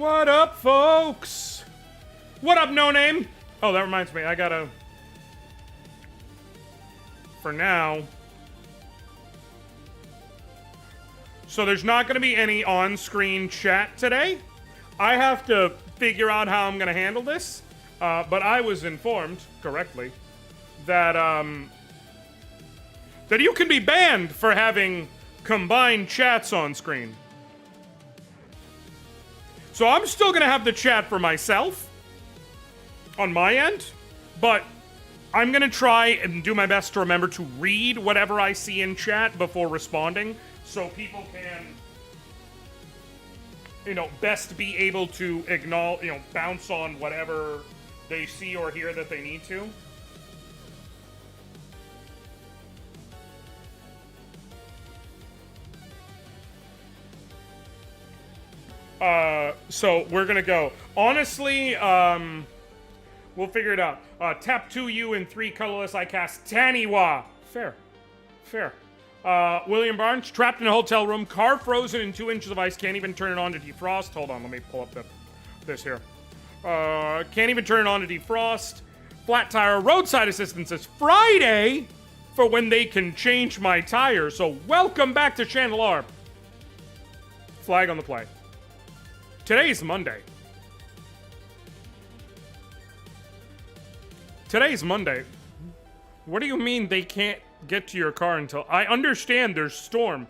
What up, folks? What up, No Name? Oh, that reminds me, I gotta... For now... So there's not gonna be any on-screen chat today. I have to figure out how I'm gonna handle this. But I was informed, correctly, that, that you can be banned for having combined chats on screen. So I'm still gonna have the chat for myself on my end, but I'm gonna try and do my best to remember to read whatever I see in chat before responding, so people can, you know, best be able to acknowledge, you know, bounce on whatever they see or hear that they need to. So we're gonna go. Honestly, we'll figure it out. Tap 2U and 3 colorless, I cast Taniwa. Fair. Fair. William Barnes, trapped in a hotel room, car frozen in 2 inches of ice, can't even turn it on to defrost. Hold on, let me pull up this here. Can't even turn it on to defrost. Flat tire, roadside assistance is Friday for when they can change my tire. So welcome back to Shandalar. Flag on the play. Today's Monday. Today's Monday. What do you mean they can't get to your car until... I understand there's storm.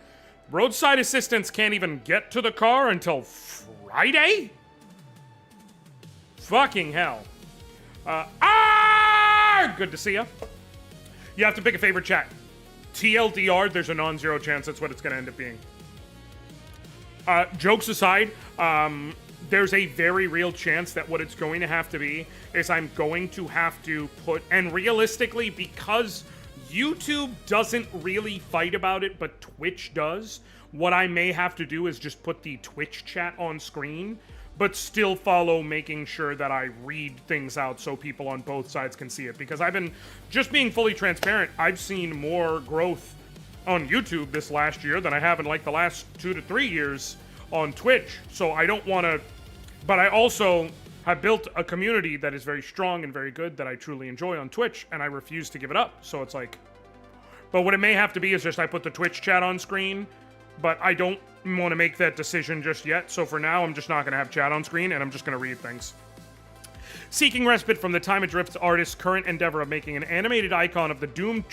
Roadside assistance can't even get to the car until Friday? Fucking hell. Good to see ya. You have to pick a favorite chat. TLDR, there's a non-zero chance that's what it's gonna end up being. Jokes aside, there's a very real chance that what it's going to have to be is I'm going to have to put, and realistically, because YouTube doesn't really fight about it, but Twitch does, what I may have to do is just put the Twitch chat on screen, but still follow making sure that I read things out so people on both sides can see it. Because I've been, just being fully transparent, I've seen more growth on YouTube this last year than I have in like the last 2 to 3 years on Twitch. So I don't want to, but I also have built a community that is very strong and very good that I truly enjoy on Twitch, and I refuse to give it up. So it's like, but what it may have to be is just I put the Twitch chat on screen, but I don't want to make that decision just yet. So for now, I'm just not going to have chat on screen, and I'm just going to read things. Seeking respite from the Time Adrift's artist's current endeavor of making an animated icon of the Doom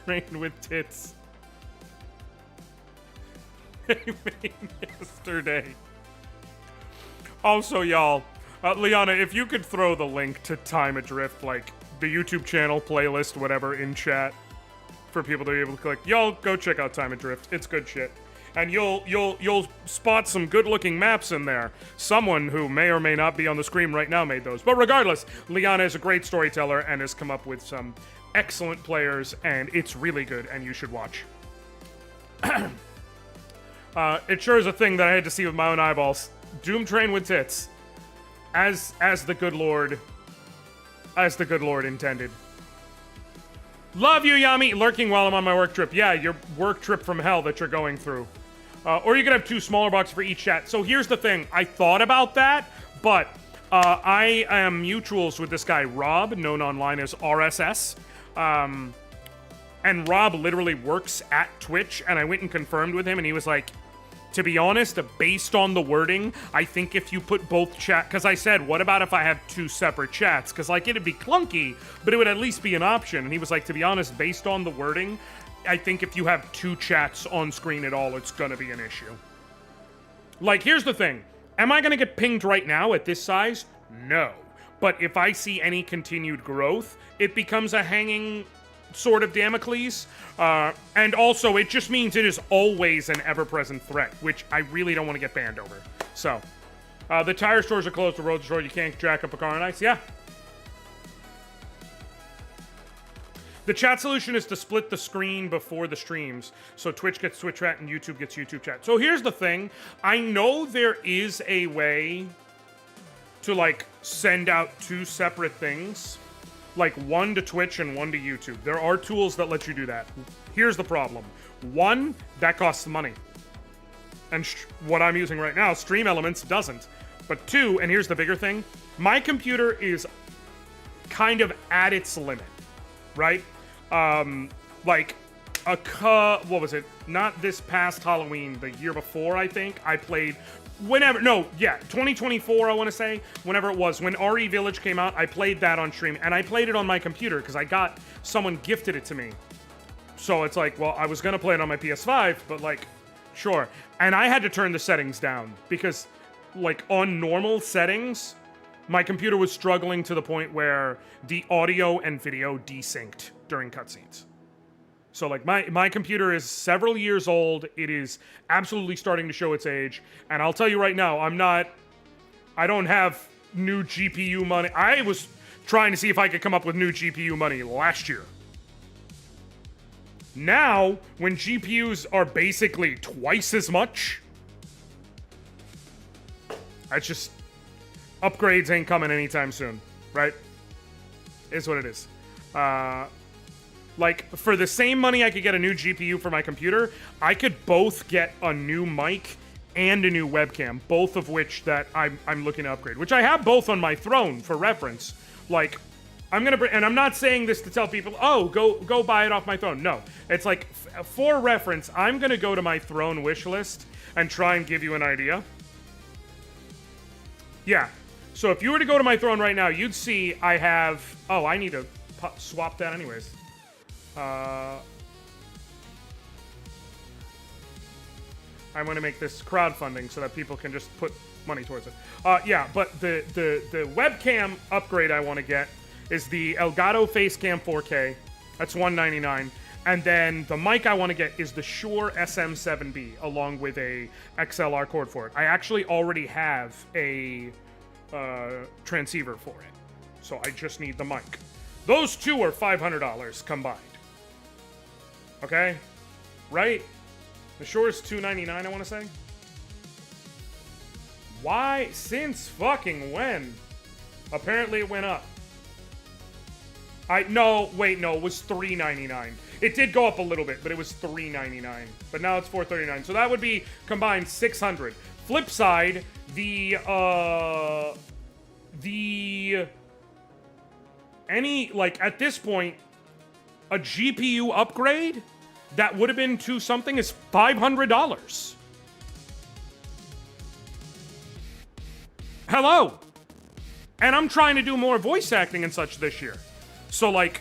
train with tits. They made yesterday. Also, y'all, Liana, if you could throw the link to Time Adrift, like the YouTube channel, playlist, whatever, in chat for people to be able to click. Y'all go check out Time Adrift. It's good shit. And you'll spot some good-looking maps in there. Someone who may or may not be on the screen right now made those. But regardless, Liana is a great storyteller and has come up with some excellent players, and it's really good, and you should watch. It sure is a thing that I had to see with my own eyeballs. Doom Train with tits, as the good Lord intended. Love you, Yami. Lurking while I'm on my work trip. Yeah, your work trip from hell that you're going through. Or you could have 2 smaller boxes for each chat. So here's the thing. I thought about that, but I am mutuals with this guy, Rob, known online as RSS. And Rob literally works at Twitch, and I went and confirmed with him, and he was like, to be honest, based on the wording, I think if you put both chat... Because I said, what about if I have 2 separate chats? Because, like, it'd be clunky, but it would at least be an option. And he was like, to be honest, based on the wording, I think if you have 2 chats on screen at all, it's gonna be an issue. Like, here's the thing. Am I gonna get pinged right now at this size? No. But if I see any continued growth, it becomes a hanging sort of Damocles. And also, it just means it is always an ever-present threat, which I really don't want to get banned over. So, the tire stores are closed, the road store, you can't jack up a car on ice. Yeah. The chat solution is to split the screen before the streams. So Twitch gets Twitch chat and YouTube gets YouTube chat. So here's the thing. I know there is a way to, like, send out 2 separate things. Like, 1 to Twitch and 1 to YouTube. There are tools that let you do that. Here's the problem. 1, that costs money. and what I'm using right now, Stream Elements, doesn't. But 2, and here's the bigger thing, my computer is kind of at its limit, right? Like, what was it? Not this past Halloween, the year before, I think, I played... 2024, I want to say, whenever it was, when RE Village came out, I played that on stream, and I played it on my computer, because someone gifted it to me. So it's like, well, I was going to play it on my PS5, but like, sure. And I had to turn the settings down, because, like, on normal settings, my computer was struggling to the point where the audio and video desynced during cutscenes. So, like, my computer is several years old. It is absolutely starting to show its age. And I'll tell you right now, I don't have new GPU money. I was trying to see if I could come up with new GPU money last year. Now, when GPUs are basically twice as much, that's just... upgrades ain't coming anytime soon, right? Is what it is. Like, for the same money I could get a new GPU for my computer, I could both get a new mic and a new webcam, both of which that I'm looking to upgrade, which I have both on my throne for reference. Like, and I'm not saying this to tell people, oh, go buy it off my throne. No, it's like, for reference, I'm gonna go to my throne wish list and try and give you an idea. Yeah, so if you were to go to my throne right now, you'd see I have, oh, I need to swap that anyways. I'm going to make this crowdfunding so that people can just put money towards it. Yeah, but the webcam upgrade I want to get is the Elgato Facecam 4K. That's $199. And then the mic I want to get is the Shure SM7B, along with a XLR cord for it. I actually already have a transceiver for it, so I just need the mic. Those two are $500 combined. Okay? Right? The Shure is $299, I want to say. Why? Since fucking when? Apparently it went up. No, it was $399. It did go up a little bit, but it was $399. But now it's $439. So that would be combined $600. Flip side, at this point, a GPU upgrade that would have been to something is $500. Hello. And I'm trying to do more voice acting and such this year. So, like,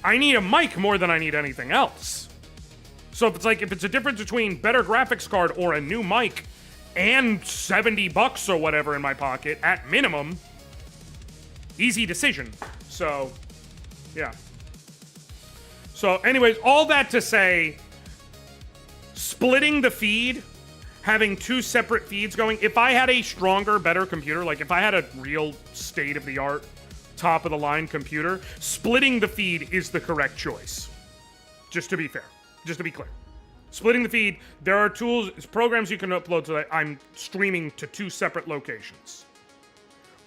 I need a mic more than I need anything else. So if it's a difference between better graphics card or a new mic and $70 or whatever in my pocket, at minimum, easy decision. So, yeah. So, anyways, all that to say, splitting the feed, having two separate feeds going, if I had a stronger, better computer, like if I had a real state-of-the-art, top-of-the-line computer, splitting the feed is the correct choice. Just to be fair. Just to be clear. Splitting the feed, there are tools, programs you can upload so that I'm streaming to two separate locations.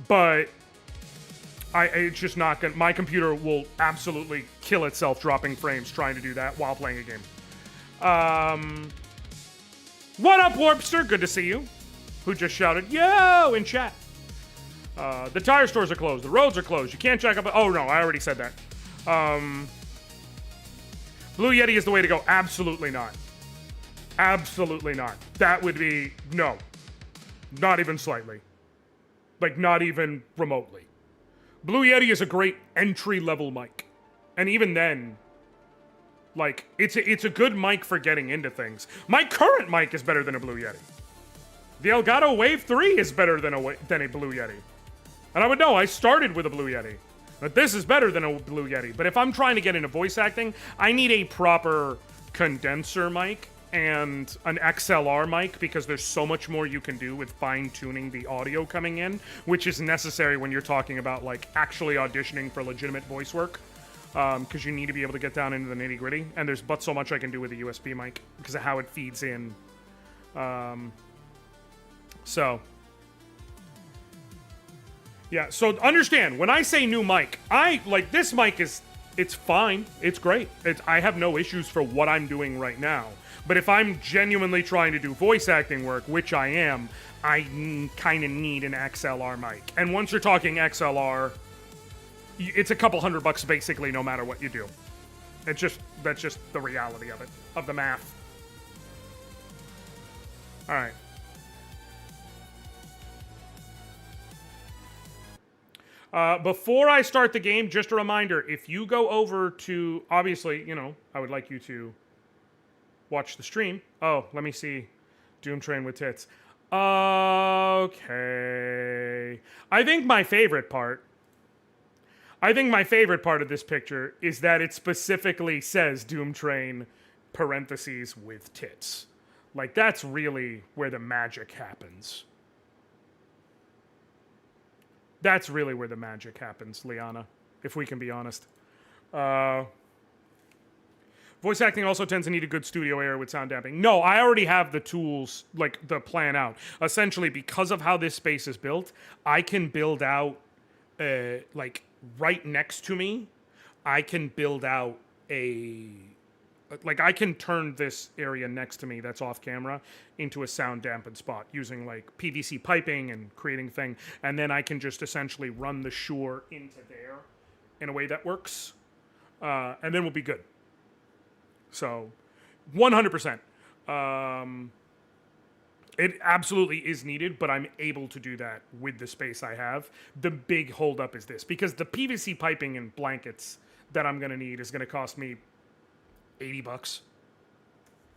But it's just not gonna, my computer will absolutely kill itself dropping frames trying to do that while playing a game. What up, Warpster? Good to see you. Who just shouted, yo, in chat. The tire stores are closed. The roads are closed. You can't check up. Oh, no, I already said that. Blue Yeti is the way to go. Absolutely not. Absolutely not. That would be, no. Not even slightly. Like, not even remotely. Blue Yeti is a great entry-level mic. And even then, like, it's a good mic for getting into things. My current mic is better than a Blue Yeti. The Elgato Wave 3 is better than a Blue Yeti. And I would know, I started with a Blue Yeti. But this is better than a Blue Yeti. But if I'm trying to get into voice acting, I need a proper condenser mic and an XLR mic because there's so much more you can do with fine-tuning the audio coming in, which is necessary when you're talking about, like, actually auditioning for legitimate voice work. Because you need to be able to get down into the nitty-gritty. And there's but so much I can do with a USB mic because of how it feeds in. Yeah, so understand, when I say new mic, this mic is It's fine. It's great. I have no issues for what I'm doing right now. But if I'm genuinely trying to do voice acting work, which I am, I kind of need an XLR mic. And once you're talking XLR, it's a couple $100 basically, no matter what you do. That's just the reality of it, of the math. All right. Before I start the game, just a reminder, if you go over to, obviously, you know, I would like you to watch the stream. Oh, let me see. Doom Train with tits. Okay. I think my favorite part of this picture is that it specifically says Doom Train, parentheses, with tits. Like, that's really where the magic happens. That's really where the magic happens, Liana, if we can be honest. Voice acting also tends to need a good studio area with sound damping. No, I already have the tools, like the plan out. Essentially, because of how this space is built, I can build out, like, right next to me, I can build out I can turn this area next to me that's off camera into a sound dampened spot using like PVC piping and creating thing. And then I can just essentially run the Shure into there in a way that works. And then we'll be good. So 100%. It absolutely is needed, but I'm able to do that with the space I have. The big holdup is this, because the PVC piping and blankets that I'm going to need is going to cost me $80.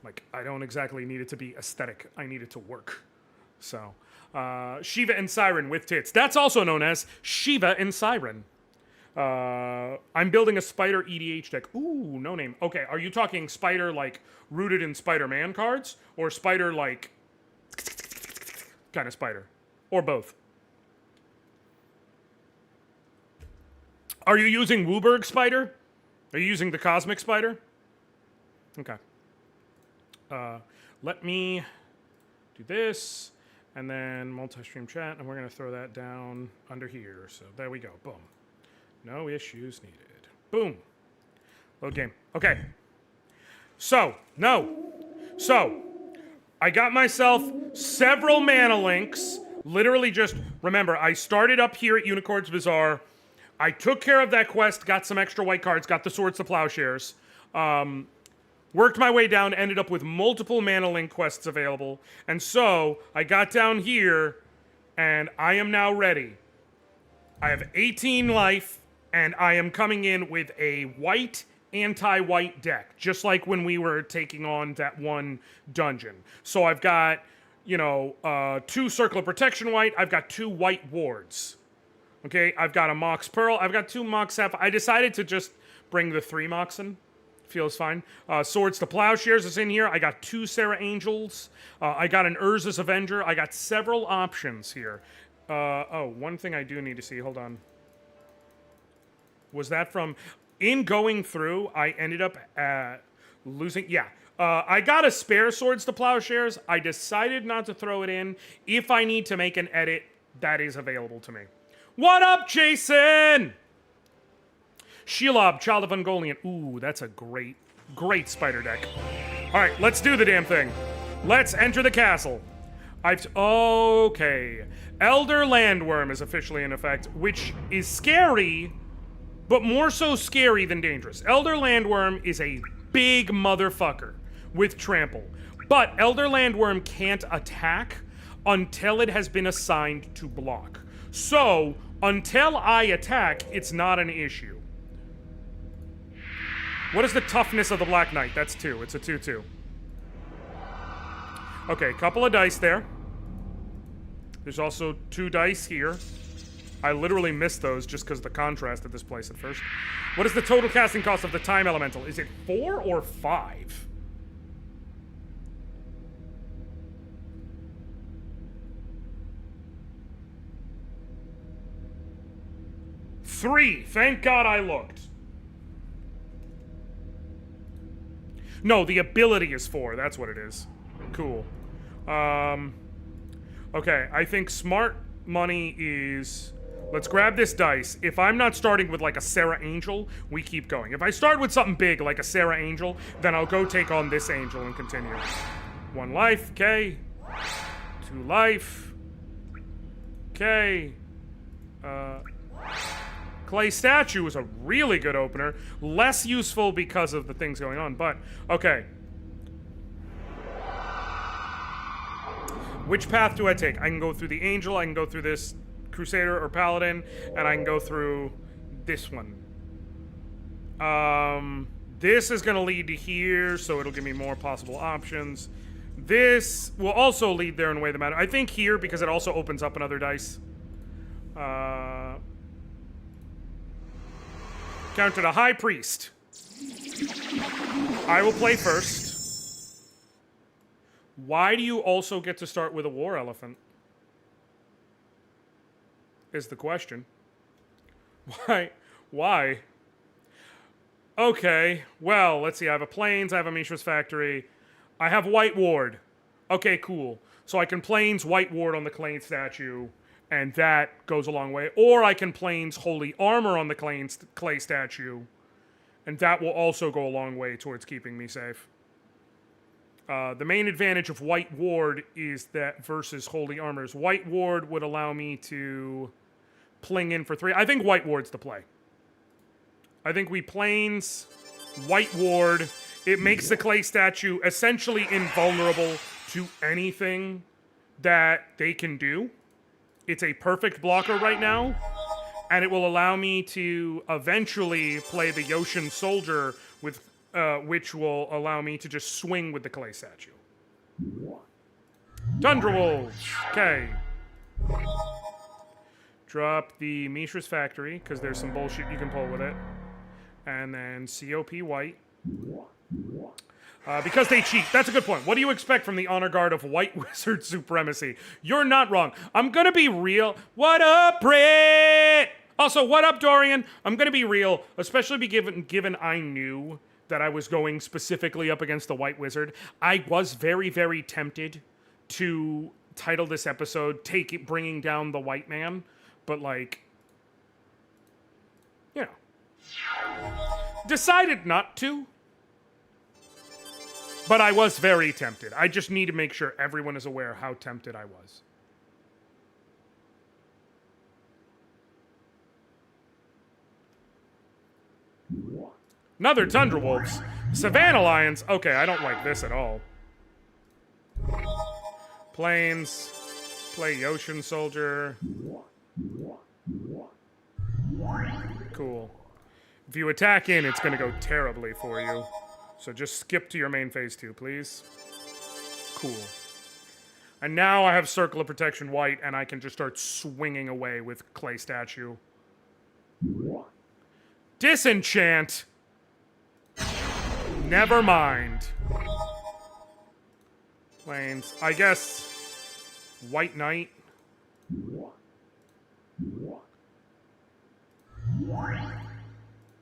Like, I don't exactly need it to be aesthetic. I need it to work. So, Shiva and Siren with tits. That's also known as Shiva and Siren. I'm building a Spider EDH deck. Ooh, no name. Okay, are you talking Spider, like, rooted in Spider-Man cards? Or Spider, like, kind of Spider? Or both? Are you using Wooburg Spider? Are you using the Cosmic Spider? Okay. Let me do this, and then multi-stream chat, and we're going to throw that down under here. So there we go. Boom. No issues needed. Boom. Load game. Okay. So, I got myself several mana links. Literally just, remember, I started up here at Unicorn's Bazaar. I took care of that quest, got some extra white cards, got the Swords to Plowshares. Worked my way down, ended up with multiple mana link quests available. And so, I got down here, and I am now ready. I have 18 life, and I am coming in with a white, anti-white deck. Just like when we were taking on that one dungeon. So I've got, 2 Circle of Protection white. I've got 2 white wards. Okay, I've got a Mox Pearl. I've got 2 Mox Sapphire. I decided to just bring the 3 Mox in. Feels fine. Swords to Plowshares is in here. I got 2 Sarah Angels. I got an Urza's Avenger. I got several options here. One thing I do need to see. Hold on. Was that from... In going through, I ended up losing... Yeah. I got a spare Swords to Plowshares. I decided not to throw it in. If I need to make an edit, that is available to me. What up, Jason? Shelob, Child of Ungoliant. Ooh, that's a great, great spider deck. All right, let's do the damn thing. Let's enter the castle. Okay. Elder Landworm is officially in effect, which is scary, but more so scary than dangerous. Elder Landworm is a big motherfucker with trample, but Elder Landworm can't attack until it has been assigned to block. So, until I attack, it's not an issue. What is the toughness of the Black Knight? That's 2. It's a 2/2. Okay, couple of dice there. There's also 2 dice here. I literally missed those just because of the contrast of this place at first. What is the total casting cost of the Time Elemental? Is it 4 or 5? $3. Thank God I looked. No, the ability is 4. That's what it is. Cool. Okay, I think smart money is Let's grab this dice. If I'm not starting with like a Sarah Angel, we keep going. If I start with something big like a Sarah Angel, then I'll go take on this angel and continue. 1 life, okay. 2 life. Okay. Clay statue is a really good opener. Less useful because of the things going on, but okay. Which path do I take? I can go through the angel, I can go through this Crusader or Paladin, and I can go through this one. This is gonna lead to here, so it'll give me more possible options. This will also lead there in a way that matters. I think here, because it also opens up another dice. Counter to High Priest. I will play first. Why do you also get to start with a War Elephant? Is the question. Why? Why? Okay, well, let's see. I have a Plains, I have a Mishra's Factory. I have White Ward. Okay, cool. So I can Plains White Ward on the Clay statue, and that goes a long way. Or I can Plains Holy Armor on the Clay statue, and that will also go a long way towards keeping me safe. The main advantage of White Ward is that versus Holy Armors, White Ward would allow me to pling in for 3. I think White Ward's the play. I think we Plains White Ward. It makes the Clay statue essentially invulnerable to anything that they can do. It's a perfect blocker right now, and it will allow me to eventually play the Yoshin Soldier, with which will allow me to just swing with the Clay statue. Tundra Wolves. Okay. Drop the Mishra's Factory, because there's some bullshit you can pull with it. And then COP White. Because they cheat. That's a good point. What do you expect from the honor guard of White Wizard Supremacy? You're not wrong. I'm gonna be real. What up, Brit? Also, what up, Dorian? I'm gonna be real, especially given I knew that I was going specifically up against the White Wizard. I was very, very tempted to title this episode Bringing Down the White Man, but like, you know, decided not to. But I was very tempted. I just need to make sure everyone is aware how tempted I was. Another Tundra Wolves. Savannah Lions. Okay, I don't like this at all. Plains. Play Yoshin Soldier. Cool. If you attack in, it's going to go terribly for you. So just skip to your main phase 2, please. Cool. And now I have Circle of Protection White, and I can just start swinging away with Clay Statue. Disenchant! Never mind. Plains. I guess White Knight.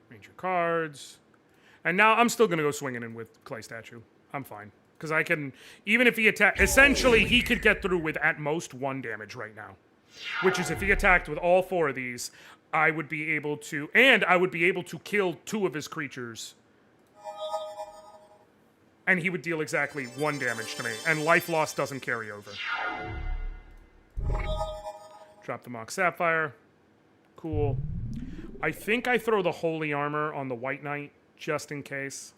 Read your cards. And now I'm still going to go swinging in with Clay Statue. I'm fine. Because I can, even if he attacked, essentially he could get through with at most 1 damage right now. Which is if he attacked with all 4 of these, I would be able to, and I would be able to kill 2 of his creatures. And he would deal exactly 1 damage to me. And life loss doesn't carry over. Drop the Mock Sapphire. Cool. I think I throw the Holy Armor on the White Knight, just in case.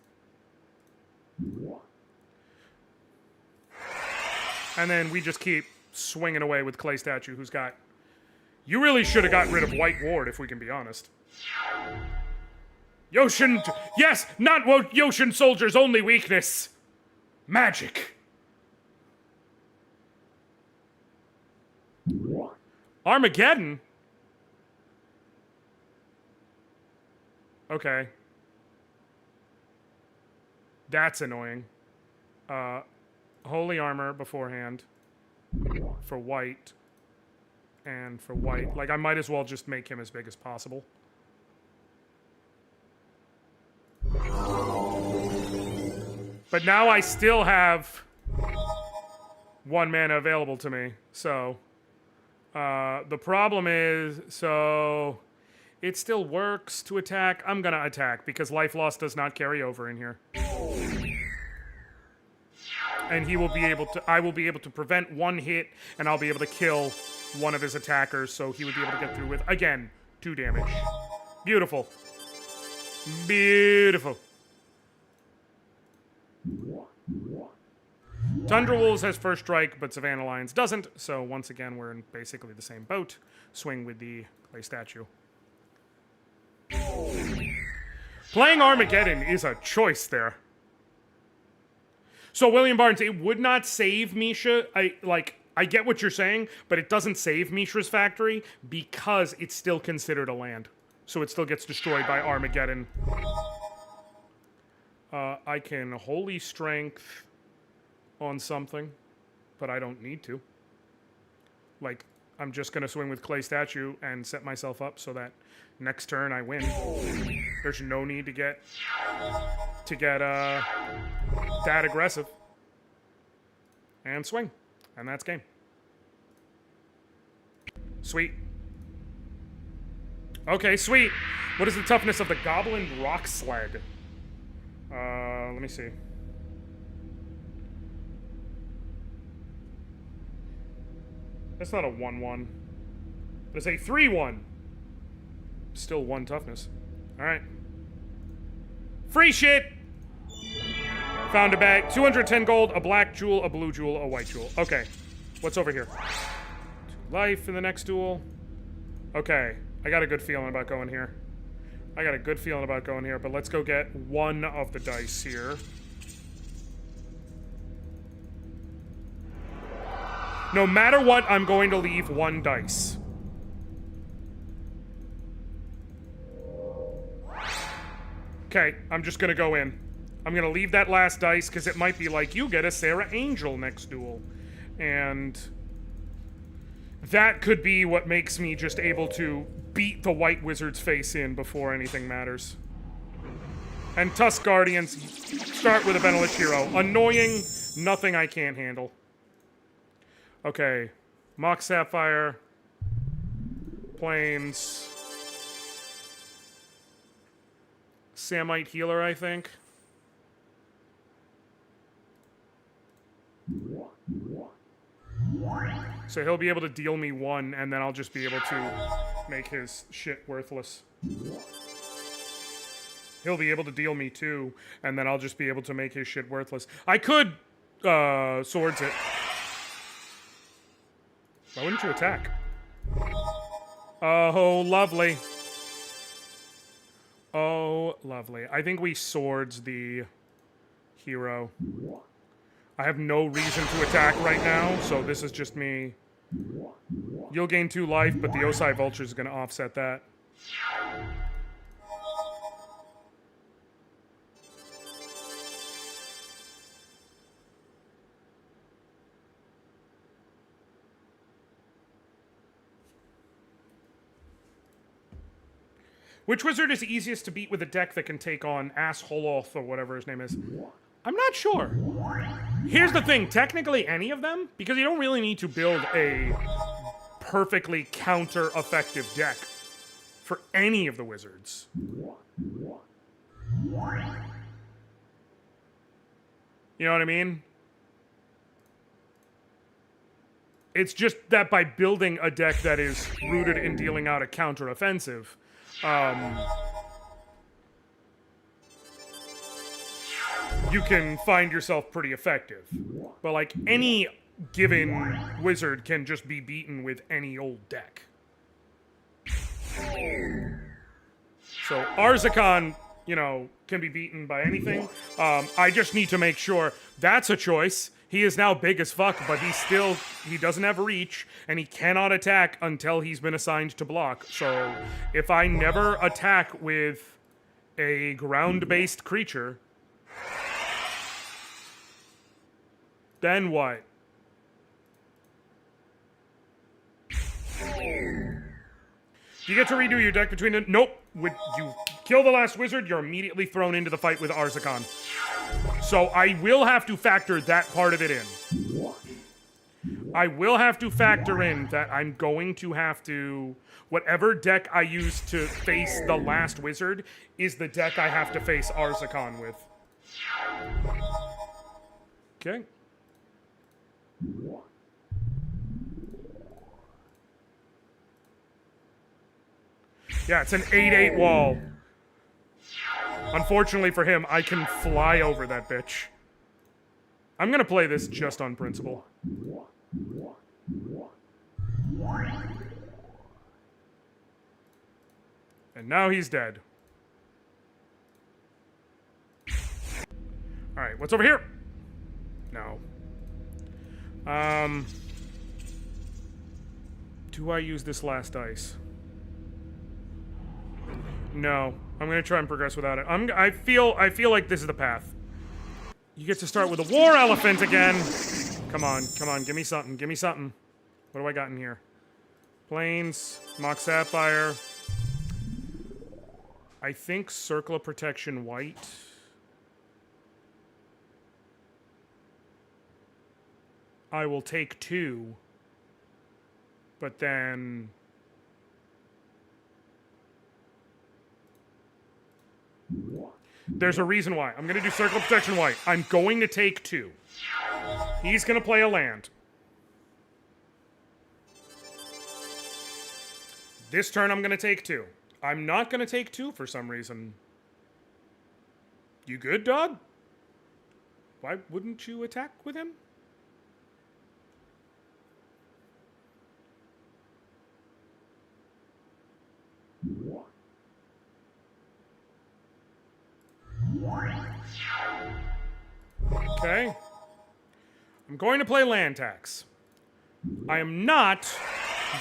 And then we just keep swinging away with Clay Statue, who's got... You really should have gotten rid of White Ward, if we can be honest. Yoshin... Yes! Not Yoshin Soldier's only weakness! Magic! Armageddon? Okay. That's annoying. Holy Armor beforehand. For white. And for white. Like, I might as well just make him as big as possible. But now I still have 1 mana available to me, so The problem is, so it still works to attack. I'm gonna attack because life loss does not carry over in here. And he will be able to, I will be able to prevent one hit, and I'll be able to kill one of his attackers, so he would be able to get through with, again, 2 damage. Beautiful. Beautiful. Tundra Wolves has first strike, but Savannah Lions doesn't, so once again, we're in basically the same boat. Swing with the clay statue. Playing Armageddon is a choice there. So, William Barnes, it would not save Misha. I get what you're saying, but it doesn't save Mishra's factory because it's still considered a land. So it still gets destroyed by Armageddon. I can Holy Strength on something, but I don't need to. Like, I'm just going to swing with Clay Statue and set myself up so that next turn I win. There's no need to get that aggressive. And swing. And that's game. Sweet. Okay, sweet. What is the toughness of the Goblin Rock Sled? Let me see. That's not a 1-1. But it's a 3-1. Still 1 toughness. Alright. Free shit! Found a bag. 210 gold, a black jewel, a blue jewel, a white jewel. Okay. What's over here? 2 life in the next duel. Okay. I got a good feeling about going here. But let's go get 1 of the dice here. No matter what, I'm going to leave 1 dice. Okay, I'm just gonna go in. I'm gonna leave that last dice because it might be like, you get a Sarah Angel next duel. And that could be what makes me just able to beat the White Wizard's face in before anything matters. And Tusk Guardians start with a Benelish Hero. Annoying, nothing I can't handle. Okay, Mox Sapphire, Plains, Samite Healer, I think. So he'll be able to deal me 1, and then I'll just be able to make his shit worthless. He'll be able to deal me 2, and then I'll just be able to make his shit worthless. I could, Swords it. Why wouldn't you attack? Oh, lovely. Oh, lovely. I think we Swords the hero. I have no reason to attack right now, so this is just me. You'll gain 2 life, but the Osai Vulture is going to offset that. Which wizard is easiest to beat with a deck that can take on Assholoth or whatever his name is? I'm not sure. Here's the thing, technically any of them, because you don't really need to build a perfectly counter-effective deck for any of the wizards. You know what I mean? It's just that by building a deck that is rooted in dealing out a counter-offensive, you can find yourself pretty effective. But like any given wizard can just be beaten with any old deck. So Arzakon, you know, can be beaten by anything. I just need to make sure that's a choice. He is now big as fuck, but he doesn't have reach, and he cannot attack until he's been assigned to block. So if I never attack with a ground-based creature, then what? Do you get to redo your deck between the... Nope. When you kill the last wizard, you're immediately thrown into the fight with Arzakon. So I will have to factor that part of it in. I will have to factor in that I'm going to have to... Whatever deck I use to face the last wizard is the deck I have to face Arzakon with. Okay. Yeah, it's an 8/8 wall. Unfortunately for him, I can fly over that bitch. I'm gonna play this just on principle. And now he's dead. Alright, what's over here? No. Do I use this last dice? No. I'm gonna try and progress without it. I feel like this is the path. You get to start with a war elephant again. Come on, give me something, give me something. What do I got in here? Plains, Mock Sapphire. I think Circle of Protection white. I will take 2. But then... There's a reason why. I'm going to do Circle of Protection white. I'm going to take 2. He's going to play a land. This turn I'm going to take 2. I'm not going to take 2 for some reason. You good, dog? Why wouldn't you attack with him? Okay. I'm going to play land tax. I am not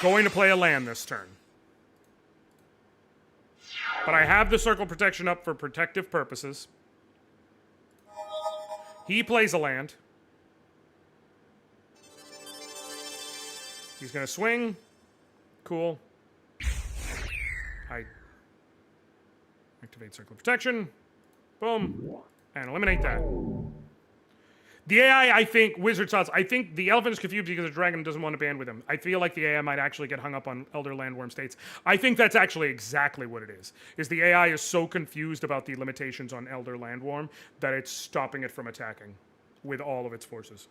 going to play a land this turn. But I have the Circle Protection up for protective purposes. He plays a land. He's going to swing. Cool. I activate Circle of Protection. Boom. And eliminate that. The AI, I think, Wizard Sauce, I think the elephant is confused because the dragon doesn't want to band with him. I feel like the AI might actually get hung up on Elder Landworm States. I think that's actually exactly what it is the AI is so confused about the limitations on Elder Landworm that it's stopping it from attacking with all of its forces.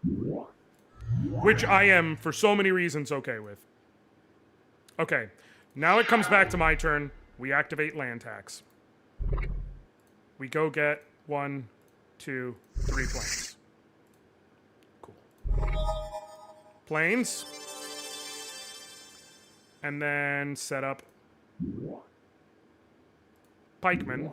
Which I am, for so many reasons, okay with. Okay, now it comes back to my turn. We activate land tax. We go get 1, 2, 3 planes. Cool. Planes. And then set up pikemen.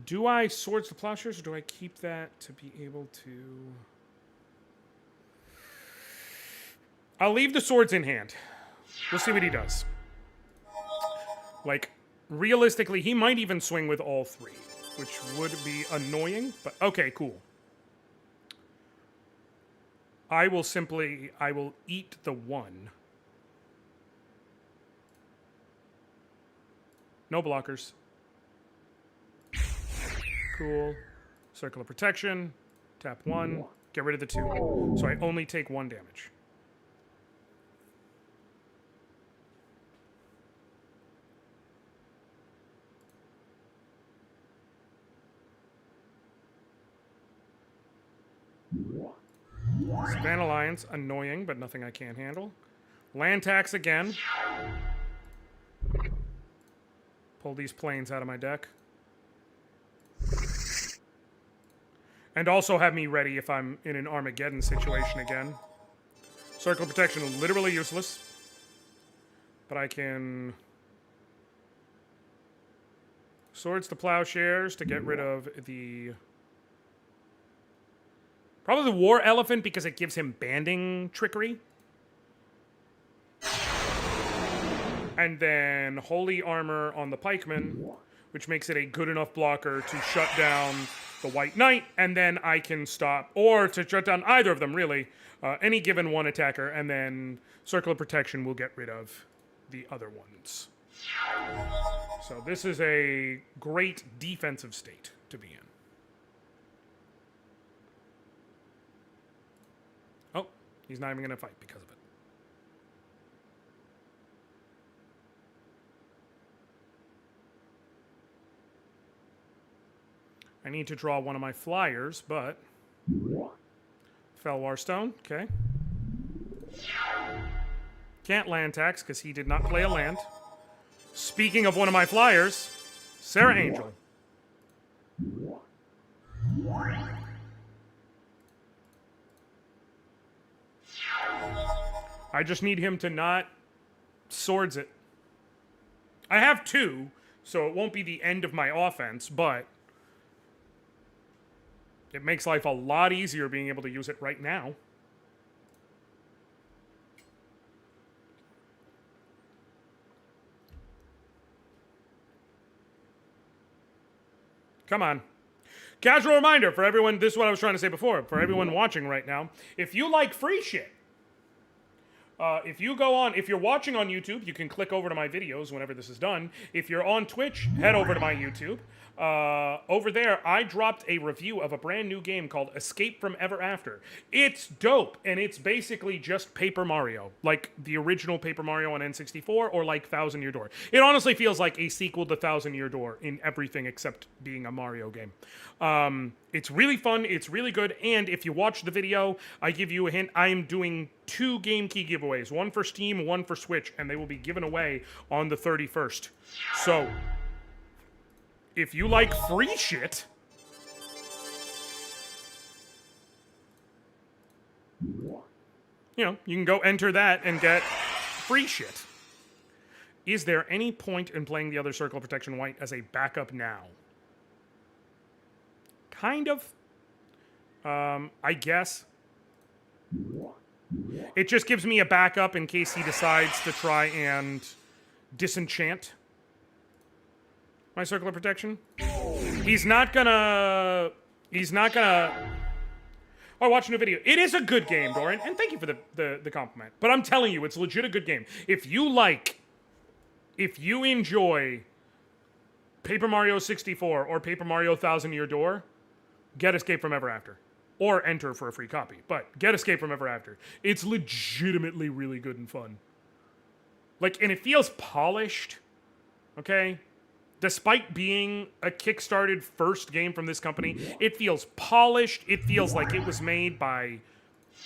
Do I Swords to Plowshares, or do I keep that to be able to... I'll leave the swords in hand. We'll see what he does. Like, realistically, he might even swing with all 3, which would be annoying, but okay, cool. I will eat the 1. No blockers. Cool. Circle of Protection. Tap 1. Get rid of the 2. So I only take 1 damage. Savannah Alliance, annoying, but nothing I can't handle. Land tax again. Pull these planes out of my deck. And also have me ready if I'm in an Armageddon situation again. Circle of Protection, literally useless. But I can... Swords to Plowshares to get rid of the... Probably the War Elephant because it gives him banding trickery. And then Holy Armor on the Pikeman, which makes it a good enough blocker to shut down the White Knight, and then I can stop, or to shut down either of them, really, any given one attacker, and then Circle of Protection will get rid of the other ones. So this is a great defensive state to be in. Oh, he's not even going to fight because of it. I need to draw one of my flyers, but... Felwar Stone, okay. Can't land tax because he did not play a land. Speaking of one of my flyers, Sarah Angel. I just need him to not swords it. I have 2, so it won't be the end of my offense, but it makes life a lot easier being able to use it right now. Come on. Casual reminder for everyone, this is what I was trying to say before, for everyone watching right now. If you like free shit, if you're watching on YouTube, you can click over to my videos whenever this is done. If you're on Twitch, head over to my YouTube. Over there, I dropped a review of a brand new game called Escape from Ever After. It's dope, and it's basically just Paper Mario, like the original Paper Mario on N64, or like Thousand Year Door. It honestly feels like a sequel to Thousand Year Door in everything except being a Mario game. It's really fun, it's really good, and if you watch the video, I give you a hint, I am doing 2 game key giveaways, one for Steam, one for Switch, and they will be given away on the 31st. So, if you like free shit, you know, you can go enter that and get free shit. Is there any point in playing the other Circle of Protection White as a backup now? Kind of. I guess. It just gives me a backup in case he decides to try and disenchant my Circle of Protection. He's not gonna... Oh, watching a video. It is a good game, Doran, and thank you for the compliment. But I'm telling you, it's legit a good game. If you enjoy Paper Mario 64 or Paper Mario Thousand Year Door, get Escape from Ever After. Or enter for a free copy. But get Escape from Ever After. It's legitimately really good and fun. Like, and it feels polished. Okay? Despite being a kickstarted first game from this company, it feels polished. It feels like it was made by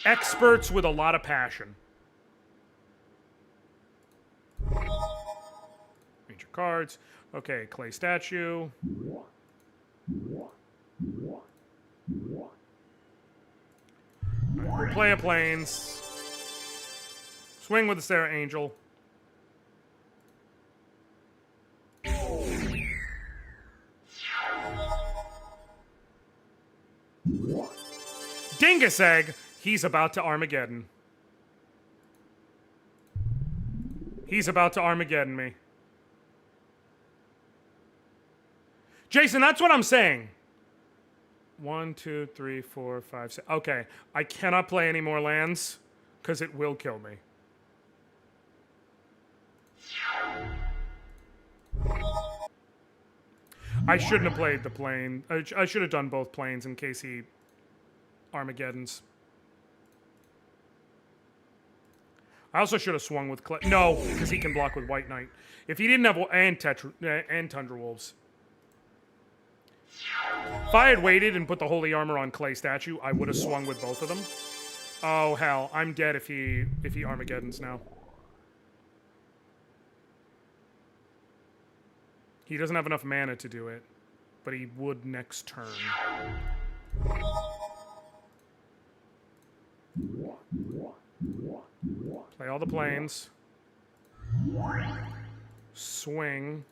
experts with a lot of passion. Read your cards. Okay, clay statue. Right, we'll play a plains. Swing with the Sarah Angel. Dingus Egg, he's about to Armageddon. He's about to Armageddon me. Jason, that's what I'm saying. 1, 2, 3, 4, 5, 6. Okay, I cannot play any more lands because it will kill me. I shouldn't have played the plane. I should have done both planes in case he Armageddons. I also should have swung with clay. No, because he can block with White Knight. If he didn't have and Tundra Wolves. If I had waited and put the Holy Armor on Clay Statue, I would have swung with both of them. Oh hell, I'm dead if he Armageddons now. He doesn't have enough mana to do it, but he would next turn. Play all the planes. Swing.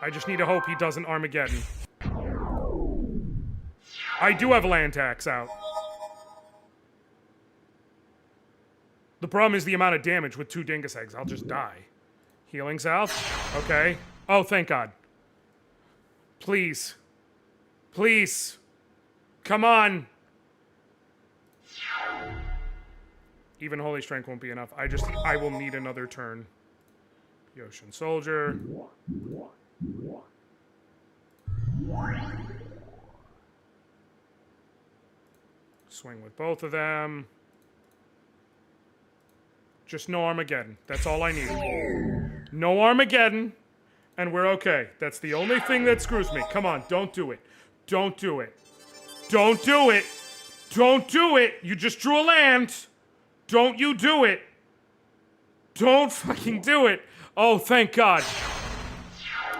I just need to hope he doesn't Armageddon. I do have land tax out. The problem is the amount of damage with 2 Dingus Eggs. I'll just die. Healing South? Okay. Oh, thank God. Please. Please. Come on. Even Holy Strength won't be enough. I will need another turn. Yoshin Soldier. Swing with both of them. Just no Armageddon. That's all I need. No Armageddon, and we're okay. That's the only thing that screws me. Come on, don't do it. Don't do it. Don't do it. Don't do it. You just drew a land. Don't you do it. Don't fucking do it. Oh, thank God.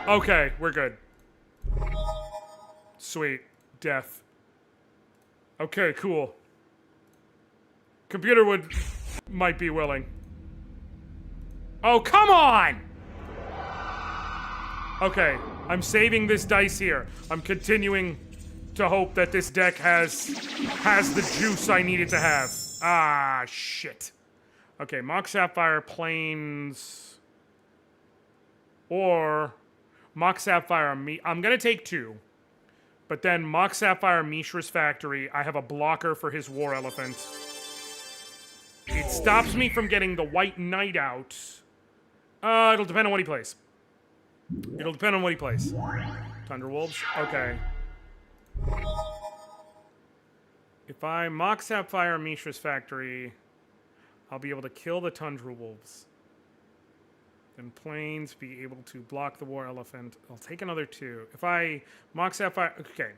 Okay, we're good. Sweet. Death. Okay, cool. Computer might be willing. Oh, come on! Okay, I'm saving this dice here. I'm continuing to hope that this deck has the juice I need it to have. Ah, shit. Okay, Mock Sapphire, Plains, or Mock Sapphire, I'm gonna take 2. But then Mock Sapphire, Mishra's Factory, I have a blocker for his War Elephant. It stops me from getting the White Knight out. It'll depend on what he plays. It'll depend on what he plays. Thunderwolves, okay. If I Mock Sapphire, Mishra's Factory, I'll be able to kill the Tundra Wolves. Then Plains be able to block the War Elephant. I'll take another 2. If I Mock Sapphire... Okay.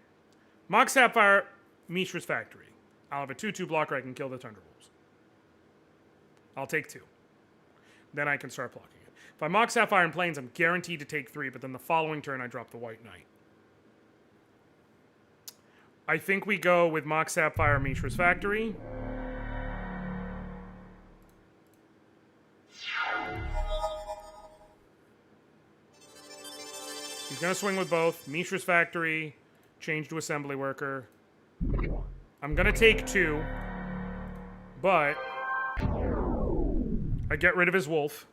Mock Sapphire, Mishra's Factory. I'll have a 2/2 blocker. I can kill the Tundra Wolves. I'll take 2. Then I can start blocking it. If I Mock Sapphire and Plains, I'm guaranteed to take 3, but then the following turn I drop the White Knight. I think we go with Mock Sapphire, Mishra's Factory. He's going to swing with both. Mishra's Factory, change to Assembly Worker. I'm going to take 2, but I get rid of his wolf.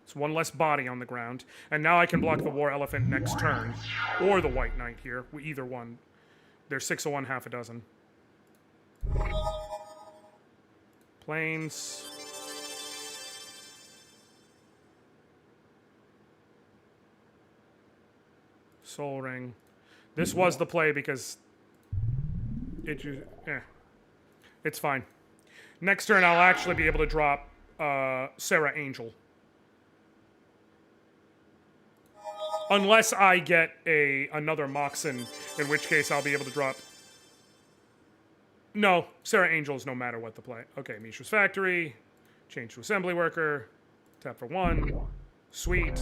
It's 1 less body on the ground. And now I can block the War Elephant next turn. Or the White Knight here. Either one. There's 6 of 1, half a dozen. Plains. Soul Ring. This was the play because it's fine. Next turn I'll actually be able to drop Sarah Angel. Unless I get another Moxen, in which case I'll be able to drop... No, Sarah Angel's no matter what the play. Okay, Mishra's Factory, change to Assembly Worker, tap for 1, sweet.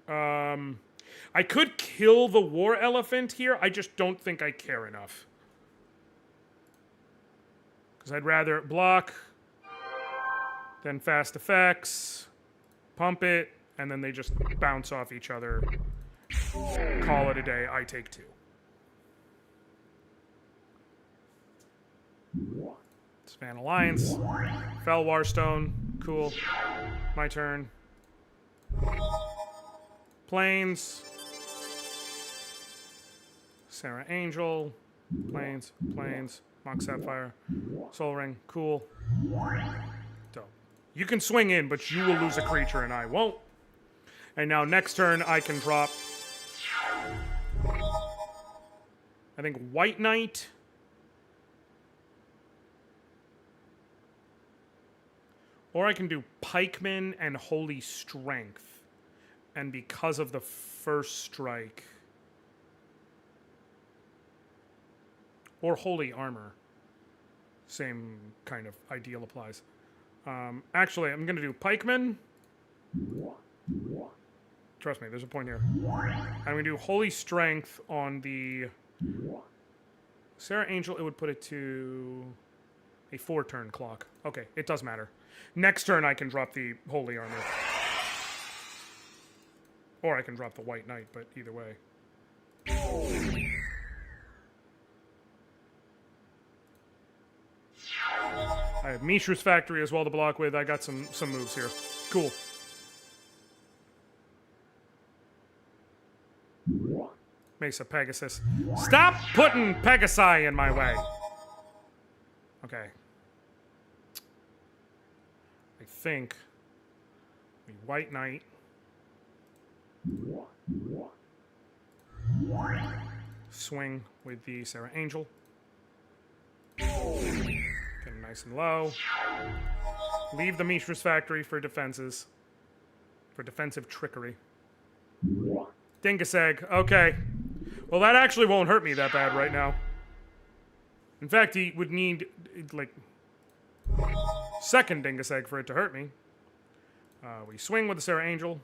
I could kill the War Elephant here, I just don't think I care enough. Because I'd rather block, then fast effects, pump it, and then they just bounce off each other. Call it a day. I take 2. Span Alliance. Fell Warstone. Cool. My turn. Plains. Sarah Angel. Plains. Plains. Mock Sapphire. Soul Ring. Cool. Dope. You can swing in, but you will lose a creature and I won't. And now next turn I can drop... I think White Knight. Or I can do Pikeman and Holy Strength. And because of the first strike... Or Holy Armor. Same kind of ideal applies. Actually, I'm going to do Pikeman. Trust me, there's a point here. I'm going to do Holy Strength on the... Sarah Angel, it would put it to a 4-turn clock. Okay, it does matter. Next turn, I can drop the Holy Armor. Or I can drop the White Knight, but either way. I have Mishra's Factory as well to block with. I got some moves here. Cool. Mesa Pegasus. Stop putting Pegasi in my way. Okay. I think we White Knight. Swing with the Sarah Angel. Get him nice and low. Leave the Mishra's Factory for defenses. For defensive trickery. Dingus Egg. Okay. Well, that actually won't hurt me that bad right now. In fact, he would need, like, second Dingus Egg for it to hurt me. We swing with the Sarah Angel.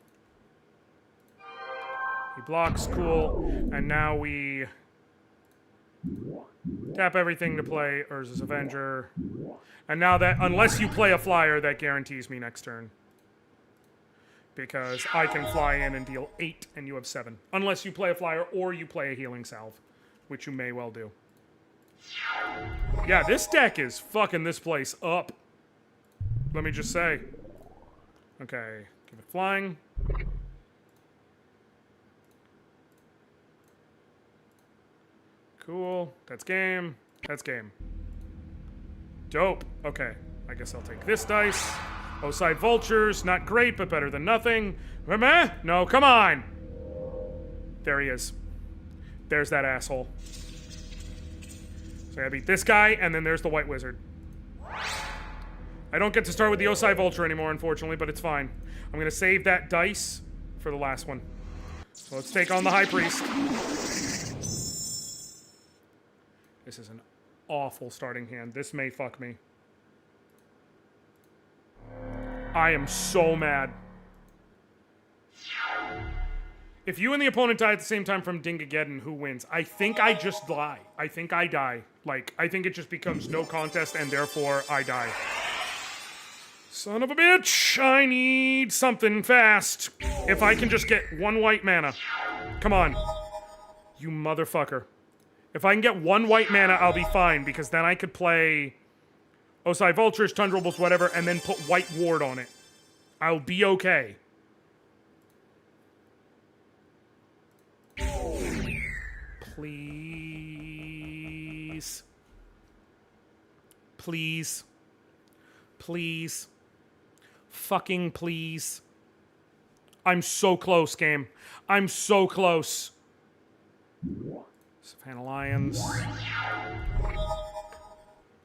He blocks, cool. And now we tap everything to play Urza's Avenger. And now that, unless you play a flyer, that guarantees me next turn. Because I can fly in and deal 8 and you have 7. Unless you play a flyer or you play a healing salve. Which you may well do. Yeah, this deck is fucking this place up. Let me just say. Okay, give it flying. Cool. That's game. That's game. Dope. Okay. I guess I'll take this dice. Oside Vultures. Not great, but better than nothing. No, come on. There he is. There's that asshole. So I beat this guy, and then there's the White Wizard. I don't get to start with the Oside Vulture anymore, unfortunately, but it's fine. I'm going to save that dice for the last one. So let's take on the High Priest. This is an awful starting hand. This may fuck me. I am so mad. If you and the opponent die at the same time from Dingageddon, who wins? I think I just die. I think I die. Like, I think it just becomes no contest and therefore I die. Son of a bitch! I need something fast. If I can just get 1 white mana. Come on. You motherfucker. If I can get 1 white mana, I'll be fine, because then I could play Oside Vultures, Tundrables, whatever, and then put White Ward on it. I'll be okay. Please. Please. Please. Fucking please. I'm so close, game. I'm so close. Savannah Lions.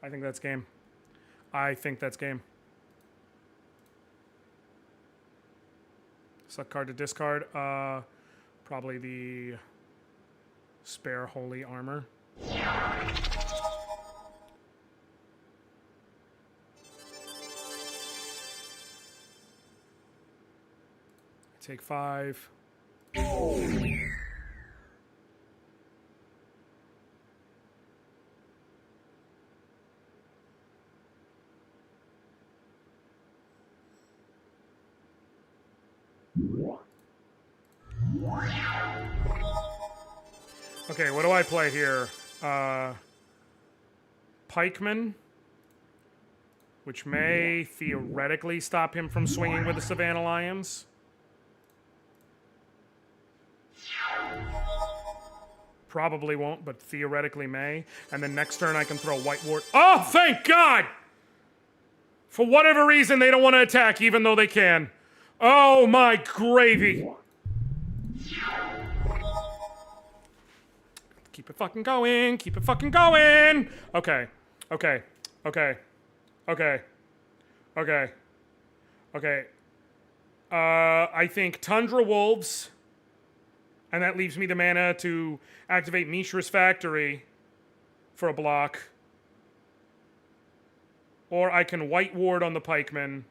I think that's game. I think that's game. Select card to discard. Probably the Spare Holy Armor. Take 5. Okay, what do I play here? Pikeman, which may theoretically stop him from swinging with the Savannah Lions. Probably won't, but theoretically may. And then next turn I can throw White Ward. Oh, thank God! For whatever reason, they don't want to attack, even though they can. Oh, my gravy. Keep it fucking going. Keep it fucking going. Okay. Okay. Okay. Okay. Okay. Okay. I think Tundra Wolves. And that leaves me the mana to activate Mishra's Factory for a block. Or I can White Ward on the Pikeman.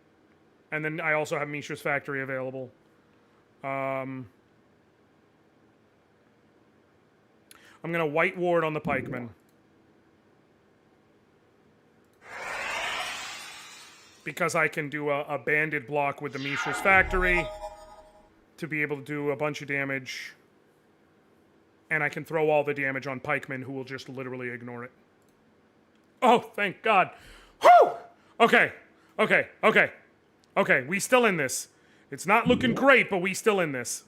And then I also have Mishra's Factory available. I'm going to White Ward on the Pikeman. Because I can do a banded block with the Mishra's Factory to be able to do a bunch of damage. And I can throw all the damage on Pikeman, who will just literally ignore it. Oh, thank God. Whew! Okay. Okay. Okay. Okay, we still in this. It's not looking great, but we still in this.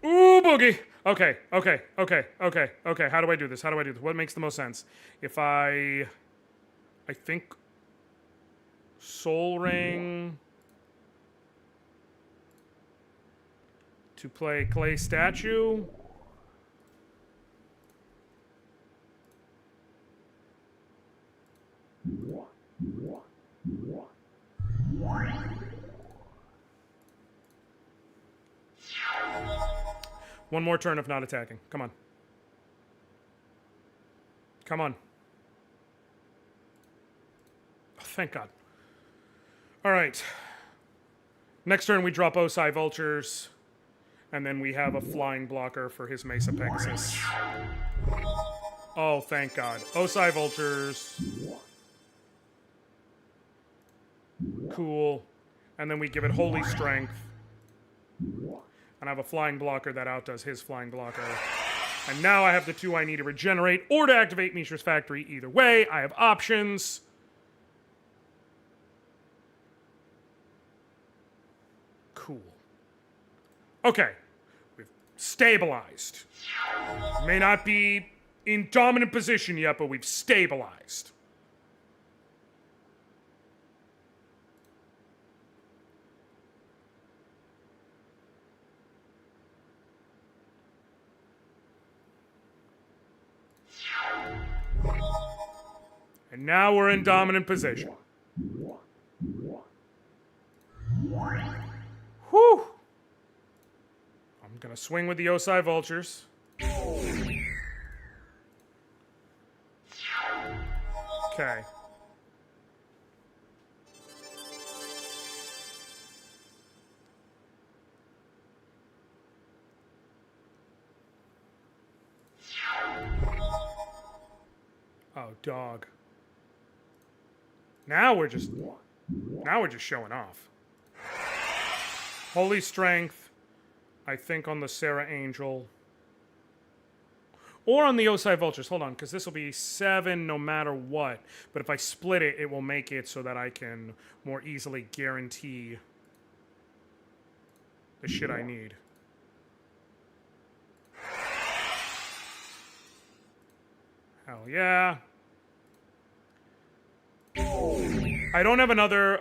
Ooh, boogie. Okay. How do I do this? What makes the most sense? If I think Soul Ring to play Clay Statue. One more turn of not attacking. Come on. Come on. Oh, thank God. All right. Next turn we drop Osai Vultures. And then we have a flying blocker for his Mesa Pegasus. Oh, thank God. Osai Vultures. Cool. And then we give it Holy Strength. And I have a flying blocker that outdoes his flying blocker. And now I have the 2 I need to regenerate or to activate Mishra's Factory. Either way, I have options. Cool. Okay. We've stabilized. May not be in dominant position yet, but we've stabilized. And now we're in dominant position. Whew! I'm gonna swing with the Osai Vultures. Okay. Oh, dog. Now we're just showing off. Holy Strength, I think on the Sarah Angel. Or on the Osai Vultures. Hold on, because this will be 7 no matter what. But if I split it, it will make it so that I can more easily guarantee the shit I need. Hell yeah. I don't have another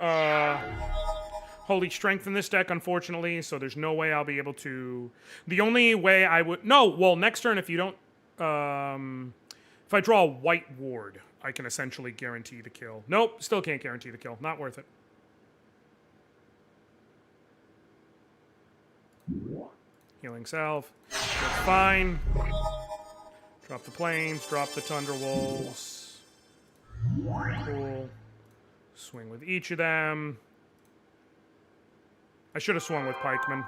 Holy Strength in this deck, unfortunately, so there's no way I'll be able to... The only way I would... No, well, next turn, if you don't... if I draw a white ward, I can essentially guarantee the kill. Nope, still can't guarantee the kill. Not worth it. Healing Salve. That's fine. Drop the Plains, drop the Thunderwolves. Cool. Swing with each of them. I should have swung with Pikeman.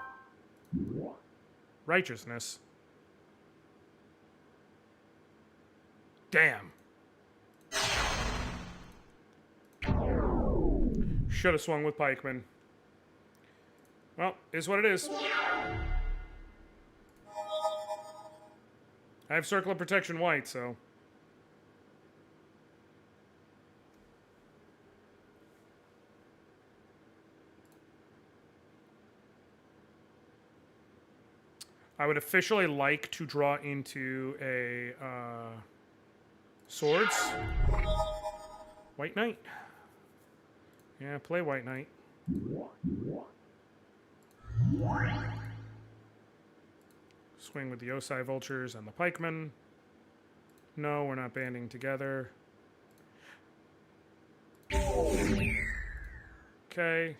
Righteousness. Damn. Should have swung with Pikeman. Well, is what it is. I have Circle of Protection white, so... I would officially like to draw into a Swords. White Knight. Yeah, play White Knight. Swing with the Osai Vultures and the Pikemen. No, we're not banding together. Okay.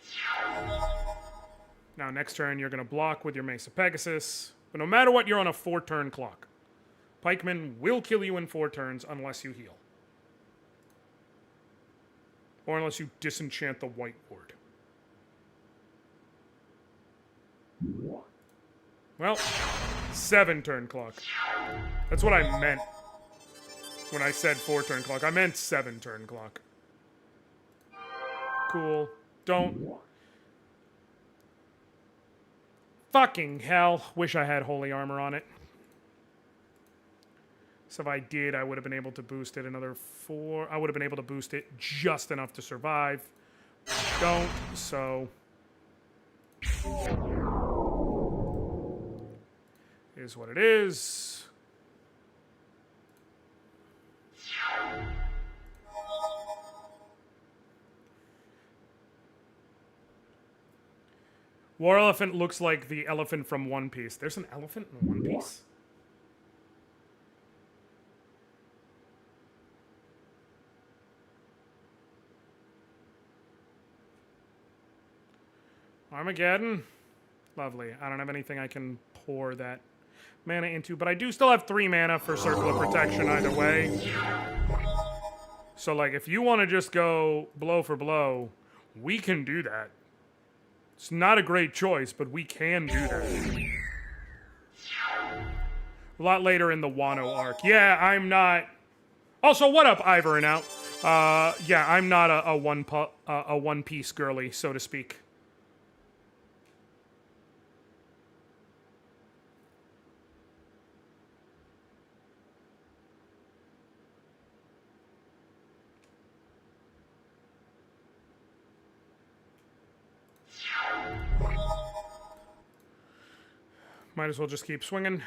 Now, next turn, you're going to block with your Mesa Pegasus. But no matter what, you're on a 4-turn clock. Pikemen will kill you in 4 turns unless you heal. Or unless you disenchant the white ward. Well, 7-turn clock. That's what I meant when I said 4-turn clock. I meant 7-turn clock. Cool. Don't... Fucking hell. Wish I had Holy Armor on it. So if I did, I would have been able to boost it another 4. I would have been able to boost it just enough to survive. Don't, so... Is what it is. War Elephant looks like the elephant from One Piece. There's an elephant in One Piece? Armageddon. Lovely. I don't have anything I can pour that mana into, but I do still have 3 mana for Circle of Protection either way. So, like, if you want to just go blow for blow, we can do that. It's not a great choice, but we can do that. A lot later in the Wano arc. Yeah, I'm not... Also, what up, Ivor and out? Yeah, I'm not a One Piece girly, so to speak. Might as well just keep swinging.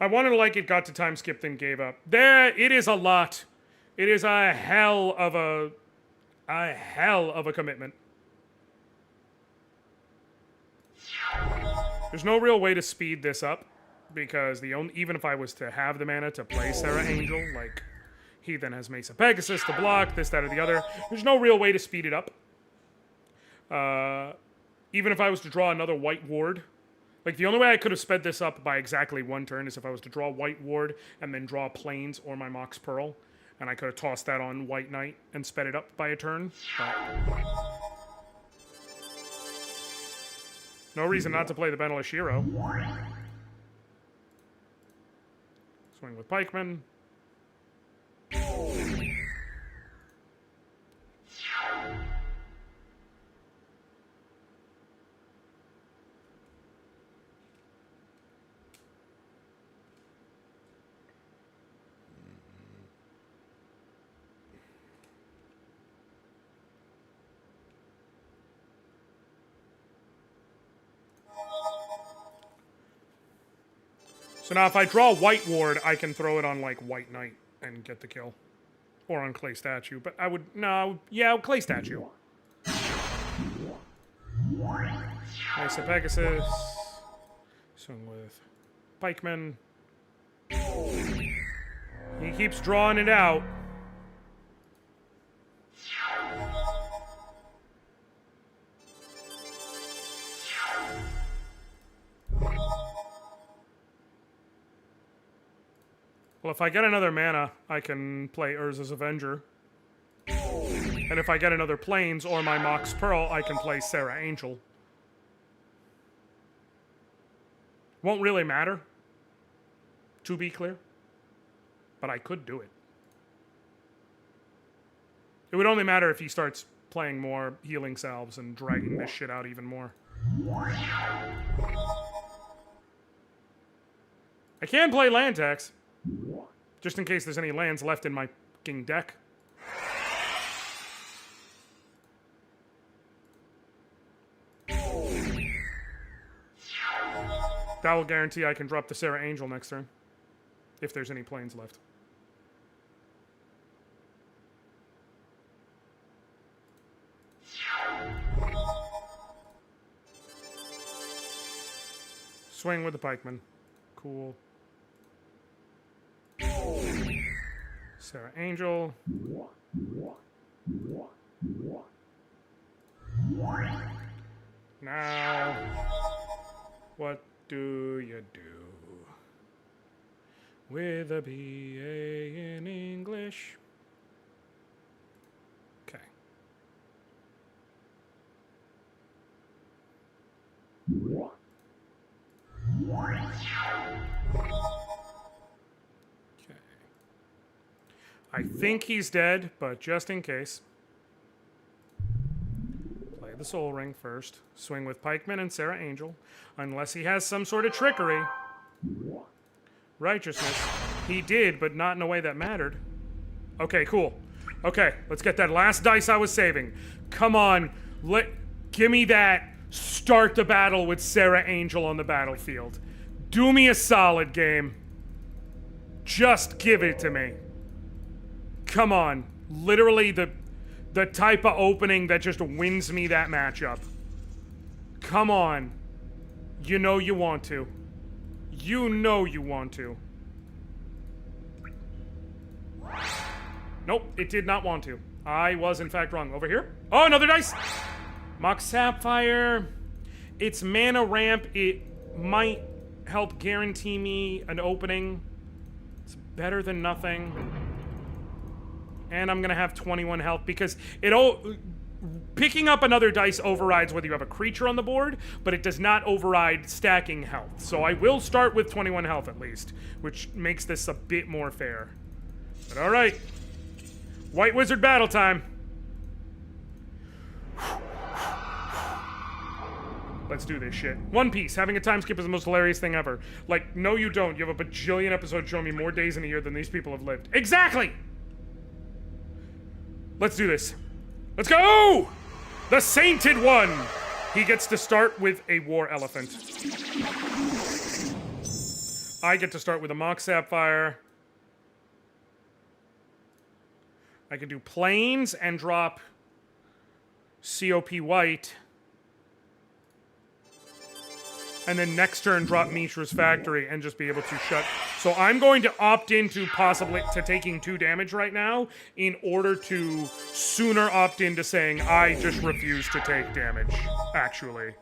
I wanted to like it, got to time skip, then gave up. It is a lot. It is a hell of a commitment. There's no real way to speed this up because even if I was to have the mana to play Serra Angel, like he then has Mesa Pegasus to block this, that, or the other. There's no real way to speed it up. Even if I was to draw another white ward. Like, the only way I could have sped this up by exactly 1 turn is if I was to draw white ward and then draw Plains or my Mox Pearl. And I could have tossed that on White Knight and sped it up by a turn. But no reason not to play the Benel Shiro. Swing with Pikeman. So now if I draw White Ward, I can throw it on, like, White Knight and get the kill. Or on Clay Statue. But I would... No, yeah, Clay Statue. Mesa Pegasus. Swing with Pikeman. He keeps drawing it out. Well, if I get another mana, I can play Urza's Avenger. And if I get another Plains or my Mox Pearl, I can play Serra Angel. Won't really matter, to be clear. But I could do it. It would only matter if he starts playing more healing salves and dragging this shit out even more. I can play land tax. Just in case there's any lands left in my fucking deck. That will guarantee I can drop the Serra Angel next turn. If there's any planes left. Swing with the Pikeman. Cool. Serra Angel. Now, what do you do with a BA in English? Okay. I think he's dead, but just in case. Play the Soul Ring first. Swing with Pikeman and Serra Angel. Unless he has some sort of trickery. Righteousness. He did, but not in a way that mattered. Okay, cool. Okay, let's get that last dice I was saving. Come on, give me that. Start the battle with Sarah Angel on the battlefield. Do me a solid, game. Just give it to me. Come on. Literally the type of opening that just wins me that matchup. Come on. You know you want to. You know you want to. Nope, it did not want to. I was in fact wrong. Over here? Oh, another dice! Mock Sapphire. It's mana ramp. It might help guarantee me an opening. It's better than nothing. And I'm gonna have 21 health because picking up another dice overrides whether you have a creature on the board, but it does not override stacking health. So I will start with 21 health at least, which makes this a bit more fair. But alright. White Wizard battle time. Let's do this shit. One Piece. Having a time skip is the most hilarious thing ever. Like, no you don't. You have a bajillion episodes showing me more days in a year than these people have lived. Exactly! Let's do this. Let's go! The Sainted One! He gets to start with a War Elephant. I get to start with a Mock Sapphire. I can do Plains and drop COP White. And then next turn drop Mishra's Factory and just be able to shut. So I'm going to opt into possibly to taking 2 damage right now in order to sooner opt into saying I just refuse to take damage, actually.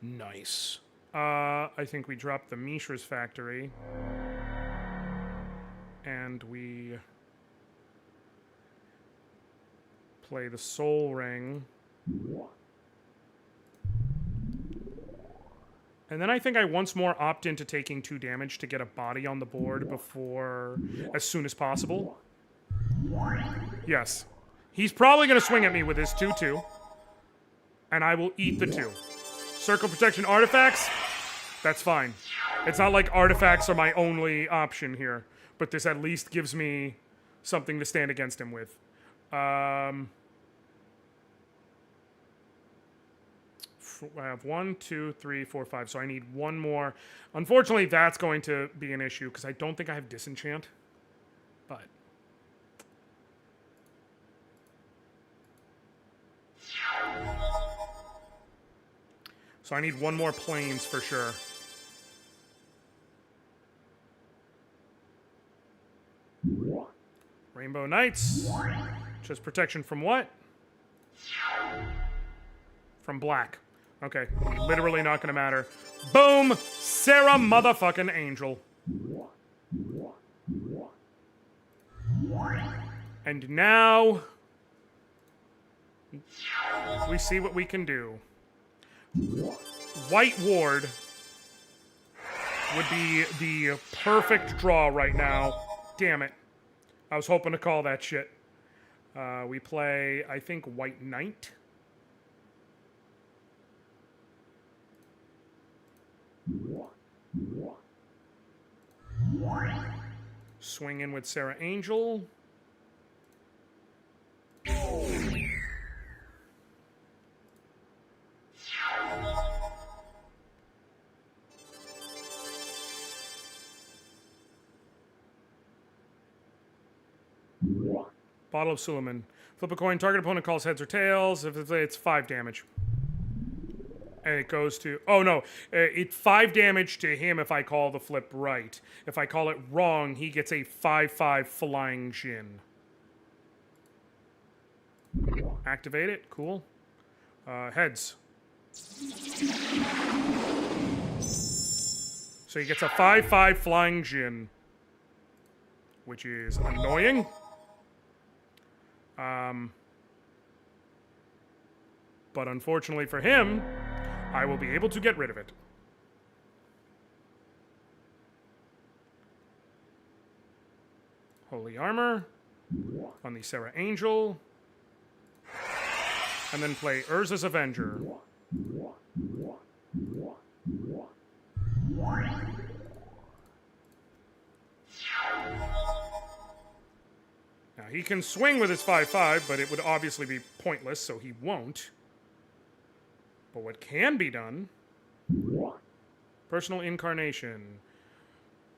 Nice. I think we drop the Mishra's Factory. And we play the Soul Ring. And then I think I once more opt into taking 2 damage to get a body on the board before, as soon as possible. Yes. He's probably going to swing at me with his 2/2. And I will eat the 2. Circle Protection Artifacts? That's fine. It's not like artifacts are my only option here. But this at least gives me something to stand against him with. I have 1, 2, 3, 4, 5. So I need 1 more. Unfortunately, that's going to be an issue because I don't think I have Disenchant. But so I need 1 more Plains for sure. Rainbow Knights. Just protection from what? From black. Okay, literally not gonna matter. Boom! Sarah motherfucking Angel. And now we see what we can do. White Ward would be the perfect draw right now. Damn it. I was hoping to call that shit. We play, I think, White Knight. Swing in with Sarah Angel. Bottle of Suleiman. Flip a coin. Target opponent calls heads or tails. If it's 5 damage. And it goes to... Oh, no. It's 5 damage to him if I call the flip right. If I call it wrong, he gets a 5/5 Flying Djinn. Activate it. Cool. Heads. So he gets a 5/5 Flying Djinn. Which is annoying. But unfortunately for him, I will be able to get rid of it. Holy Armor on the Sarah Angel. And then play Urza's Avenger. he can swing with his 5/5, but it would obviously be pointless, so he won't. But what can be done... Personal incarnation.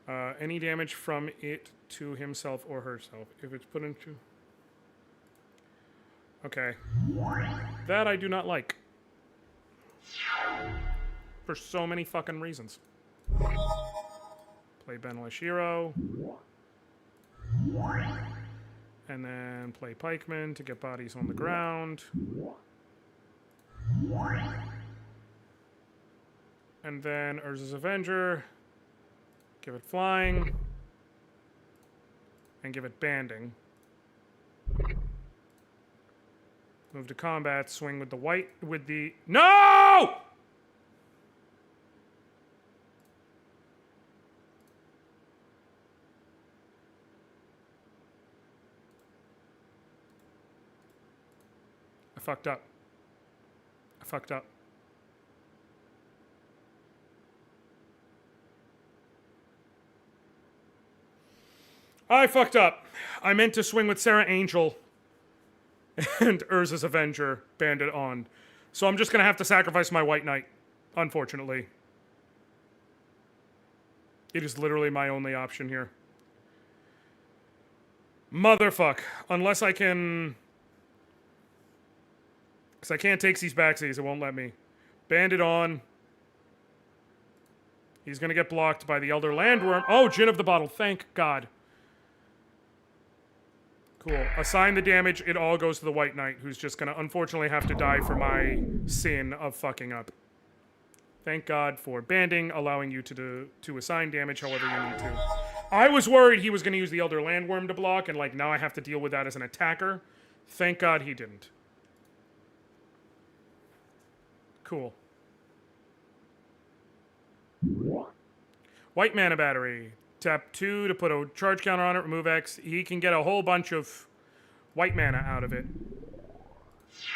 Any damage from it to himself or herself. If it's put into... Okay. That I do not like. For so many fucking reasons. Play Benelish Hero. And then play Pikeman to get bodies on the ground. And then Urza's Avenger. Give it flying. And give it banding. Move to combat, swing with the white, with the... No! I fucked up. I fucked up. I fucked up. I meant to swing with Sarah Angel and Urza's Avenger banded on. So I'm just going to have to sacrifice my White Knight, unfortunately. It is literally my only option here. Motherfuck. Unless I can... Because I can't take these backsies, it won't let me. Banded on. He's going to get blocked by the Elder Landworm. Oh, Djinn of the Bottle, thank God. Cool. Assign the damage. It all goes to the White Knight, who's just going to unfortunately have to die for my sin of fucking up. Thank God for banding, allowing you to assign damage however you need to. I was worried he was going to use the Elder Landworm to block, and like now I have to deal with that as an attacker. Thank God he didn't. Cool. White mana battery. Tap 2 to put a charge counter on it, remove X. He can get a whole bunch of white mana out of it.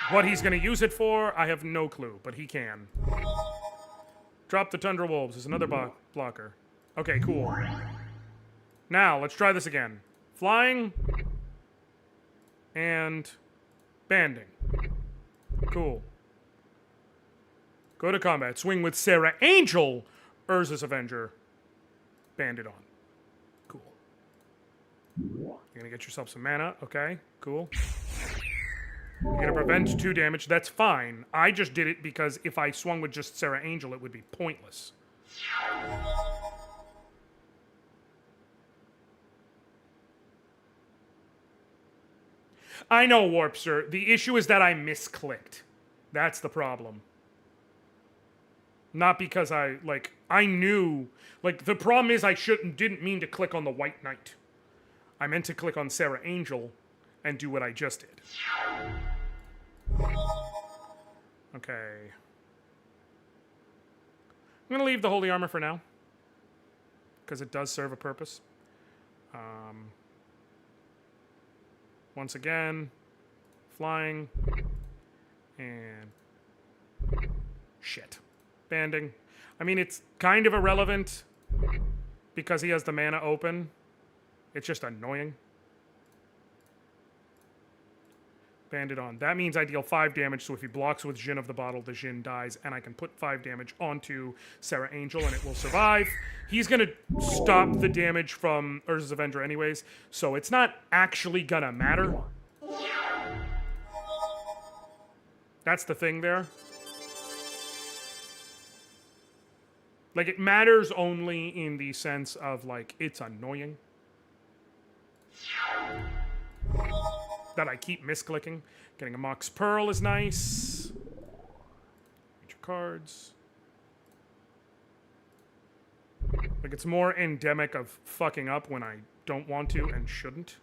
What he's going to use it for, I have no clue, but he can. Drop the Tundra Wolves is another blocker. Okay, cool. Now, let's try this again. Flying. And banding. Cool. Go to combat. Swing with Sarah Angel, Urza's Avenger. Banded on. Cool. You're gonna get yourself some mana. Okay, cool. You're gonna prevent 2 damage. That's fine. I just did it because if I swung with just Sarah Angel, it would be pointless. I know, Warpster. The issue is that I misclicked. That's the problem. Not because I knew, the problem is I didn't mean to click on the White Knight. I meant to click on Sarah Angel and do what I just did. Okay. I'm going to leave the Holy Armor for now. Because it does serve a purpose. Once again, flying. And... shit. Banding. I mean, it's kind of irrelevant because he has the mana open. It's just annoying. Banded on. That means I deal 5 damage, so if he blocks with Djinn of the Bottle, the Djinn dies, and I can put 5 damage onto Sarah Angel, and it will survive. He's going to stop the damage from Urza's Avenger anyways, so it's not actually going to matter. That's the thing there. Like, it matters only in the sense of, like, it's annoying. That I keep misclicking. Getting a Mox Pearl is nice. Read your cards. Like, it's more endemic of fucking up when I don't want to and shouldn't.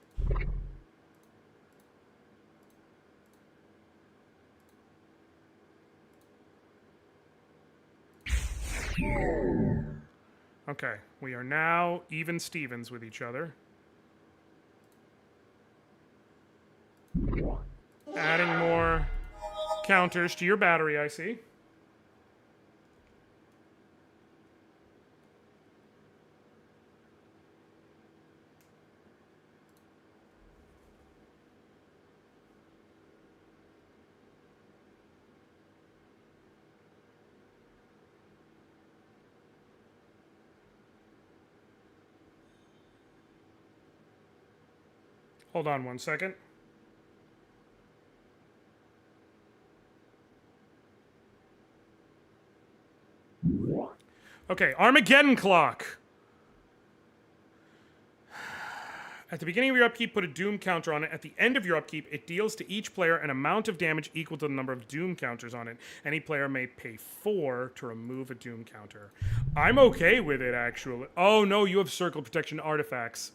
Okay, we are now even Stevens with each other. Adding more counters to your battery, I see. Hold on 1 second. Okay, Armageddon Clock. At the beginning of your upkeep, put a Doom counter on it. At the end of your upkeep, it deals to each player an amount of damage equal to the number of Doom counters on it. Any player may pay 4 to remove a Doom counter. I'm okay with it, actually. Oh, no, you have Circle Protection artifacts.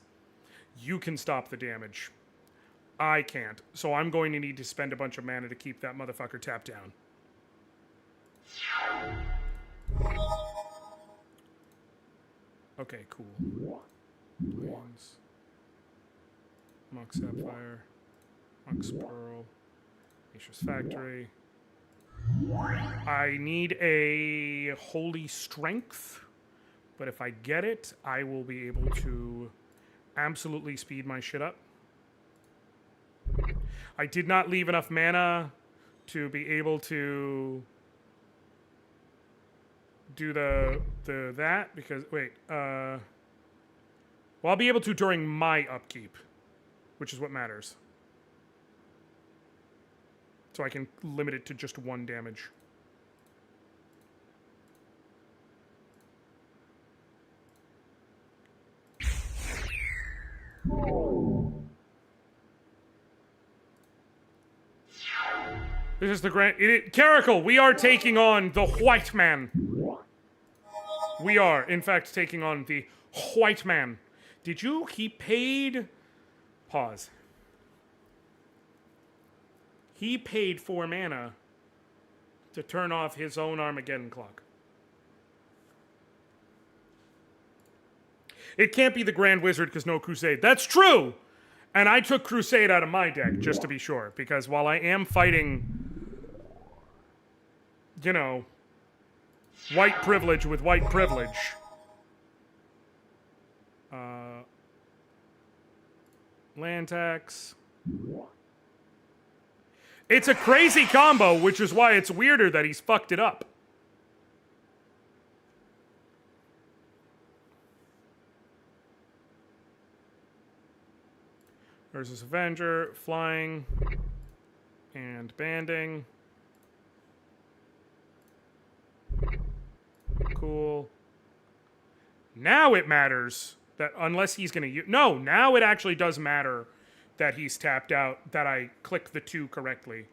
You can stop the damage. I can't. So I'm going to need to spend a bunch of mana to keep that motherfucker tapped down. Okay, cool. Plains. Mox Sapphire. Mox Pearl. Nature's Factory. I need a Holy Strength. But if I get it, I will be able to absolutely speed my shit up. I did not leave enough mana to be able to do that because wait, well, I'll be able to during my upkeep, which is what matters. So I can limit it to just 1 damage. This is the grand... Caracal, we are taking on the White Man. We are, in fact, taking on the White Man. Did you... He paid... Pause. He paid 4 mana to turn off his own Armageddon Clock. It can't be the Grand Wizard because no Crusade. That's true! And I took Crusade out of my deck, just to be sure. Because while I am fighting, you know, white privilege with white privilege. Land tax. It's a crazy combo, which is why it's weirder that he's fucked it up. Versus Avenger, flying, and banding. Cool. Now it matters that unless he's going to use... No, now it actually does matter that he's tapped out, that I click the 2 correctly.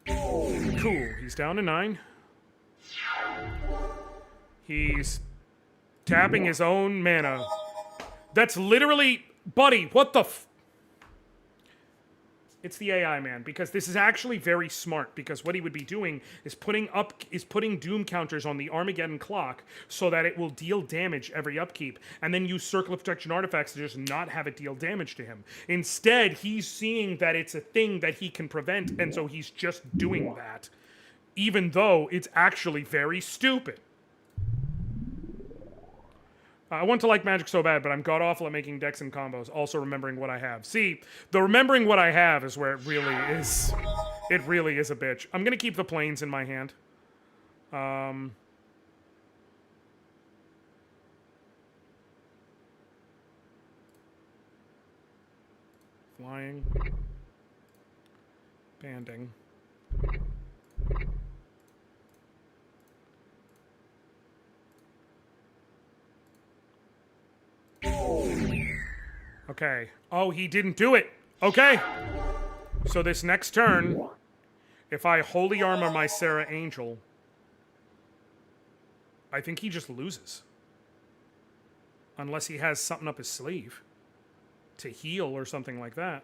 Cool. He's down to 9. He's tapping his own mana. That's literally... Buddy, what the f... It's the AI, man, because this is actually very smart, because what he would be doing is putting Doom counters on the Armageddon Clock so that it will deal damage every upkeep, and then use Circle of Protection artifacts to just not have it deal damage to him. Instead, he's seeing that it's a thing that he can prevent, and so he's just doing that, even though it's actually very stupid. I want to like Magic so bad, but I'm god-awful at making decks and combos, also remembering what I have. See, the remembering what I have is where it really is. It really is a bitch. I'm going to keep the planes in my hand. Flying. Banding. Okay. Oh, he didn't do it. Okay. So this next turn, if I Holy Armor my Serra Angel, I think he just loses. Unless he has something up his sleeve to heal or something like that.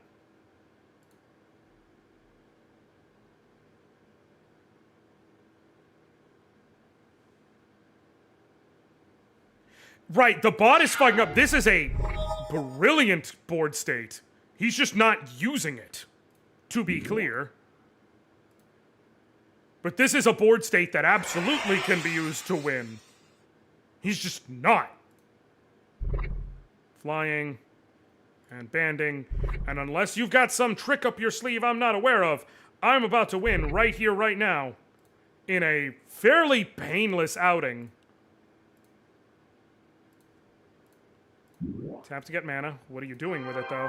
Right, the bot is fucking up. This is a brilliant board state. He's just not using it, to be clear. But this is a board state that absolutely can be used to win. He's just not. Flying and banding. And unless you've got some trick up your sleeve I'm not aware of, I'm about to win right here, right now. In a fairly painless outing. Tap to get mana. What are you doing with it, though?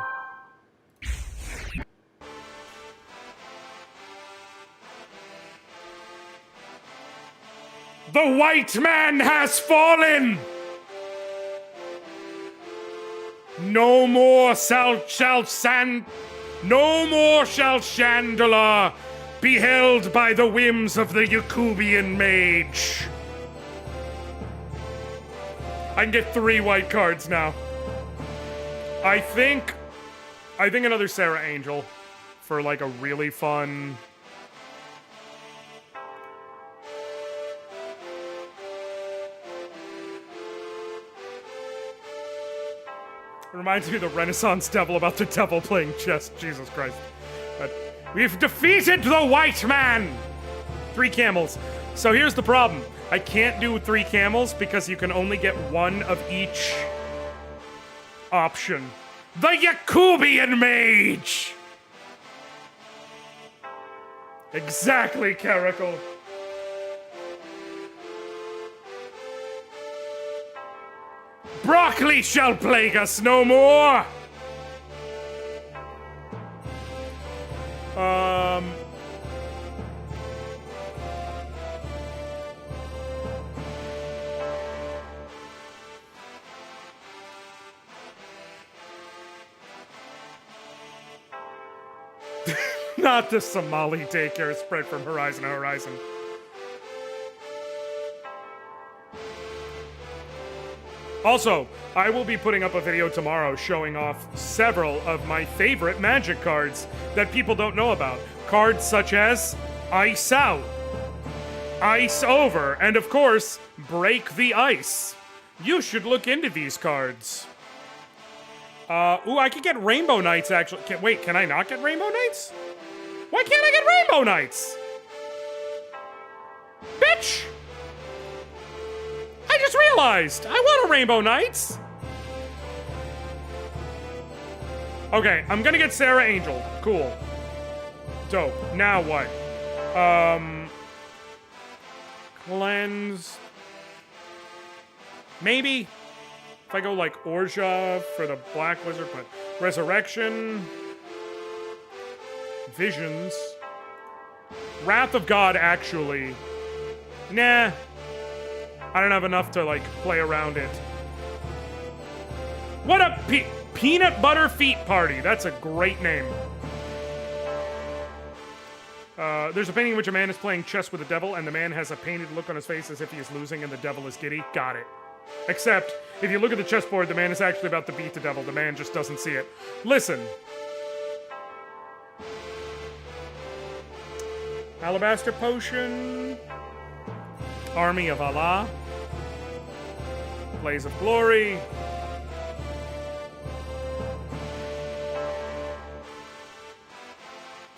The white man has fallen! No more shall Shandalar be held by the whims of the Yakubian mage. I can get 3 white cards now. I think another Sarah Angel for like a really fun. It reminds me of the Renaissance Devil about the devil playing chess. Jesus Christ. We've defeated the white man! 3 camels. So here's the problem. I can't do 3 camels because you can only get 1 of each option. The Yakubian mage! Exactly, Caracal. Broccoli shall plague us no more! Not the Somali daycare spread from horizon to horizon. Also, I will be putting up a video tomorrow showing off several of my favorite Magic cards that people don't know about. Cards such as Ice Out, Ice Over, and of course, Break the Ice. You should look into these cards. Ooh, I could get Rainbow Knights actually. Wait, can I not get Rainbow Knights? Why can't I get Rainbow Knights? Bitch! I just realized! I want a Rainbow Knights! Okay, I'm gonna get Sarah Angel. Cool. Dope. Now what? Cleanse. Maybe. If I go like Orja for the Black Wizard, but Resurrection. Visions. Wrath of God, actually. Nah. I don't have enough to, like, play around it. What a Peanut Butter Feet Party. That's a great name. There's a painting in which a man is playing chess with a devil, and the man has a painted look on his face as if he is losing and the devil is giddy. Got it. Except, if you look at the chessboard, the man is actually about to beat the devil. The man just doesn't see it. Listen. Alabaster Potion. Army of Allah. Blaze of Glory.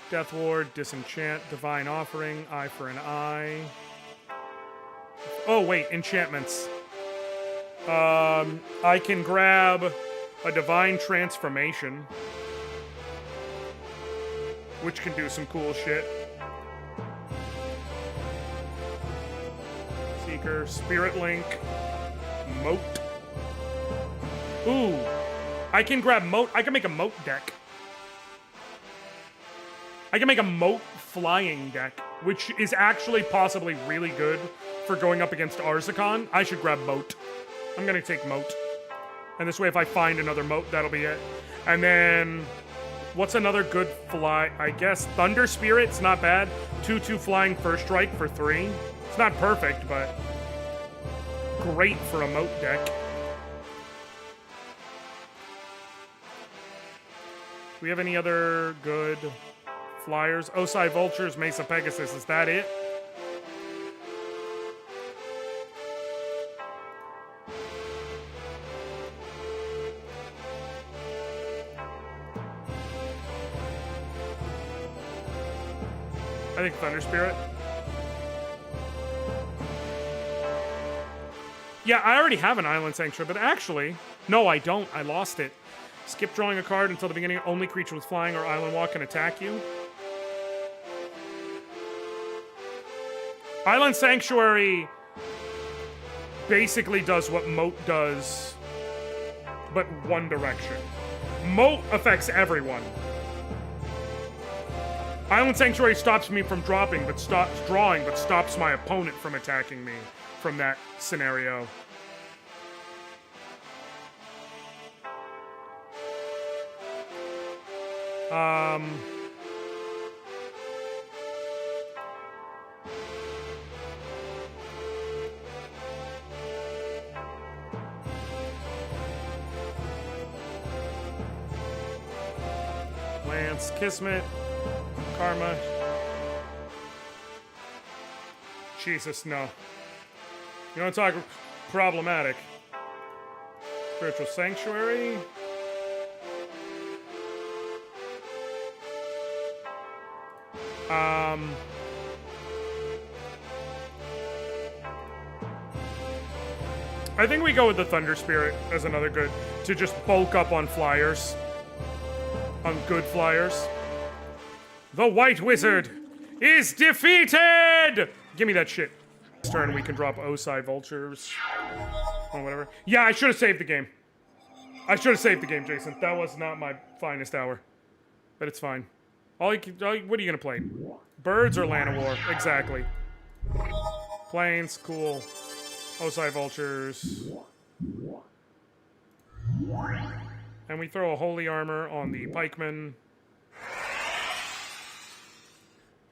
Death Ward, Disenchant, Divine Offering, Eye for an Eye. Oh, wait, enchantments. I can grab a Divine Transformation, which can do some cool shit. Seeker, Spirit Link, Moat. Ooh, I can grab Moat. I can make a Moat deck. I can make a Moat flying deck, which is actually possibly really good for going up against Arzakon. I should grab Moat. I'm gonna take Moat. And this way, if I find another Moat, that'll be it. And then, what's another good fly? I guess Thunder Spirit's not bad. 2/2 flying first strike for 3. It's not perfect, but great for a Moat deck. Do we have any other good flyers? Osai Vultures, Mesa Pegasus. Is that it? I think Thunder Spirit. Yeah, I already have an Island Sanctuary, but actually, no, I don't. I lost it. Skip drawing a card until the beginning. Only creature with flying or Island Walk can attack you. Island Sanctuary basically does what Moat does, but one direction. Moat affects everyone. Island Sanctuary stops me from drawing, but stops my opponent from attacking me from that scenario. Lance, Kismet, Karma. Jesus, no. You want to talk problematic? Spiritual Sanctuary. I think we go with the Thunder Spirit as another good, to just bulk up on flyers. On good flyers. The White Wizard is defeated! Give me that shit. This turn we can drop Osai Vultures. Or whatever. Yeah, I should have saved the game. I should have saved the game, Jason. That was not my finest hour. But it's fine. What are you gonna play? Birds or Llanowar? Exactly. Planes, cool. Osai Vultures. And we throw a Holy Armor on the Pikeman.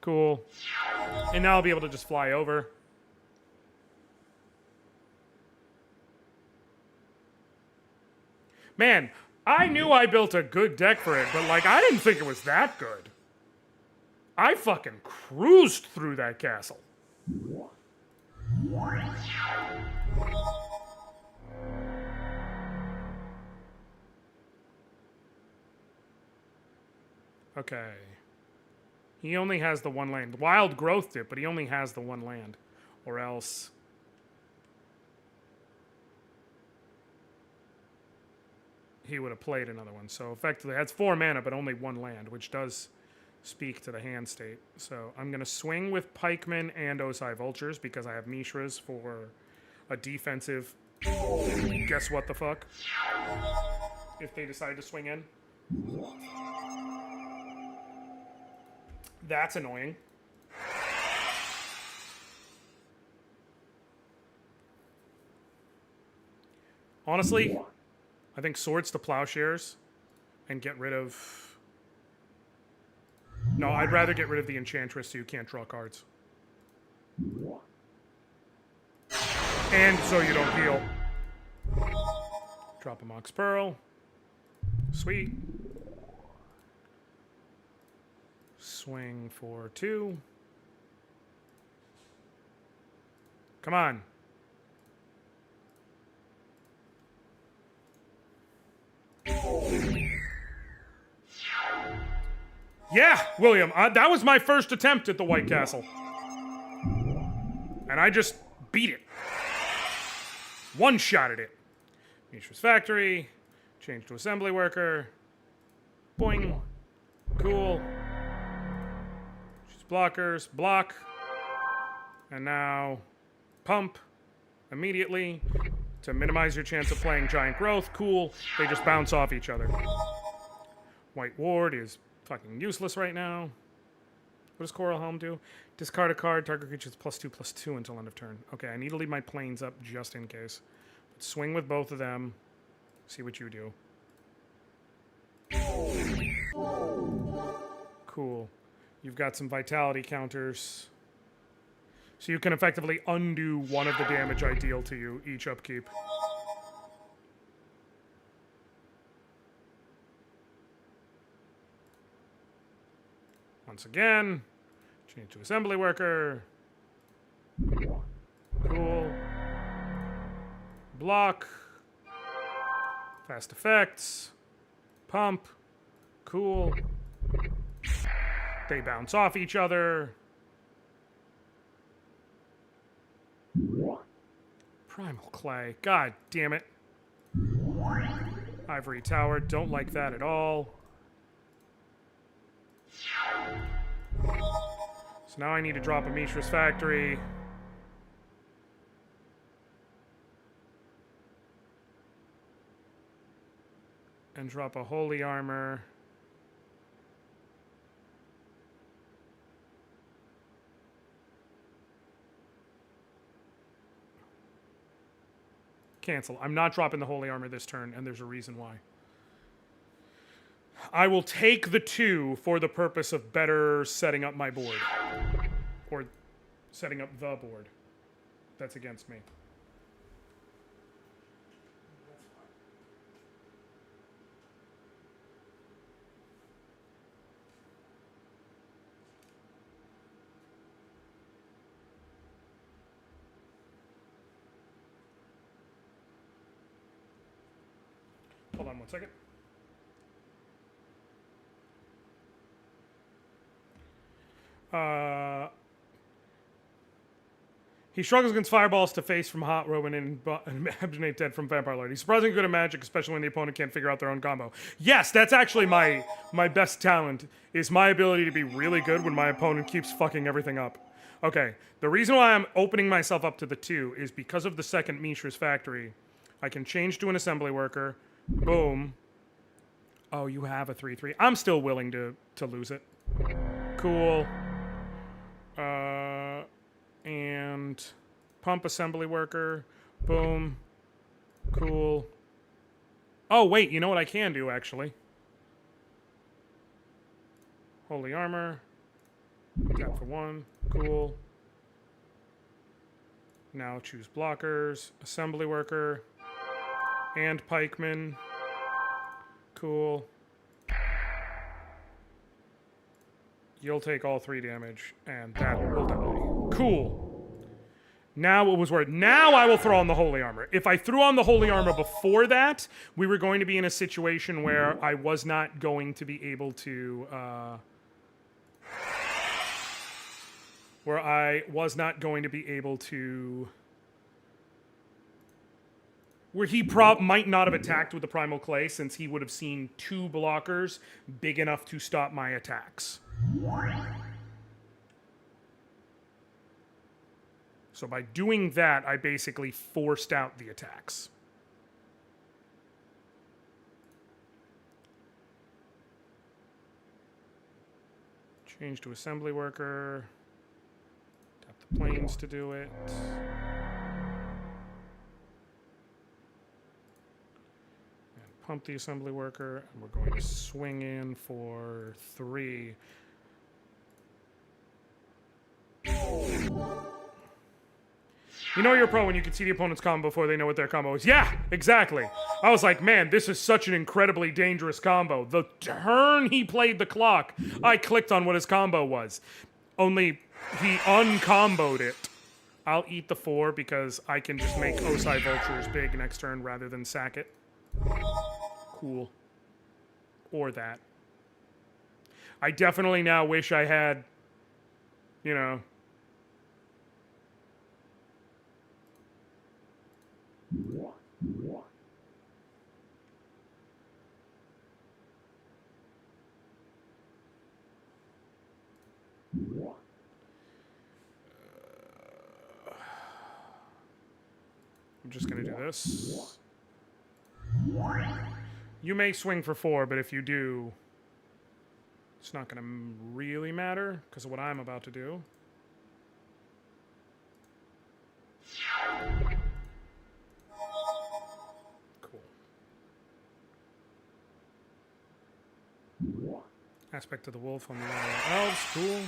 Cool. And now I'll be able to just fly over. Man, I knew I built a good deck for it, but like, I didn't think it was that good. I fucking cruised through that castle. Okay. He only has the one land. Wild Growth it, but he only has the one land. Or else... he would have played another one. So effectively, that's 4 mana, but only 1 land, which does speak to the hand state. So I'm going to swing with Pikemen and Osai Vultures because I have Mishras for a defensive guess what the fuck. If they decide to swing in. That's annoying. Honestly, I think Swords to Plowshares and get rid of... No, I'd rather get rid of the Enchantress so you can't draw cards. And so you don't heal. Drop a Mox Pearl. Sweet. Swing for 2. Come on. Yeah, William, that was my first attempt at the White Castle. And I just beat it. One-shotted it. Mishra's Factory. Change to Assembly Worker. Boing. Cool. Choose blockers. Block. And now pump immediately to minimize your chance of playing Giant Growth. Cool. They just bounce off each other. White Ward is fucking useless right now. What does Coral Helm do? Discard a card, target creatures +2/+2 until end of turn. Okay, I need to leave my planes up just in case. But swing with both of them. See what you do. Cool. You've got some vitality counters. So you can effectively undo one of the damage I deal to you each upkeep. Once again, change to Assembly Worker. Cool. Block. Fast effects. Pump. Cool. They bounce off each other. Primal Clay. God damn it. Ivory Tower. Don't like that at all. So now I need to drop a Mishra's Factory. and drop a holy armor. Cancel. I'm not dropping the holy armor this turn, and there's a reason why. I will take the 2 for the purpose of better setting up my board. Or setting up the board that's against me. Hold on 1 second. He struggles against fireballs to face from Hot Robin and Abdinate Dead from Vampire Lord. He's surprisingly good at magic, especially when the opponent can't figure out their own combo. Yes, that's actually my best talent, is my ability to be really good when my opponent keeps fucking everything up. Okay, the reason why I'm opening myself up to the 2 is because of the second Mishra's Factory. I can change to an assembly worker. Boom. Oh, you have a 3/3. I'm still willing to lose it. Cool. And pump assembly worker. Boom. Cool. Oh, wait, you know what I can do, actually? Holy armor. Tap for 1. Cool. Now choose blockers. Assembly worker. And pikeman. Cool. You'll take all 3 damage, and that will die. Cool. Now it was worth. Now I will throw on the holy armor. If I threw on the holy armor before that, we were going to be in a situation where I was not going to be able to. Where I was not going to be able to. Where he might not have attacked with the Primal Clay, since he would have seen 2 blockers big enough to stop my attacks. So by doing that, I basically forced out the attacks. Change to assembly worker. Tap the planes to do it. Pump the assembly worker, and we're going to swing in for 3. You know you're a pro when you can see the opponent's combo before they know what their combo is. Yeah, exactly. I was like, man, this is such an incredibly dangerous combo. The turn he played the clock, I clicked on what his combo was. Only he uncomboed it. I'll eat the 4 because I can just make Osai Vultures big next turn rather than sack it. Cool. Or that. I definitely now wish I had, you know... I'm just going to do this. You may swing for 4, but if you do, it's not going to really matter because of what I'm about to do. Cool. Aspect of the wolf on the elves, cool.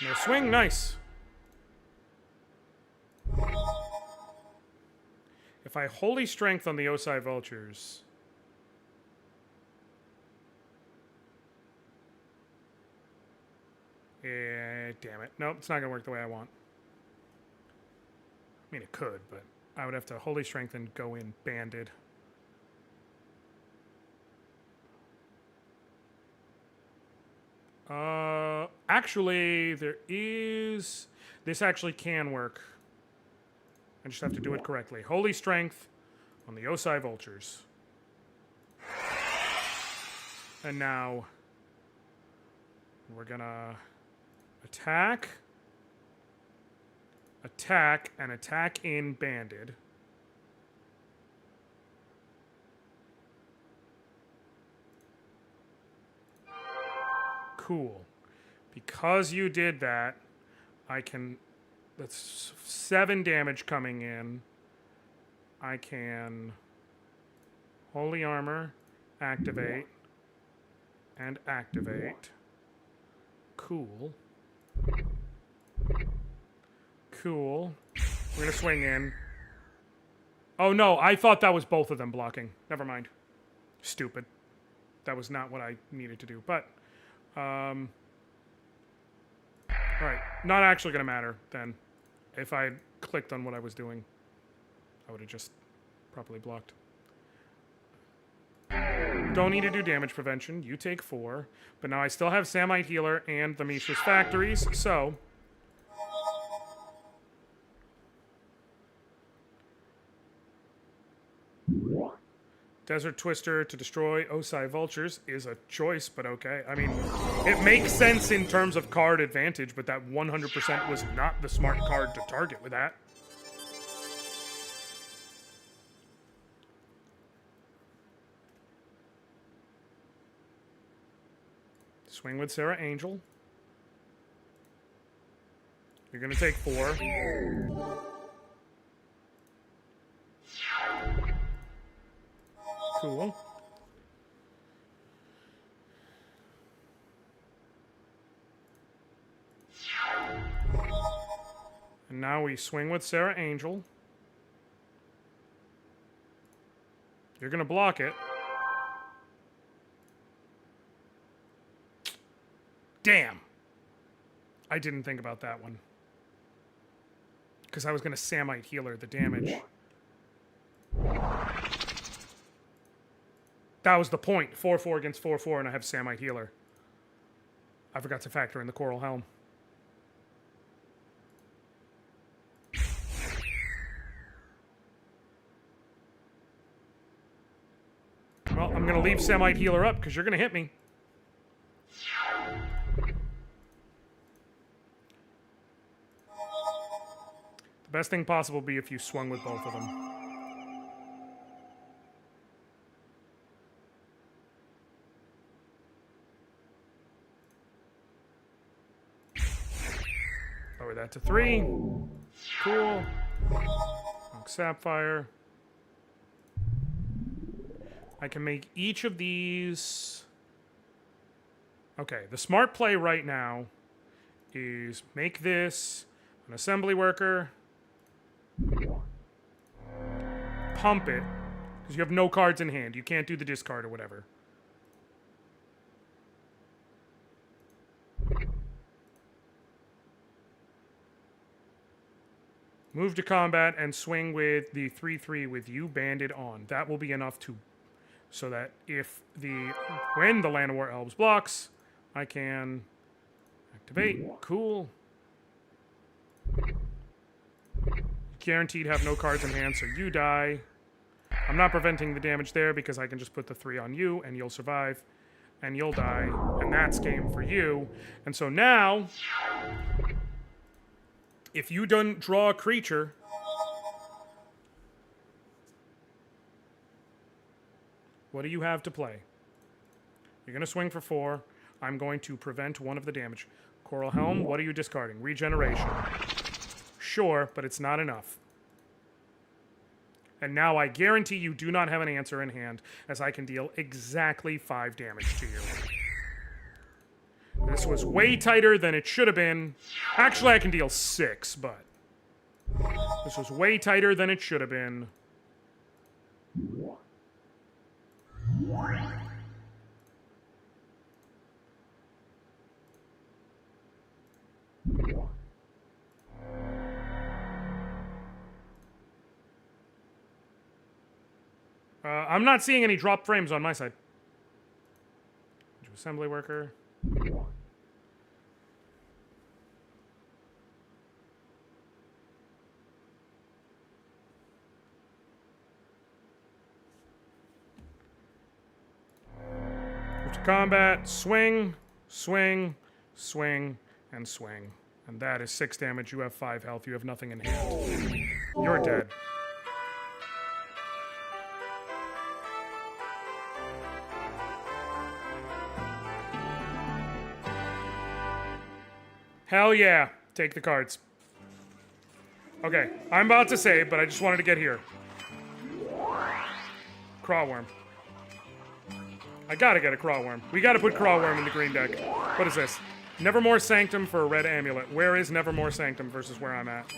No swing, nice. If I Holy Strength on the Osai Vultures... Yeah, damn it. Nope, it's not going to work the way I want. I mean, it could, but I would have to Holy Strength and go in banded. Actually, there is... This actually can work. I just have to do it correctly. Holy Strength on the Osai Vultures. And now we're gonna attack, attack, and attack in banded. Cool. Because you did that, I can... That's 7 damage coming in. I can... Holy Armor, activate, and activate. Cool. Cool. We're gonna swing in. Oh no, I thought that was both of them blocking. Never mind. Stupid. That was not what I needed to do, but... Alright, not actually gonna matter, then. If I clicked on what I was doing, I would have just properly blocked. Don't need to do damage prevention. You take 4. But now I still have Samite Healer and the Mishra's Factories, so... Desert Twister to destroy Osai Vultures is a choice, but okay. I mean, it makes sense in terms of card advantage, but that 100% was not the smart card to target with that. Swing with Sarah Angel. You're going to take 4. Cool. And now we swing with Sarah Angel. You're going to block it. Damn. I didn't think about that one. Because I was going to Samite Healer the damage. That was the point. 4-4 against 4-4, and I have Samite Healer. I forgot to factor in the Coral Helm. Well, I'm going to leave Samite Healer up, because you're going to hit me. The best thing possible would be if you swung with both of them. Lower that to 3. Cool. Rock Sapphire. I can make each of these... Okay, the smart play right now is make this an assembly worker, pump it, because you have no cards in hand. You can't do the discard or whatever. Move to combat and swing with the 3/3 with you banded on. That will be enough to... So that if the... When the Land of War Elves blocks, I can... Activate. Cool. Guaranteed have no cards in hand, so you die. I'm not preventing the damage there because I can just put the 3 on you, and you'll survive. And you'll die. And that's game for you. And so now... If you don't draw a creature... What do you have to play? You're going to swing for 4. I'm going to prevent 1 of the damage. Coral Helm, what are you discarding? Regeneration. Sure, but it's not enough. And now I guarantee you do not have an answer in hand, as I can deal exactly 5 damage to you. This was way tighter than it should have been. Actually, I can deal 6, but... This was way tighter than it should have been. I'm not seeing any drop frames on my side. Assembly worker. To combat, swing, swing, swing, and swing. And that is 6 damage. You have 5 health. You have nothing in hand. You're dead. Hell yeah. Take the cards. Okay, I'm about to save, but I just wanted to get here. Crawworm. I gotta get a Crawworm. We gotta put Crawworm in the green deck. What is this? Nevermore Sanctum for a red amulet. Where is Nevermore Sanctum versus where I'm at?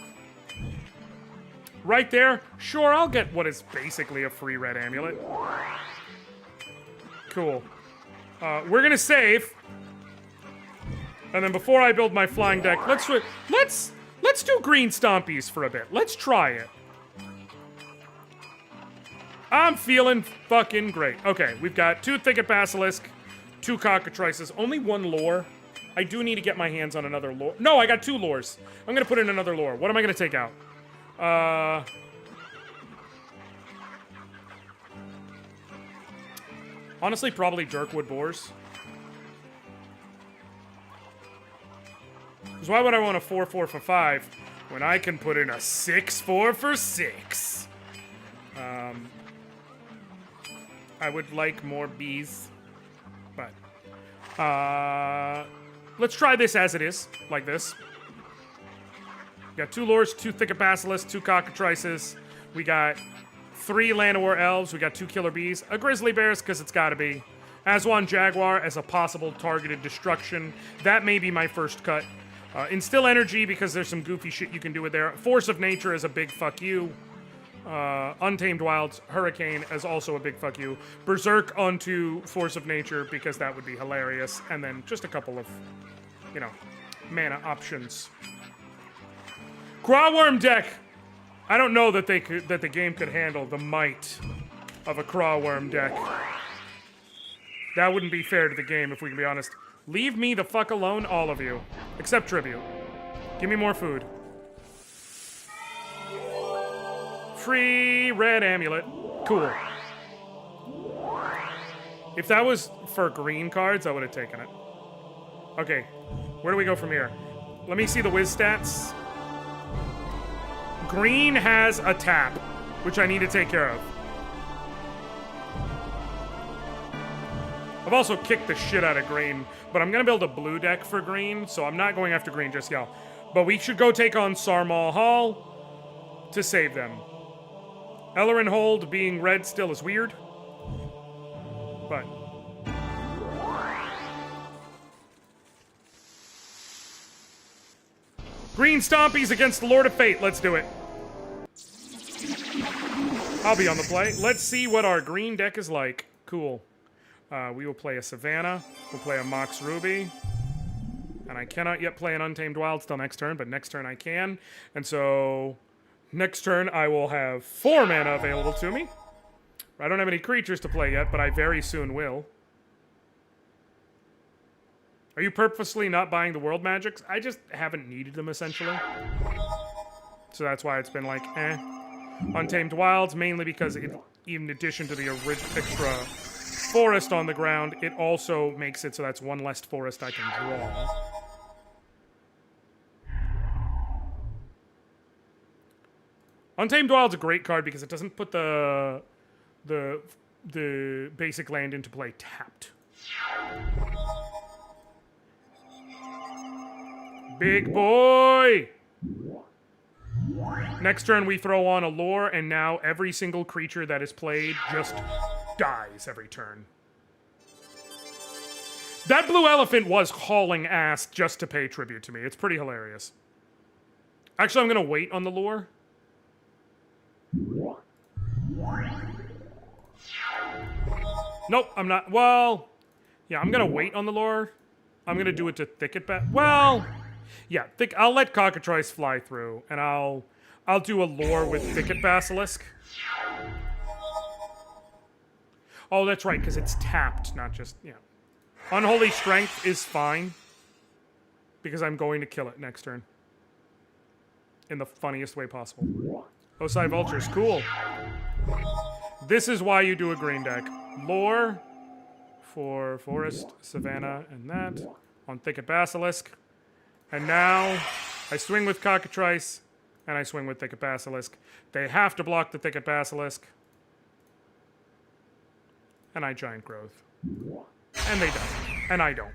Right there? Sure, I'll get what is basically a free red amulet. Cool. We're gonna save. And then before I build my flying deck, let's do green stompies for a bit. Let's try it. I'm feeling fucking great. Okay, we've got 2 Thicket Basilisk, 2 Cockatrices, only 1 lore. I do need to get my hands on another lore. No, I got 2 lores. I'm gonna put in another lore. What am I gonna take out? Honestly, probably Dirkwood Boars. Because why would I want a 4-4 for 5 when I can put in a 6-4 for 6? I would like more bees, but let's try this as it is, like this. We got 2 lures, 2 Thicket Basilisk, 2 Cockatrices. We got 3 Llanowar Elves. We got 2 Killer Bees, a Grizzly Bears, because it's gotta be. Aswan Jaguar as a possible targeted destruction. That may be my first cut. Instill Energy, because there's some goofy shit you can do with there. Force of Nature is a big fuck you. Untamed Wilds, Hurricane as also a big fuck you. Berserk onto Force of Nature, because that would be hilarious. And then just a couple of, you know, mana options. Crawworm deck! I don't know that the game could handle the might of a Crawworm deck. That wouldn't be fair to the game, if we can be honest. Leave me the fuck alone, all of you. Except Tribute. Give me more food. Free red amulet. Cool. If that was for green cards, I would have taken it. Okay, where do we go from here? Let me see the whiz stats. Green has a tap, which I need to take care of. I've also kicked the shit out of green, but I'm gonna build a blue deck for green, so I'm not going after green just yet. But we should go take on Sarmal Hall to save them. Ellerin Hold being red still is weird, but... Green Stompies against the Lord of Fate. Let's do it. I'll be on the play. Let's see what our green deck is like. Cool. We will play a Savannah. We'll play a Mox Ruby. And I cannot yet play an Untamed Wilds till next turn, but next turn I can. And so... next turn, I will have 4 mana available to me. I don't have any creatures to play yet, but I very soon will. Are you purposely not buying the World Magics? I just haven't needed them, essentially. So that's why it's been like, eh. Untamed Wilds, mainly because in addition to the extra forest on the ground, it also makes it so that's 1 less forest I can draw. Untamed Wild's a great card because it doesn't put the basic land into play tapped. Big boy! Next turn we throw on a lore, and now every single creature that is played just dies every turn. That blue elephant was hauling ass just to pay tribute to me. It's pretty hilarious. Actually, I'm gonna wait on the lore. Nope, I'm not. Well, yeah, I'm gonna wait on the lore. I'm gonna do it to Thicket Well, yeah, I'll let Cockatrice fly through, and I'll do a lore with Thicket Basilisk. Oh, that's right, because it's tapped, not just, yeah. Unholy Strength is fine, because I'm going to kill it next turn. In the funniest way possible. Osai Vultures, cool. This is why you do a green deck. Lore for Forest, Savannah, and that. On Thicket Basilisk. And now, I swing with Cockatrice, and I swing with Thicket Basilisk. They have to block the Thicket Basilisk. And I Giant Growth. And they don't. And I don't.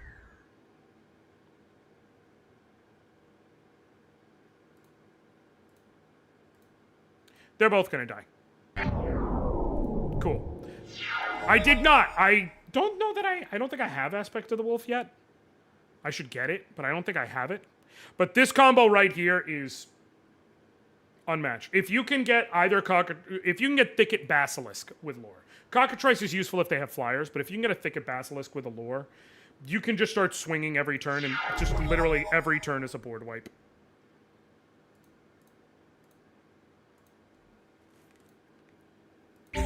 They're both gonna die. Cool. I did not. I don't know that I don't think I have Aspect of the Wolf yet. I should get it, but I don't think I have it. But this combo right here is unmatched. If you can get either if you can get Thicket Basilisk with lore. Cockatrice is useful if they have flyers, but if you can get a Thicket Basilisk with a lore, you can just start swinging every turn, and just literally every turn is a board wipe. I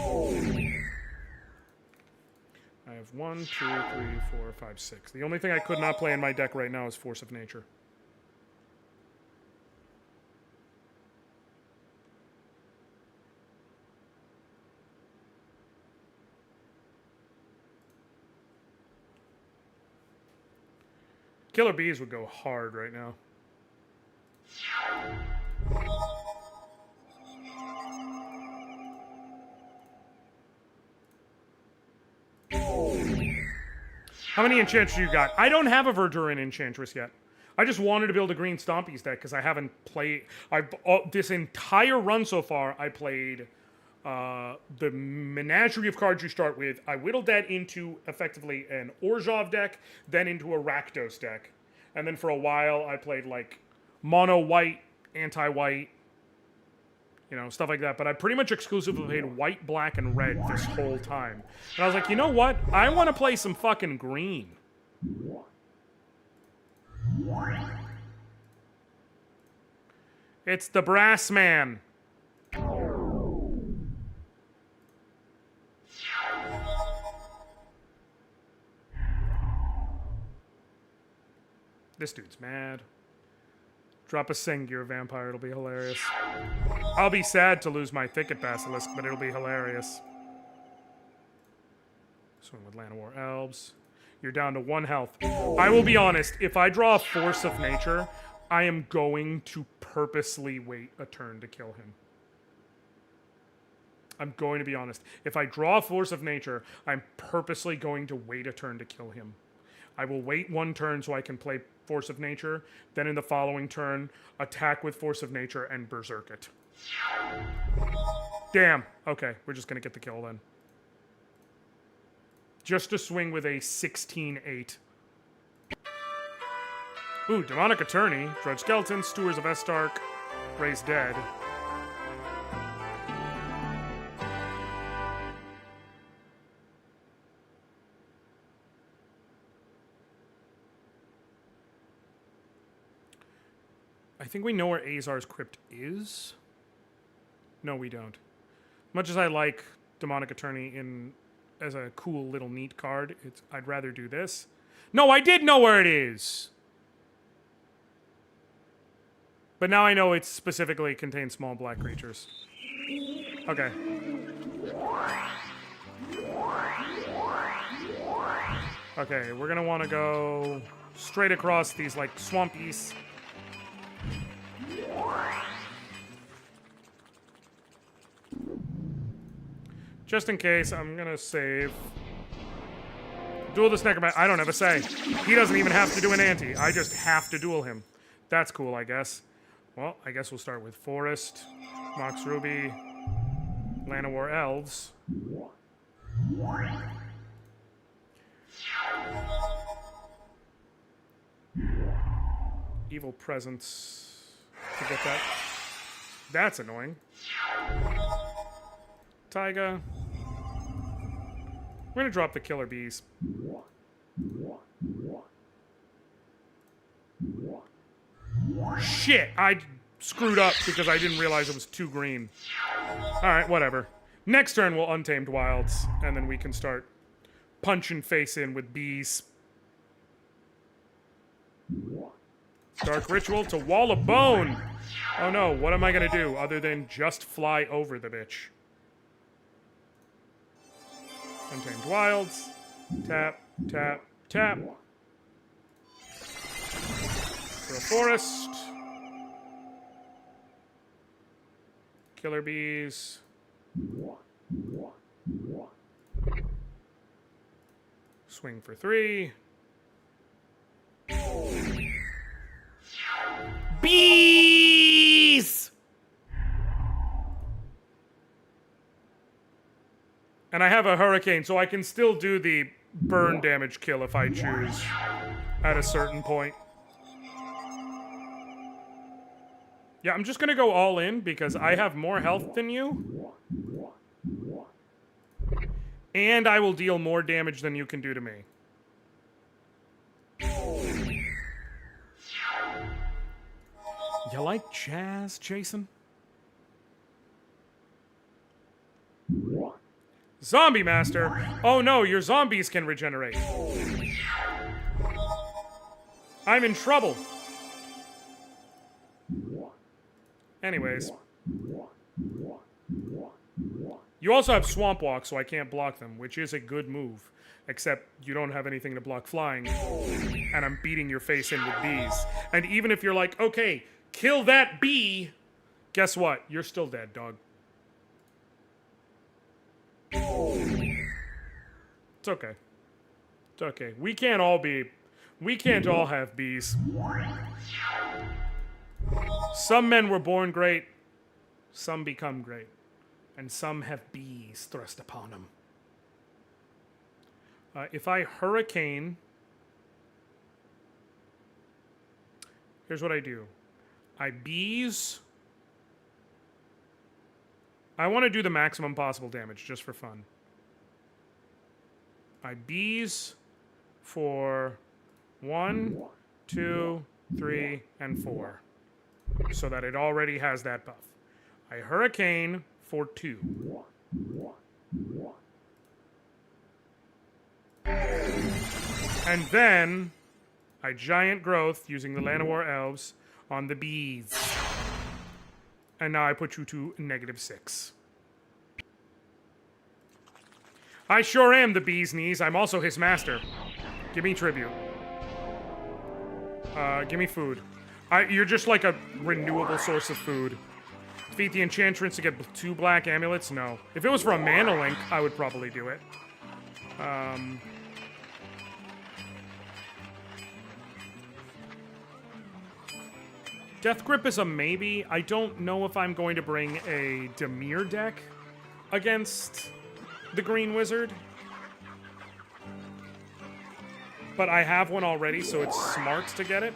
have 1, 2, 3, 4, 5, 6. The only thing I could not play in my deck right now is Force of Nature. Killer Bees would go hard right now. How many Enchantress you got? I don't have a Verduran Enchantress yet. I just wanted to build a Green Stompies deck because I haven't played... this entire run so far, I played the menagerie of cards you start with. I whittled that into, effectively, an Orzhov deck, then into a Rakdos deck. And then for a while, I played, like, mono-white, anti-white, you know, stuff like that. But I pretty much exclusively played white, black, and red this whole time. And I was like, you know what? I want to play some fucking green. It's the Brass Man. This dude's mad. Drop a Sengir Vampire, it'll be hilarious. I'll be sad to lose my Thicket Basilisk, but it'll be hilarious. Swing with Llanowar Elves. You're down to 1 health. I will be honest, if I draw a Force of Nature, I am going to purposely wait a turn to kill him. I'm going to be honest. If I draw a Force of Nature, I'm purposely going to wait a turn to kill him. I will wait 1 turn so I can play Force of Nature, then in the following turn, attack with Force of Nature and Berserk it. Damn. Okay, we're just gonna get the kill then. Just to swing with a 16-8. Ooh, Demonic Attorney, Drudge Skeleton, Stewards of Estark, Raise Dead. I think we know where Azar's Crypt is. No, we don't. Much as I like Demonic Attorney as a cool little neat card, I'd rather do this. No, I did know where it is! But now I know it specifically contains small black creatures. Okay. Okay, we're gonna want to go straight across these, like, swampies. Just in case, I'm gonna save. Duel this Necromancer. I don't have a say. He doesn't even have to do an ante. I just have to duel him. That's cool, I guess. Well, I guess we'll start with Forest, Mox Ruby, Llanowar Elves. Evil Presence to get that. That's annoying. Taiga. We're gonna drop the Killer Bees. Shit! I screwed up because I didn't realize it was 2 green. Alright, whatever. Next turn we'll Untamed Wilds, and then we can start punching face in with bees. Dark Ritual to Wall of Bone! Oh no, what am I gonna do other than just fly over the bitch? Untamed Wilds. Tap, tap, tap. For a Forest. Killer Bees. Swing for 3. Bees! And I have a hurricane, so I can still do the burn damage kill if I choose at a certain point. Yeah, I'm just gonna go all in because I have more health than you. And I will deal more damage than you can do to me. You like jazz, Jason? Zombie Master! Oh no, your zombies can regenerate. I'm in trouble. Anyways. You also have Swamp Walk, so I can't block them, which is a good move. Except you don't have anything to block flying. And I'm beating your face in with bees. And even if you're like, okay, kill that bee, guess what? You're still dead, dog. It's okay. It's okay. We can't all have bees. Some men were born great, some become great, and some have bees thrust upon them. If I hurricane, here's what I do. I bees. I want to do the maximum possible damage just for fun. I bees for 1, 2, 3, and 4. So that it already has that buff. I hurricane for 2. And then I giant growth using the Llanowar elves on the bees. And now I put you to -6. I sure am the bee's knees. I'm also his master. Give me tribute. Give me food. You're just like a renewable source of food. Defeat the enchantress to get 2 black amulets? No. If it was for a mana link, I would probably do it. Death Grip is a maybe. I don't know if I'm going to bring a Dimir deck against the Green Wizard. But I have one already, so it's smart to get it.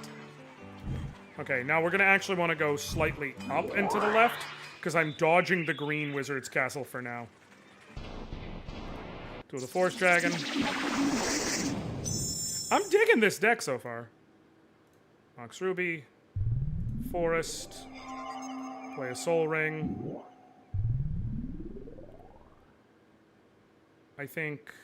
Okay, now we're going to actually want to go slightly up and to the left, because I'm dodging the Green Wizard's castle for now. Do the Force Dragon. I'm digging this deck so far. Mox Ruby. Forest. Play a Soul Ring. I think...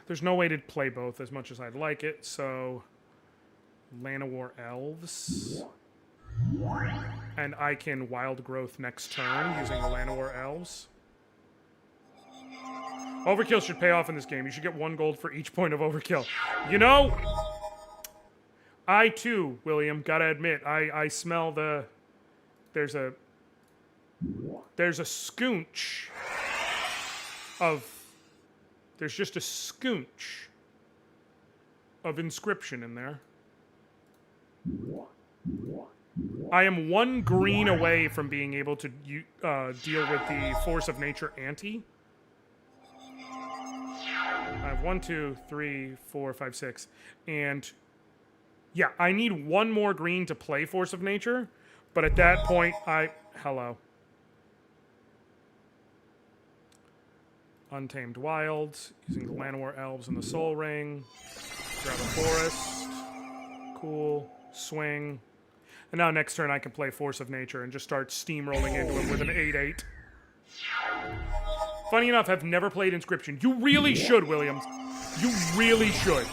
There's no way to play both as much as I'd like it, so... Llanowar Elves. And I can Wild Growth next turn using the Llanowar Elves. Overkill should pay off in this game. You should get 1 gold for each point of overkill. You know, I too, William, gotta admit, I smell the... There's a scoonch of... There's just a scoonch of inscription in there. I am 1 green away from being able to deal with the Force of Nature ante. I have 1, 2, 3, 4, 5, 6. And yeah, I need 1 more green to play Force of Nature. But at that point, hello. Untamed Wilds, using the Llanowar Elves and the Soul Ring. Grab a Forest. Cool. Swing. And now next turn I can play Force of Nature and just start steamrolling into him with an 8/8. Funny enough, I've never played Inscription. You really should, Williams. You really should.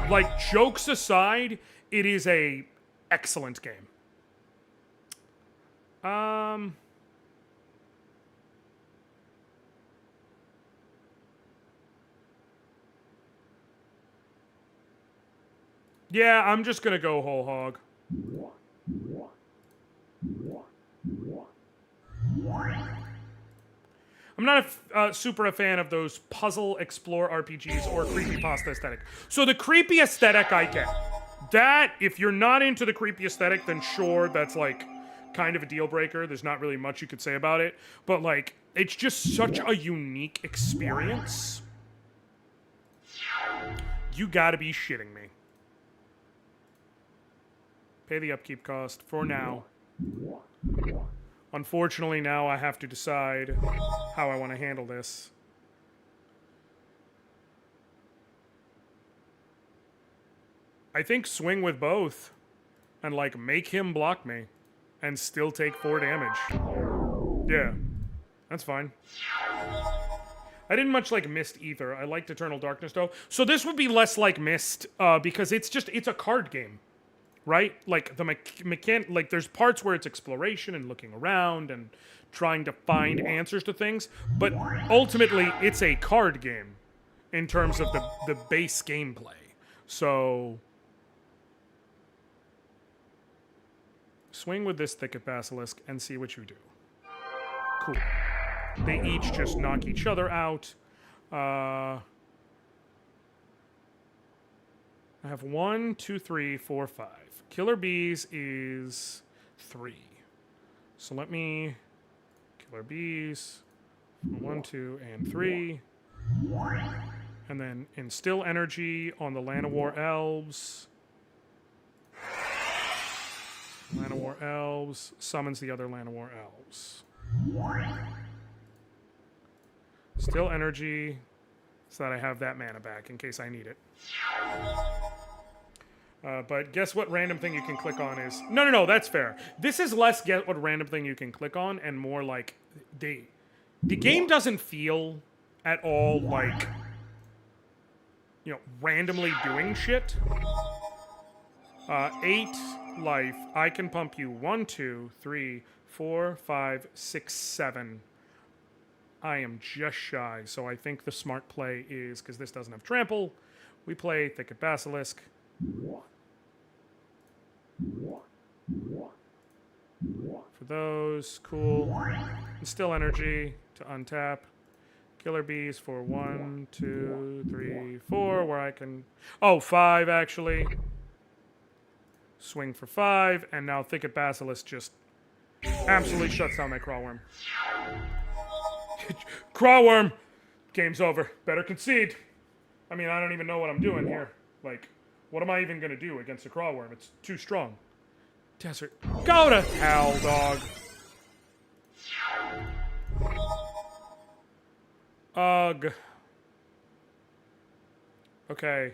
Like, jokes aside, it is a excellent game. Yeah, I'm just gonna go whole hog. I'm not super a fan of those puzzle explore RPGs or creepypasta aesthetic. So the creepy aesthetic I get. That, if you're not into the creepy aesthetic, then sure, that's like kind of a deal breaker. There's not really much you could say about it. But, like, it's just such a unique experience. You gotta be shitting me. Pay the upkeep cost for now. Unfortunately, now I have to decide how I want to handle this. I think swing with both and, like, make him block me and still take 4 damage. Yeah, that's fine. I didn't much like Mist either. I liked Eternal Darkness, though. So this would be less like Mist because it's a card game, right? Like, the like, there's parts where it's exploration and looking around and trying to find answers to things, but ultimately, it's a card game in terms of the base gameplay. So... swing with this Thicket Basilisk and see what you do. Cool. They each just knock each other out. I have 1, 2, 3, 4, 5. Killer Bees is 3. So let me... Killer Bees. 1, 2, and 3. And then Instill Energy on the Llanowar Elves. Llanowar Elves summons the other Llanowar Elves. Still Energy, so that I have that mana back in case I need it. But guess what random thing you can click on is... No, that's fair. This is less get what random thing you can click on and more like... The game doesn't feel at all like... you know, randomly doing shit. 8 life. I can pump you 1, 2, 3, 4, 5, 6, 7. I am just shy, so I think the smart play is, because this doesn't have trample, we play Thicket Basilisk. For those, cool. Instill Energy to untap. Killer Bees for 1, 2, 3, 4, where I can... Oh, 5, actually. Swing for 5, and now Thicket Basilisk just absolutely shuts down my Crawworm. Crawworm! Game's over. Better concede. I mean, I don't even know what I'm doing here. Like, what am I even gonna do against a Crawworm? It's too strong. Desert. Go to hell, dog. Ugh. Okay.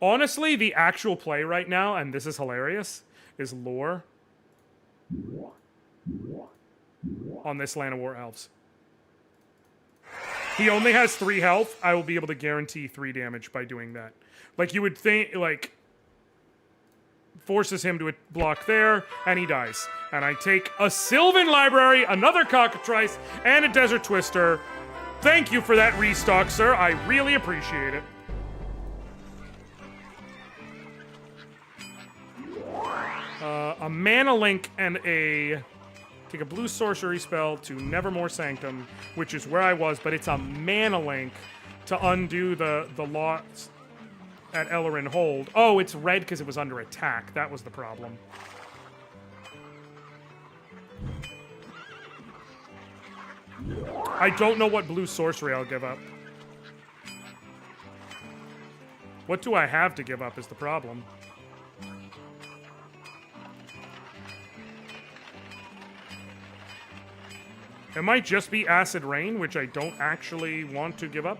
Honestly, the actual play right now, and this is hilarious, is lore on this Llanowar Elves. He only has 3 health. I will be able to guarantee 3 damage by doing that. Like, you would think, like, forces him to block there, and he dies. And I take a Sylvan Library, another Cockatrice, and a Desert Twister. Thank you for that restock, sir. I really appreciate it. A Mana Link and a... Take a blue sorcery spell to Nevermore Sanctum, which is where I was, but it's a Mana Link to undo the loss at Ellerin Hold. Oh, it's red because it was under attack. That was the problem. I don't know what blue sorcery I'll give up. What do I have to give up is the problem. It might just be Acid Rain, which I don't actually want to give up.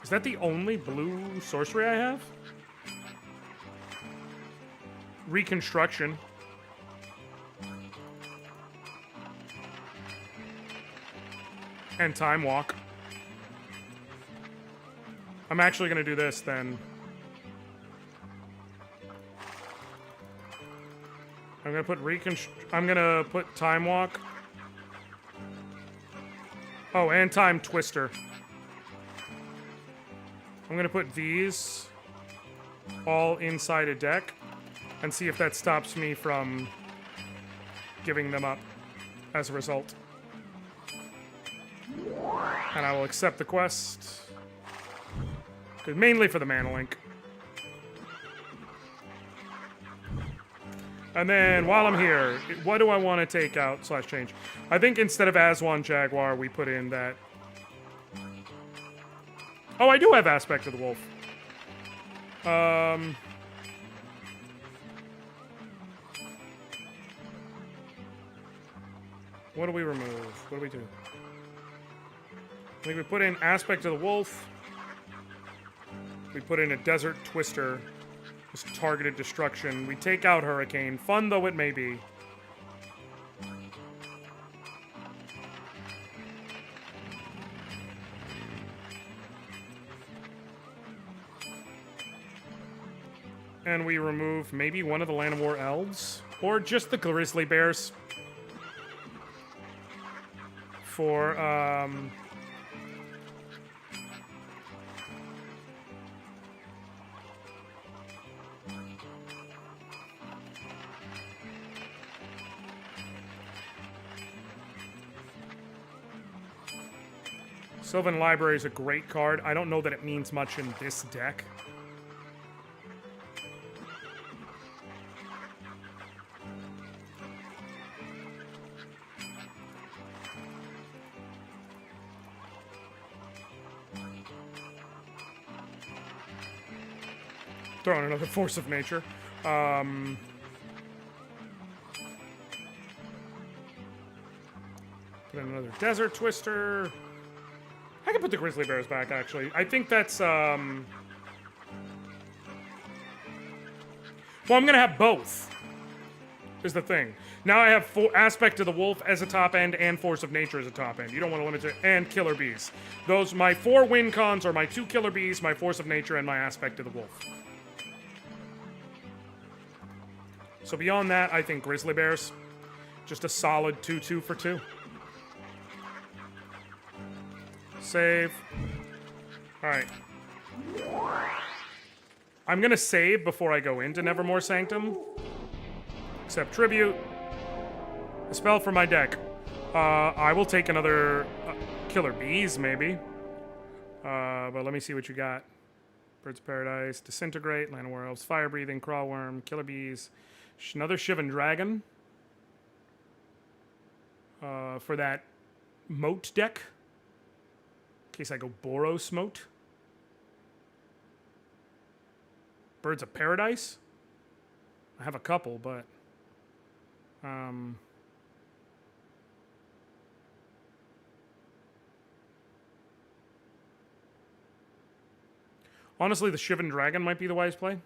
Is that the only blue sorcery I have? Reconstruction. And Time Walk. I'm actually going to do this then. I'm gonna put Time Walk. Oh, and Time Twister. I'm gonna put these all inside a deck and see if that stops me from giving them up as a result. And I will accept the quest. Mainly for the mana link. And then, while I'm here, what do I want to take out / change? I think instead of Aswan Jaguar, we put in that... Oh, I do have Aspect of the Wolf. What do we remove? What do we do? I think we put in Aspect of the Wolf. We put in a Desert Twister. Just targeted destruction. We take out Hurricane. Fun though it may be. And we remove maybe one of the Land of War Elves. Or just the Grizzly Bears. For, Sylvan Library is a great card. I don't know that it means much in this deck. Throw in another Force of Nature. Put in another Desert Twister. I can put the Grizzly Bears back, actually. I think that's, Well, I'm gonna have both, is the thing. Now I have Aspect of the Wolf as a top end and Force of Nature as a top end. You don't want to limit it. And Killer Bees. Those, my 4 win cons are my 2 Killer Bees, my Force of Nature, and my Aspect of the Wolf. So beyond that, I think Grizzly Bears. Just a solid 2/2 for 2. Save. Alright. I'm gonna save before I go into Nevermore Sanctum. Accept Tribute. A spell for my deck. I will take another Killer Bees, maybe. But let me see what you got. Birds of Paradise, Disintegrate, Land of War Elves, Fire Breathing, Crawlworm, Killer Bees. Another Shivan Dragon. For that Moat deck. In case I go Boros Moat. Birds of Paradise. I have a couple, but... Honestly, the Shivan Dragon might be the wise play.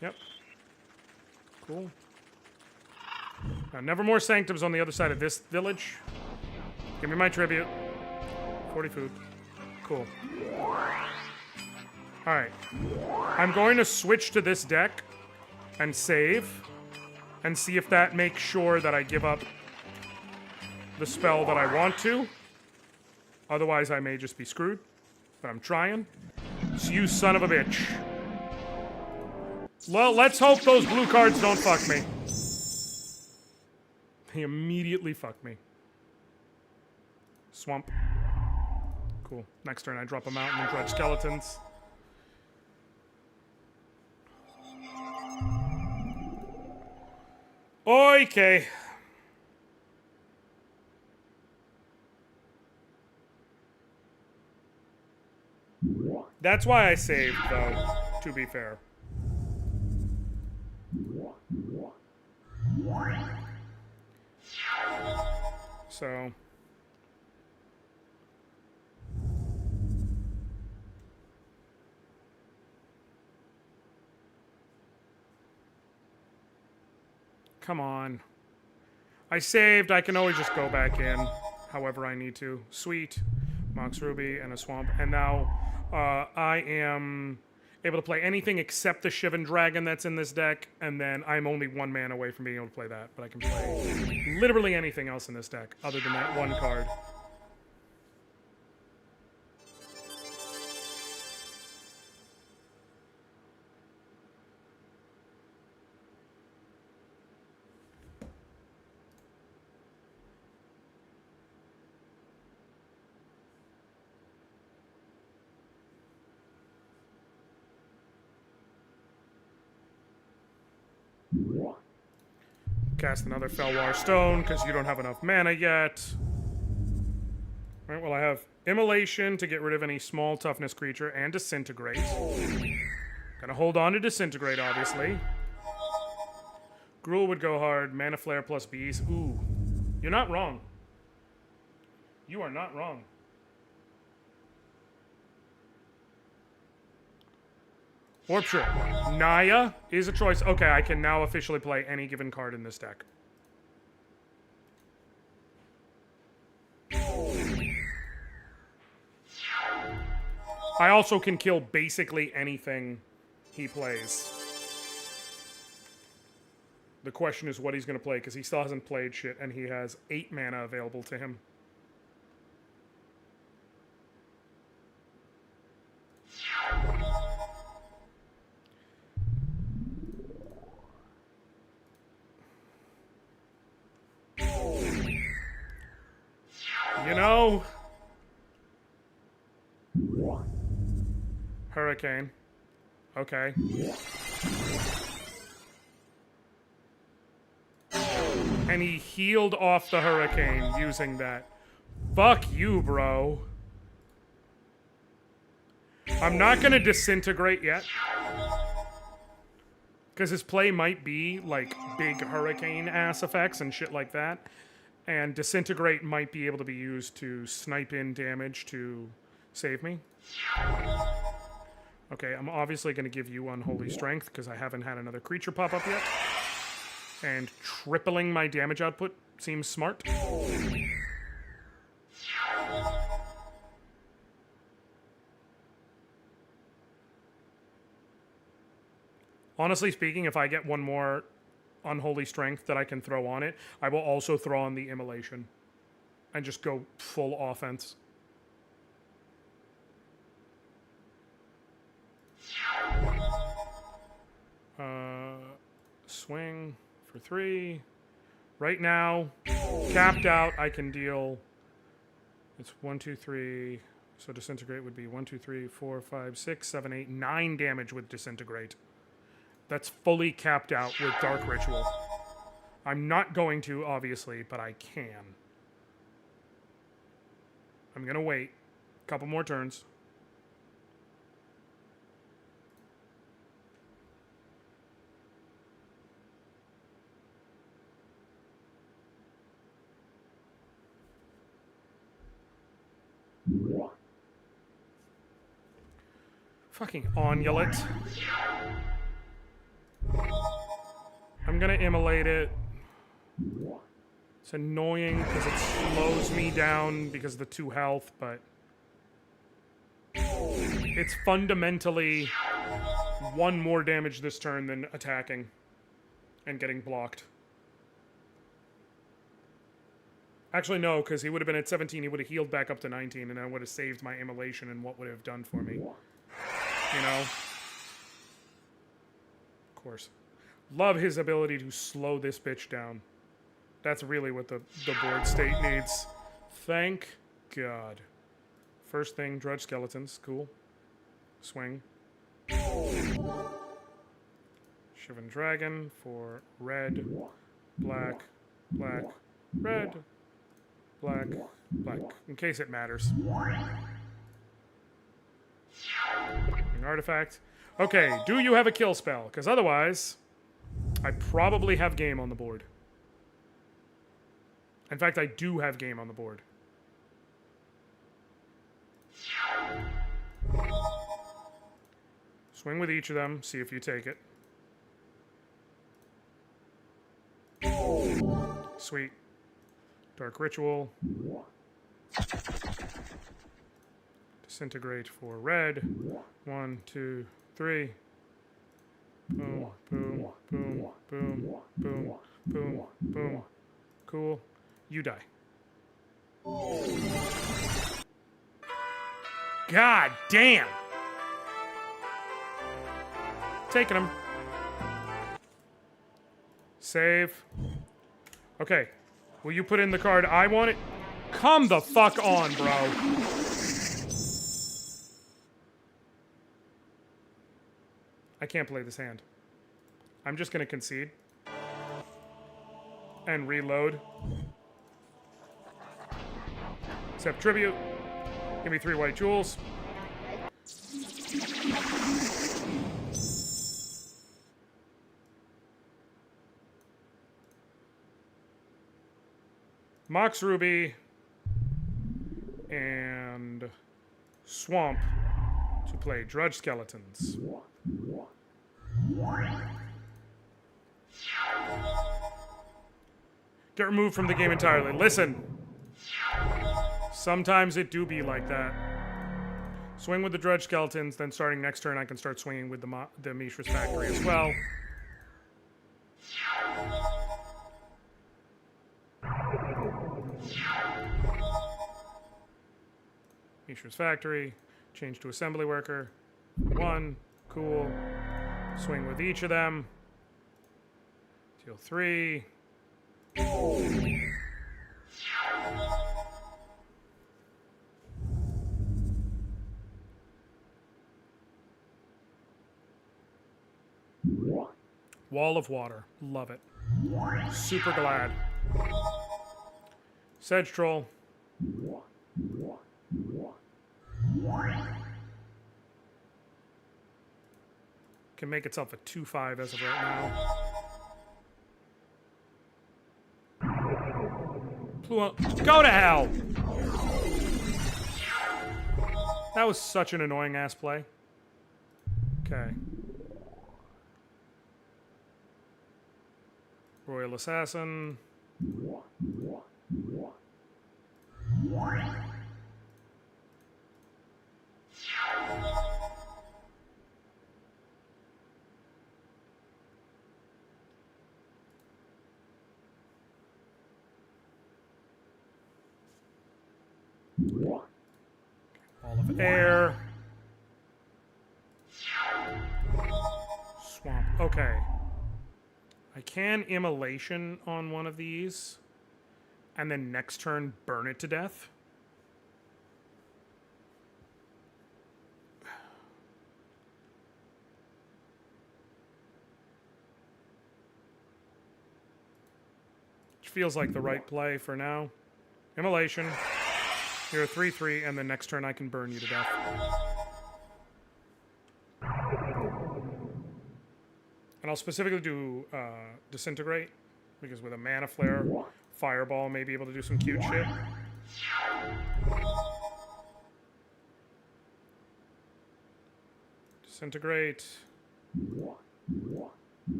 Yep. Cool. Now, Nevermore Sanctum's on the other side of this village. Give me my tribute. 40 food. Cool. Alright. I'm going to switch to this deck and save and see if that makes sure that I give up the spell that I want to. Otherwise, I may just be screwed. But I'm trying. So you son of a bitch. Well, let's hope those blue cards don't fuck me. They immediately fuck me. Swamp. Cool. Next turn I drop a mountain and dredge skeletons. Okay. That's why I saved, though, to be fair. So... Come on. I saved. I can always just go back in however I need to. Sweet. Mox Ruby and a Swamp. And now I am able to play anything except the Shivan Dragon that's in this deck. And then I'm only 1 man away from being able to play that. But I can play literally anything else in this deck other than that 1 card. Cast another Felwar Stone, because you don't have enough mana yet. Alright, well I have Immolation to get rid of any small toughness creature, and Disintegrate. Gonna hold on to Disintegrate, obviously. Gruul would go hard. Mana Flare plus Bees. Ooh. You're not wrong. You are not wrong. Warpshire. Naya is a choice. Okay, I can now officially play any given card in this deck. I also can kill basically anything he plays. The question is what he's going to play, because he still hasn't played shit, and he has 8 mana available to him. You know... Hurricane. Okay. And he healed off the Hurricane using that. Fuck you, bro. I'm not gonna Disintegrate yet. Because his play might be, like, big Hurricane-ass effects and shit like that. And Disintegrate might be able to be used to snipe in damage to save me. Okay, I'm obviously going to give you Unholy Strength, because I haven't had another creature pop up yet. And tripling my damage output seems smart. Honestly speaking, if I get one more Unholy Strength that I can throw on it, I will also throw on the Immolation. And just go full offense. Swing for 3. Right now, capped out, I can deal... It's 1, 2, 3... So Disintegrate would be 1, 2, 3, 4, 5, 6, 7, 8, 9 damage with Disintegrate. That's fully capped out with Dark Ritual. I'm not going to, obviously, but I can. I'm gonna wait. A couple more turns. Fucking Onulet. I'm gonna Immolate it. It's annoying because it slows me down because of the 2 health, but... It's fundamentally 1 more damage this turn than attacking and getting blocked. Actually, no, because he would have been at 17, he would have healed back up to 19, and I would have saved my Immolation and what would it have done for me. You know? Of course. Love his ability to slow this bitch down. That's really what the board state needs. Thank God. First thing, Drudge Skeletons. Cool. Swing. Shivan Dragon for red, black, black, red, black, black. In case it matters. An artifact. Okay, do you have a kill spell? Because otherwise, I probably have game on the board. In fact, I do have game on the board. Swing with each of them, see if you take it. Sweet. Dark Ritual. Disintegrate for red. 1, 2, 3. Boom, boom, boom, boom, boom, boom, boom. Cool. You die. God damn! Taking him. Save. Okay. Will you put in the card I want it? Come the fuck on, bro. I can't play this hand. I'm just gonna concede. and reload. Accept tribute. Give me 3 white jewels. Mox Ruby and Swamp to play Drudge Skeletons. Get removed from the game entirely. Listen. Sometimes it do be like that. Swing with the Drudge Skeletons, then starting next turn I can start swinging with the Mishra's Factory as well. Mishra's Factory, change to Assembly Worker. 1, cool. Swing with each of them. Deal 3. Wall of Water. Love it. Super glad. Sedge Troll. Can make itself a 2/5 as of right now. Go to hell! That was such an annoying ass play. Okay. Royal Assassin. Wall of Air. Swamp. Okay. I can Immolation on one of these, and then next turn burn it to death. Which feels like the right play for now. Immolation. You're a 3/3, and then next turn I can burn you to death. And I'll specifically do Disintegrate, because with a Mana Flare, Fireball may be able to do some cute shit. Disintegrate.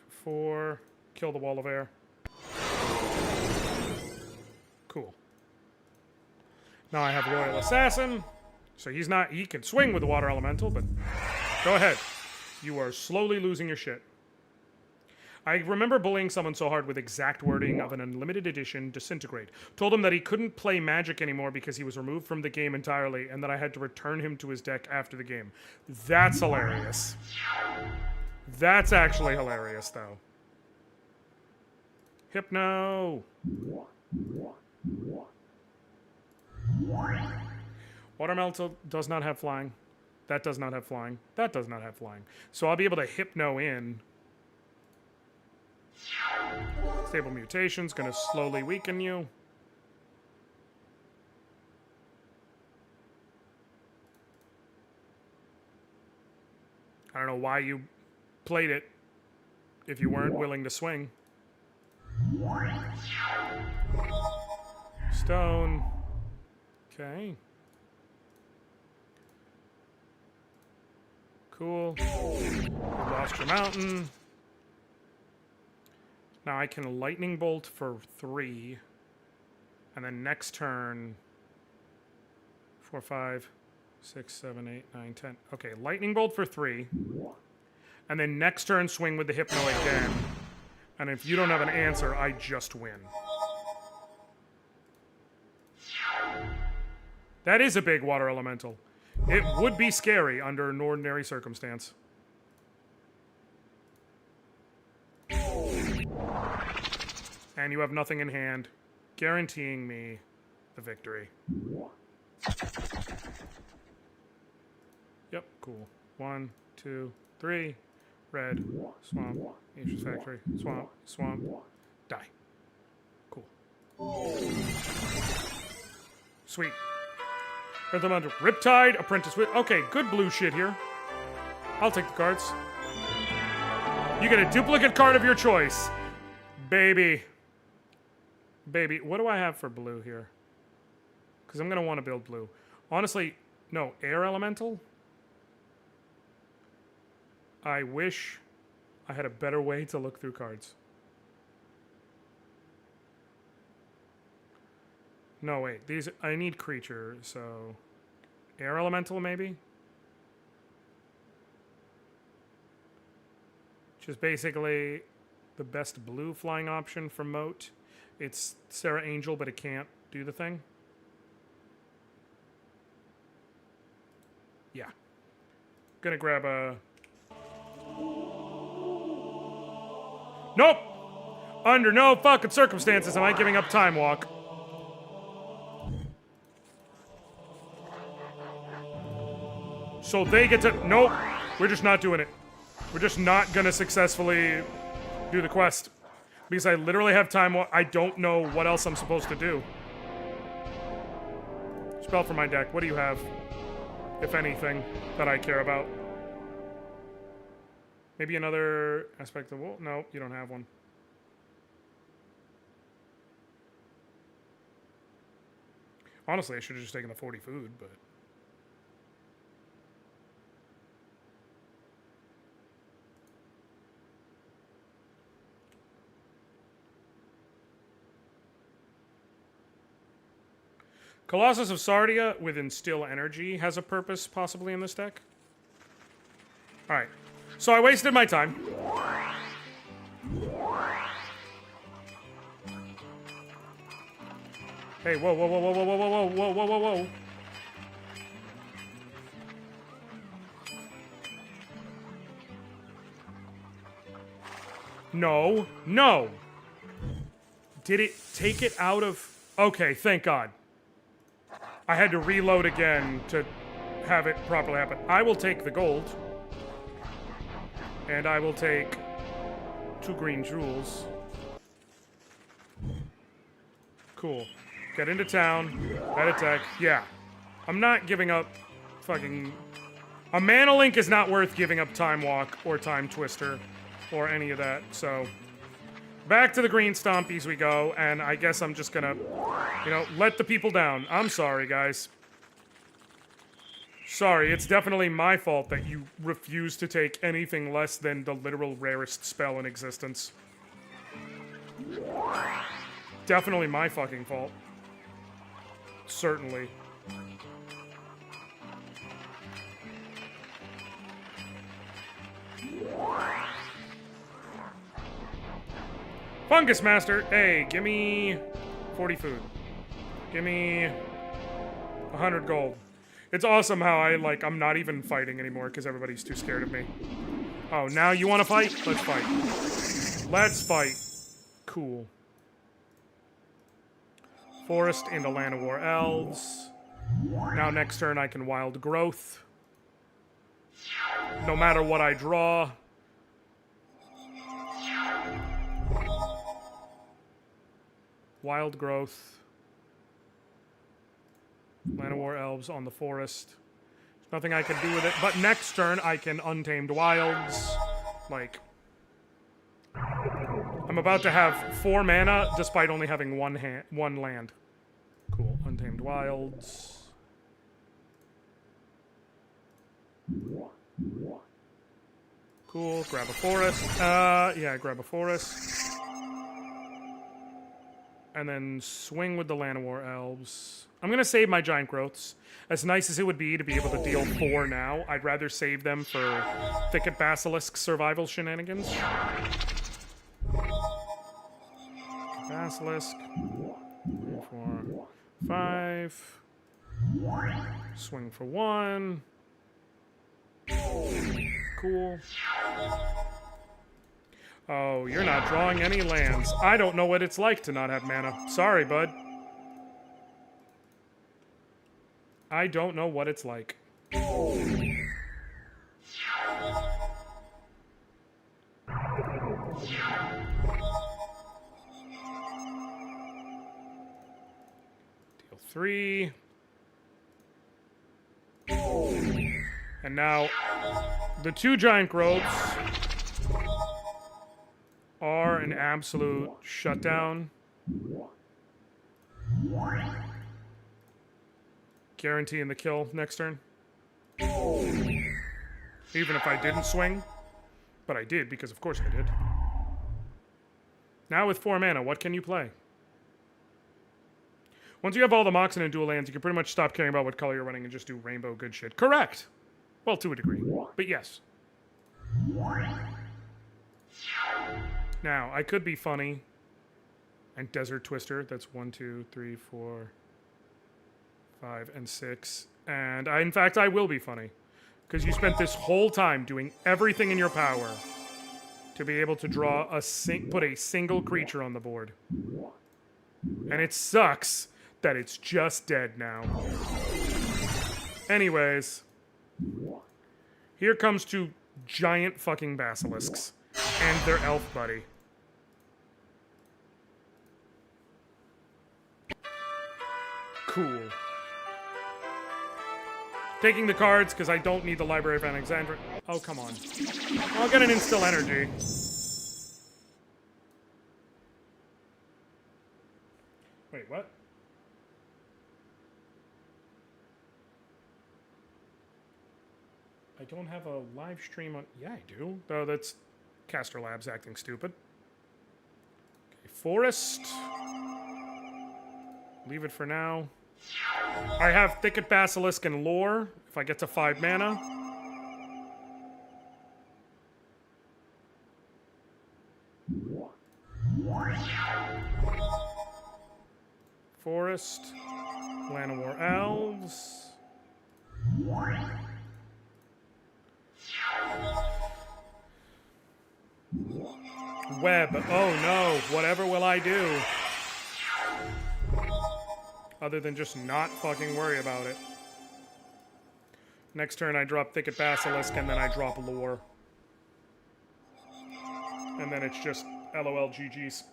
4. Kill the Wall of Air. Cool. Now I have Royal Assassin. So he can swing with the Water Elemental, but go ahead. You are slowly losing your shit. I remember bullying someone so hard with exact wording of an unlimited edition Disintegrate. Told him that he couldn't play Magic anymore because he was removed from the game entirely, and that I had to return him to his deck after the game. That's hilarious. That's actually hilarious, though. Hypno! Water Elemental does not have flying. That does not have flying. That does not have flying. So I'll be able to Hypno in. Stable Mutation's gonna slowly weaken you. I don't know why you played it if you weren't willing to swing. Stone. Okay. Cool. You lost your mountain. Now I can Lightning Bolt for 3. And then next turn... 4, 5, 6, 7, 8, 9, 10. Okay, Lightning Bolt for 3. And then next turn swing with the Hypno again. And if you don't have an answer, I just win. That is a big Water Elemental. It would be scary under an ordinary circumstance. And you have nothing in hand, guaranteeing me the victory. Yep, cool. 1, 2, 3. red, swamp, Nature's Factory, swamp, swamp, die. Cool. Sweet. Earth Elemental, Riptide, Apprentice Wit. Okay, good blue shit here. I'll take the cards. You get a duplicate card of your choice. Baby. Baby. What do I have for blue here? Because I'm going to want to build blue. Honestly, no. Air Elemental? I wish I had a better way to look through cards. No, wait. These... I need creature, so... Air Elemental, maybe? Which is basically the best blue flying option for Moat. It's Sarah Angel, but it can't do the thing. Yeah. Gonna grab a... Nope! Under no fucking circumstances am I giving up Time Walk. So they get to... Nope. We're just not doing it. We're just not gonna successfully do the quest. Because I literally have Time Walk. I don't know what else I'm supposed to do. Spell for my deck. What do you have? If anything, that I care about. Maybe another aspect of... Well, no, you don't have one. Honestly, I should have just taken the 40 food, but... Colossus of Sardia with Instill Energy has a purpose possibly in this deck. Alright. So I wasted my time. Hey, whoa, whoa, whoa, whoa, whoa, whoa, whoa, whoa, whoa, whoa, whoa. No, no. Did it take it out of... Okay, thank God. I had to reload again to have it properly happen. I will take the gold. And I will take 2 green jewels. Cool. Get into town. That attack. Yeah. I'm not giving up fucking... A Mana Link is not worth giving up Time Walk or Time Twister or any of that, so... Back to the green stompies we go, and I guess I'm just gonna, you know, let the people down. I'm sorry, guys. Sorry, it's definitely my fault that you refuse to take anything less than the literal rarest spell in existence. Definitely my fucking fault. Certainly. Fungus Master! Hey, give me 40 food. Give me 100 gold. It's awesome how I'm not even fighting anymore because everybody's too scared of me. Oh, now you want to fight? Let's fight. Let's fight. Cool. Forest into Land of War Elves. Now next turn I can Wild Growth. No matter what I draw. Wild Growth. Land of War Elves on the Forest. There's nothing I can do with it, but next turn I can Untamed Wilds. Like... I'm about to have 4 mana, despite only having one land. Cool. Untamed Wilds. Cool. Grab a forest. Yeah, grab a forest. And then swing with the Land of War Elves. I'm going to save my Giant Growths. As nice as it would be to be able to deal 4 now, I'd rather save them for Thicket Basilisk survival shenanigans. Basilisk. 3, 4, 5. Swing for 1. Cool. Oh, you're not drawing any lands. I don't know what it's like to not have mana. Sorry, bud. I don't know what it's like. 3. And now, the 2 giant growths are an absolute shutdown. Guaranteeing the kill next turn. Even if I didn't swing. But I did, because of course I did. Now with 4 mana, what can you play? Once you have all the Moxen and dual lands, you can pretty much stop caring about what color you're running and just do rainbow good shit. Correct! Well, to a degree. But yes. Now, I could be funny. And Desert Twister. That's 1, 2, 3, 4, 5, and 6. And in fact, I will be funny. Because you spent this whole time doing everything in your power to be able to draw put a single creature on the board. And it sucks that it's just dead now. Anyways, here comes 2 giant fucking basilisks and their elf buddy. Cool. Taking the cards, because I don't need the Library of Alexandria. Oh, come on. I'll get an Instill Energy. Wait, what? I don't have a live stream on... Yeah, I do. Oh, that's Caster Labs acting stupid. Okay, Forest. Leave it for now. I have Thicket Basilisk and Lore, if I get to 5 mana. Forest. Llanowar Elves. Web. Oh no, whatever will I do? Other than just not fucking worry about it. Next turn I drop Thicket Basilisk and then I drop Lore. And then it's just LOL GG's.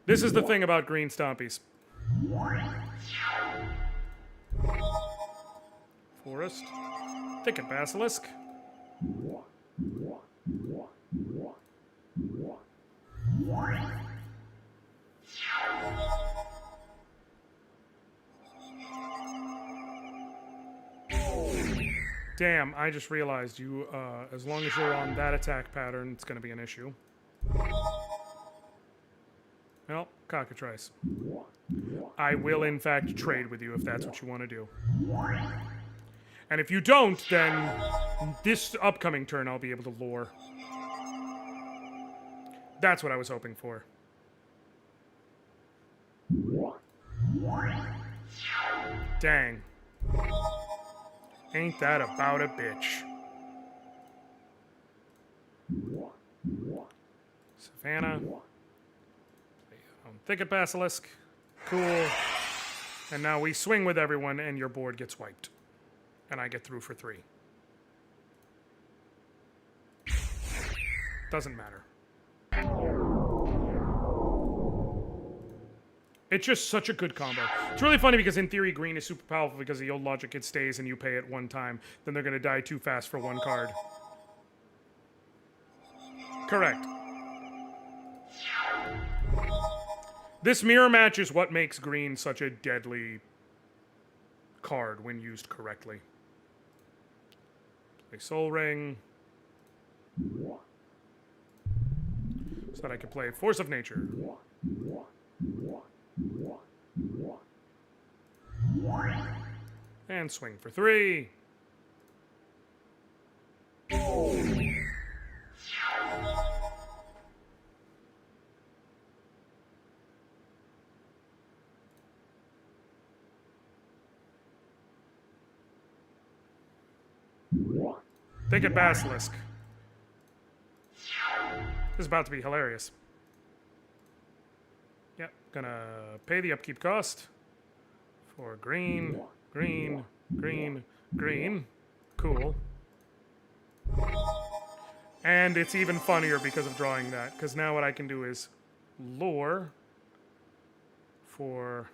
This is the thing about green stompies. Forest. Thicket Basilisk. Damn, I just realized you, as long as you're on that attack pattern, it's going to be an issue. Well, cockatrice. I will, in fact, trade with you if that's what you want to do. And if you don't, then this upcoming turn I'll be able to lure. That's what I was hoping for. Dang. Ain't that about a bitch. Savannah. Thicket Basilisk. Cool. And now we swing with everyone and your board gets wiped. And I get through for 3. Doesn't matter. It's just such a good combo. It's really funny because in theory green is super powerful because the old logic it stays and you pay it 1 time. Then they're going to die too fast for 1 card. Correct. This mirror match is what makes green such a deadly card when used correctly. Play Soul Ring. So that I can play Force of Nature. And swing for 3. Thicket Basilisk. This is about to be hilarious. Yep, gonna pay the upkeep cost for green, green, green, green. Cool. And it's even funnier because of drawing that, because now what I can do is lure 4.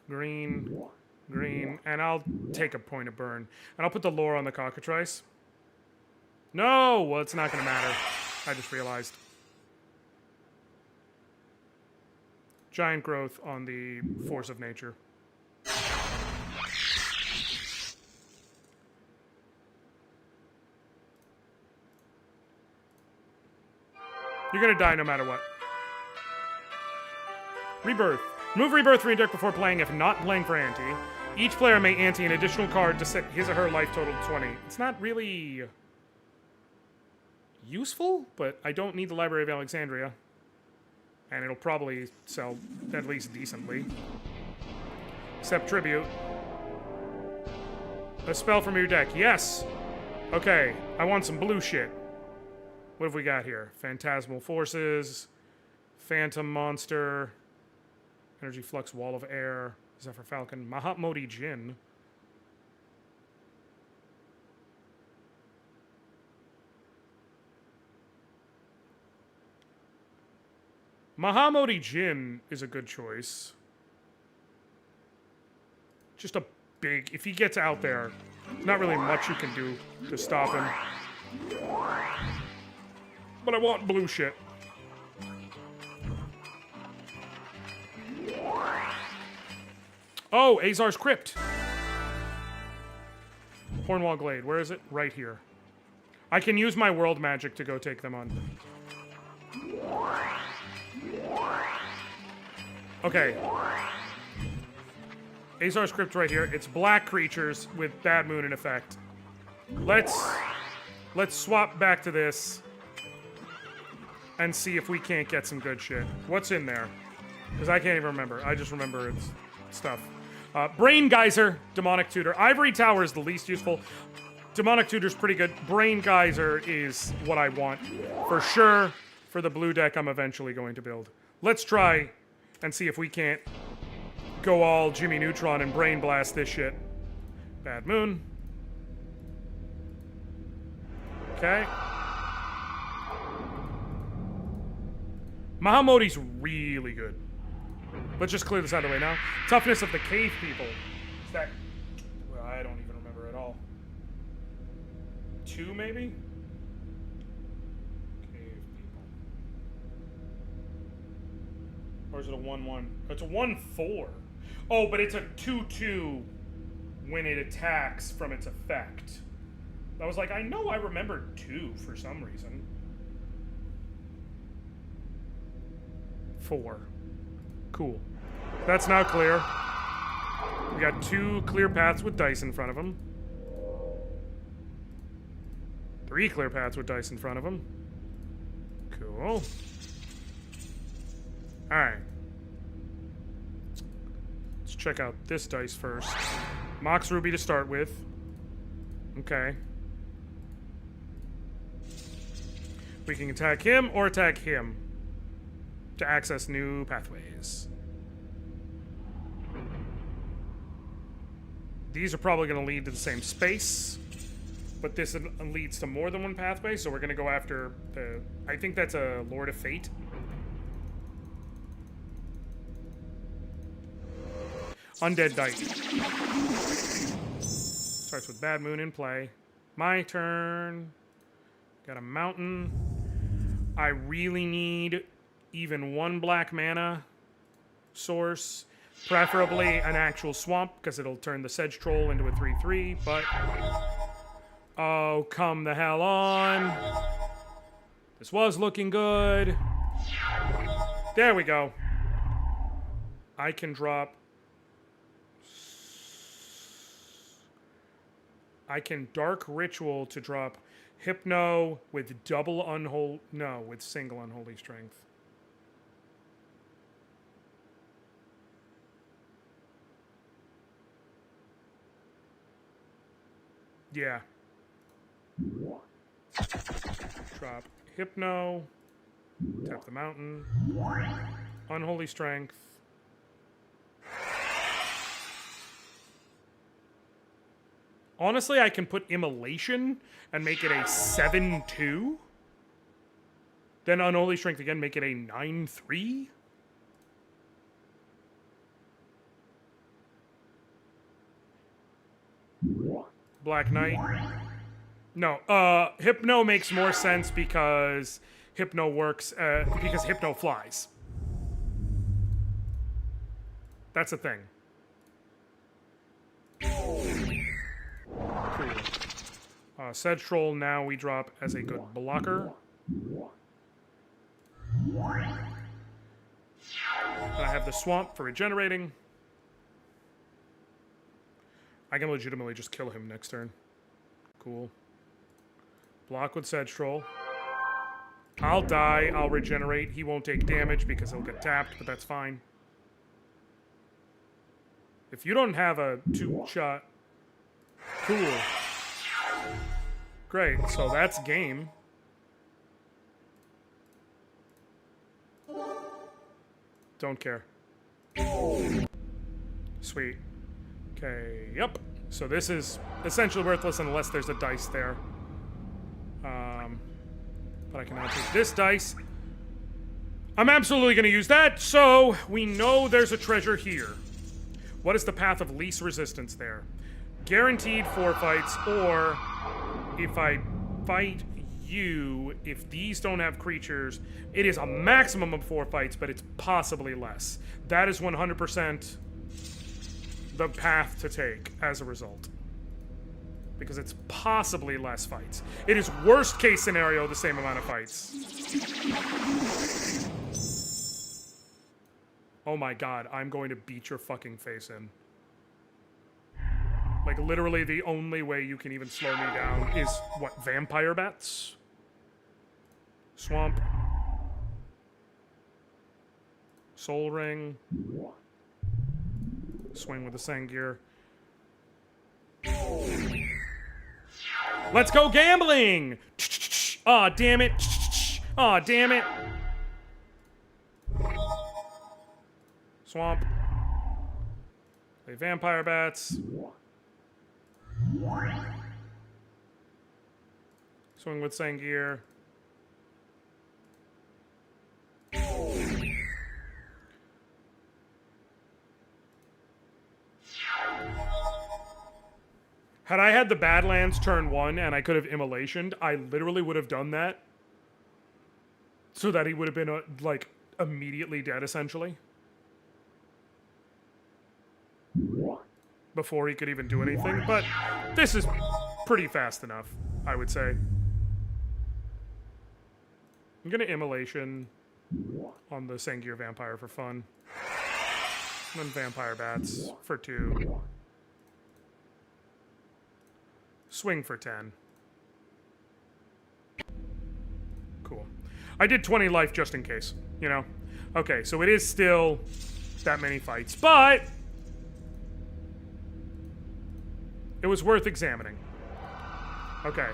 Green, green, and I'll take a point of burn. And I'll put the lore on the cockatrice. No! Well, it's not going to matter. I just realized. Giant growth on the force of nature. You're going to die no matter what. Rebirth. Remove Rebirth from your deck before playing if not playing for ante. Each player may ante an additional card to set his or her life total to 20. It's not really useful, but I don't need the Library of Alexandria. And it'll probably sell at least decently. Accept tribute. A spell from your deck. Yes! Okay, I want some blue shit. What have we got here? Phantasmal Forces. Phantom Monster. Energy Flux, Wall of Air, Zephyr Falcon, Mahatmodi Jinn. Mahatmodi Jinn is a good choice. Just a big... If he gets out there, not really much you can do to stop him. But I want blue shit. Oh, Azar's Crypt. Hornwall Glade. Where is it? Right here. I can use my world magic to go take them on. Okay. Azar's Crypt right here. It's black creatures with Bad Moon in effect. Let's swap back to this and see if we can't get some good shit. What's in there? Because I can't even remember. I just remember it's stuff. Brain Geyser, Demonic Tutor. Ivory Tower is the least useful. Demonic Tutor's pretty good. Brain Geyser is what I want. For sure, for the blue deck I'm eventually going to build. Let's try and see if we can't go all Jimmy Neutron and Brain Blast this shit. Bad Moon. Okay. Mahamodi's really good. Let's just clear this out of the way now. Toughness of the Cave People. Is that... Well, I don't even remember at all. 2, maybe? Cave People. Or is it a 1-1? It's a 1-4. Oh, but it's a 2-2 when it attacks from its effect. I was like, I know I remembered 2 for some reason. 4. Cool. That's now clear. We got 2 clear paths with dice in front of them. 3 clear paths with dice in front of them. Cool. Alright. Let's check out this dice first. Mox Ruby to start with. Okay. We can attack him or attack him to access new pathways. These are probably going to lead to the same space, but this leads to more than one pathway, so we're going to go after the... I think that's a Lord of Fate. Undead Dyke. Starts with Bad Moon in play. My turn. Got a mountain. I really need even 1 black mana source. Preferably an actual swamp, because it'll turn the Sedge Troll into a 3/3, but... Oh, come the hell on. This was looking good. There we go. I can drop... I can Dark Ritual to drop Hypno with double unholy... No, with single Unholy Strength. Yeah. Drop Hypno. Tap the mountain. Unholy Strength. Honestly, I can put Immolation and make it a 7-2. Then Unholy Strength again, make it a 9-3. Black Knight. No, Hypno makes more sense because Hypno works, because Hypno flies. That's a thing. Cool. Sedge Troll now we drop as a good blocker. And I have the Swamp for regenerating. I can legitimately just kill him next turn. Cool. Block with Sedge Troll. I'll die, I'll regenerate. He won't take damage because he'll get tapped, but that's fine. If you don't have a 2-shot... Cool. Great, so that's game. Don't care. Sweet. Okay, yep. So this is essentially worthless unless there's a dice there. But I can now take this dice. I'm absolutely going to use that, so we know there's a treasure here. What is the path of least resistance there? Guaranteed 4 fights, or if I fight you, if these don't have creatures, it is a maximum of 4 fights, but it's possibly less. That is 100% the path to take as a result. Because it's possibly less fights. It is worst case scenario the same amount of fights. Oh my god, I'm going to beat your fucking face in. Like, literally the only way you can even slow me down is, what, vampire bats? Swamp. Soul Ring. Swing with the Sangir. Let's go gambling! Aw, damn it. Aw, damn it. Swamp. Play vampire bats. Swing with Sangir. Had I had the Badlands turn 1 and I could have Immolationed, I literally would have done that. So that he would have been, like, immediately dead, essentially. Before he could even do anything, but this is pretty fast enough, I would say. I'm gonna Immolation on the Sangir Vampire for fun. And then Vampire Bats for 2. Swing for 10. Cool. I did 20 life just in case, you know? Okay, so it is still that many fights, but it was worth examining. Okay.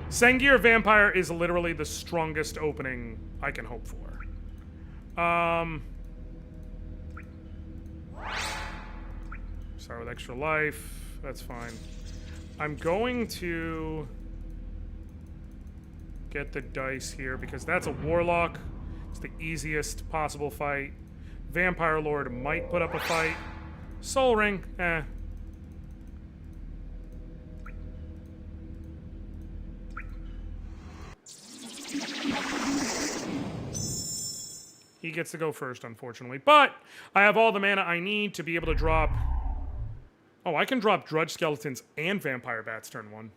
Sangir Vampire is literally the strongest opening I can hope for. Start with extra life. That's fine. I'm going to get the dice here because that's a Warlock. It's the easiest possible fight. Vampire Lord might put up a fight. Soul Ring, eh. He gets to go first, unfortunately. But I have all the mana I need to be able to drop... Oh, I can drop Drudge Skeletons and Vampire Bats turn 1.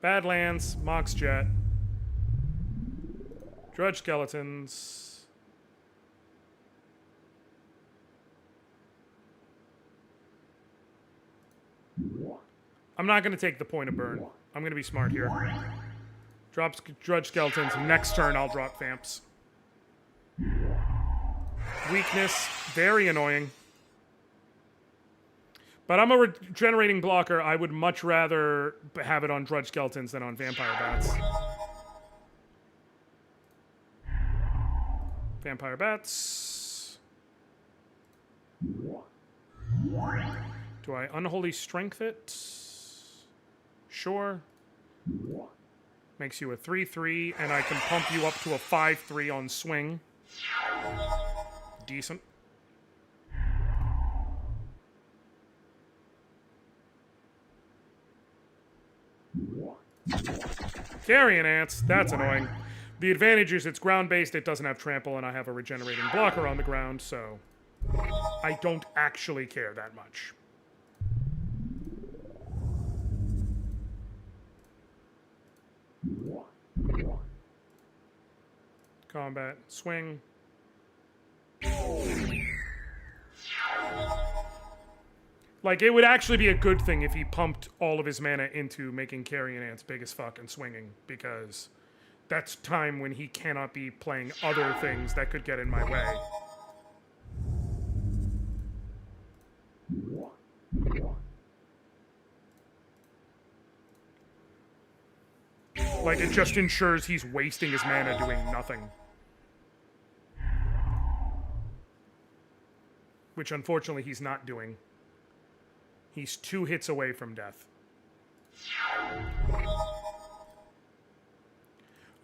Badlands, Mox Jet. Drudge Skeletons. I'm not going to take the point of burn. I'm going to be smart here. Drops Drudge Skeletons. Next turn, I'll drop Vamps. Weakness. Very annoying. But I'm a regenerating blocker. I would much rather have it on Drudge Skeletons than on Vampire Bats. Vampire Bats. Do I Unholy Strength it? Sure. Makes you a 3/3, and I can pump you up to a 5/3 on swing. decent. Carrion Ants, that's annoying. The advantage is it's ground-based, it doesn't have trample, and I have a regenerating blocker on the ground, so I don't actually care that much. Combat, swing. Like, it would actually be a good thing if he pumped all of his mana into making Carrion Ants big as fuck and swinging, because that's time when he cannot be playing other things that could get in my way. Like, it just ensures he's wasting his mana doing nothing. Which, unfortunately, he's not doing. He's 2 hits away from death.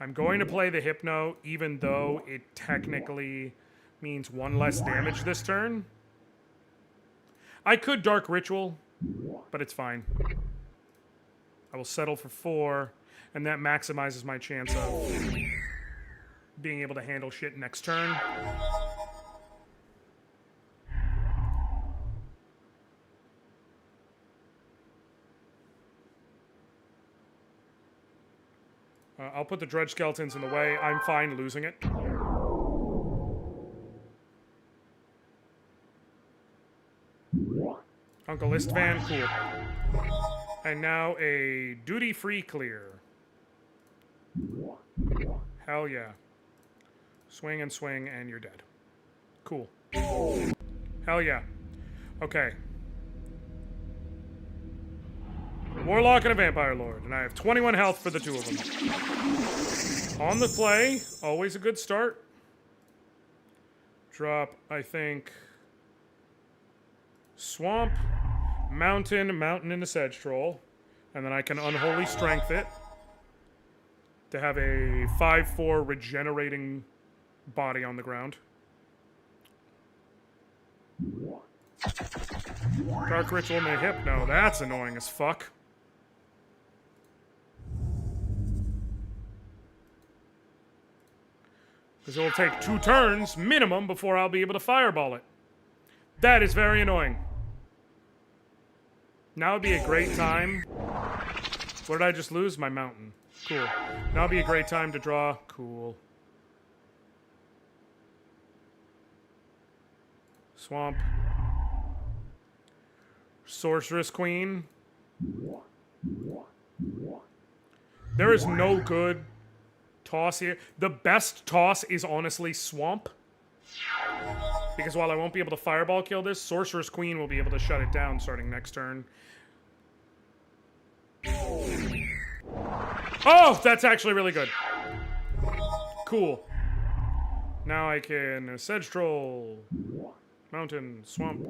I'm going to play the Hypno, even though it technically means 1 less damage this turn. I could Dark Ritual, but it's fine. I will settle for 4, and that maximizes my chance of being able to handle shit next turn. I'll put the Dredge Skeletons in the way. I'm fine losing it. Uncle Istvan, cool. And now a duty-free clear. Hell yeah. Swing, and you're dead. Cool. Hell yeah. Okay. Warlock and a Vampire Lord, and I have 21 health for the 2 of them. On the play, always a good start. Drop, I think, Swamp, Mountain in the Sedge Troll, and then I can Unholy Strength it to have a 5/4 regenerating body on the ground. Dark Ritual may Hypno, that's annoying as fuck. Because it will take 2 turns, minimum, before I'll be able to fireball it. That is very annoying. Now would be a great time. What did I just lose? My mountain. Cool. Now would be a great time to draw. Cool. Swamp. Sorceress Queen. There is no good toss here. The best toss is honestly Swamp. Because while I won't be able to fireball kill this, Sorceress Queen will be able to shut it down starting next turn. Oh, that's actually really good. Cool. Now I can Sedge Troll, Mountain, Swamp,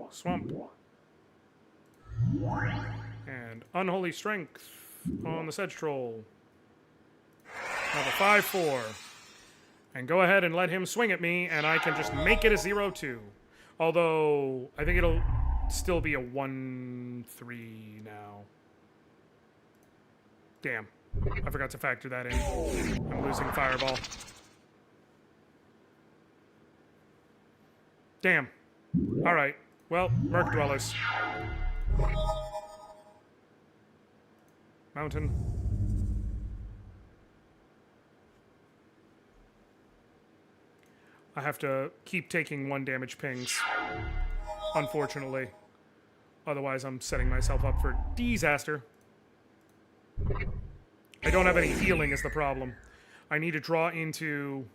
and Unholy Strength on the Sedge Troll. Have a 5/4. And go ahead and let him swing at me, and I can just make it a 0/2. Although, I think it'll still be a 1/3 now. Damn. I forgot to factor that in. I'm losing Fireball. Damn. Alright. Well, Merc Dwellers. Mountain. I have to keep taking 1 damage pings, unfortunately. Otherwise, I'm setting myself up for disaster. I don't have any healing is the problem. I need to draw into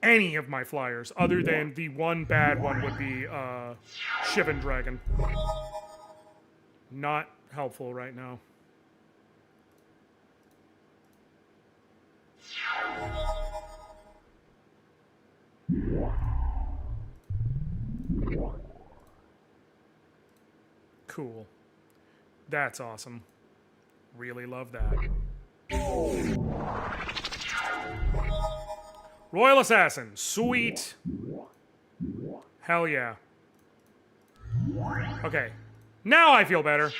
any of my flyers, other than the one bad one would be Shivan Dragon. Not helpful right now. Cool. That's awesome. Really love that. Royal Assassin. Sweet. Hell yeah. Okay. Now I feel better.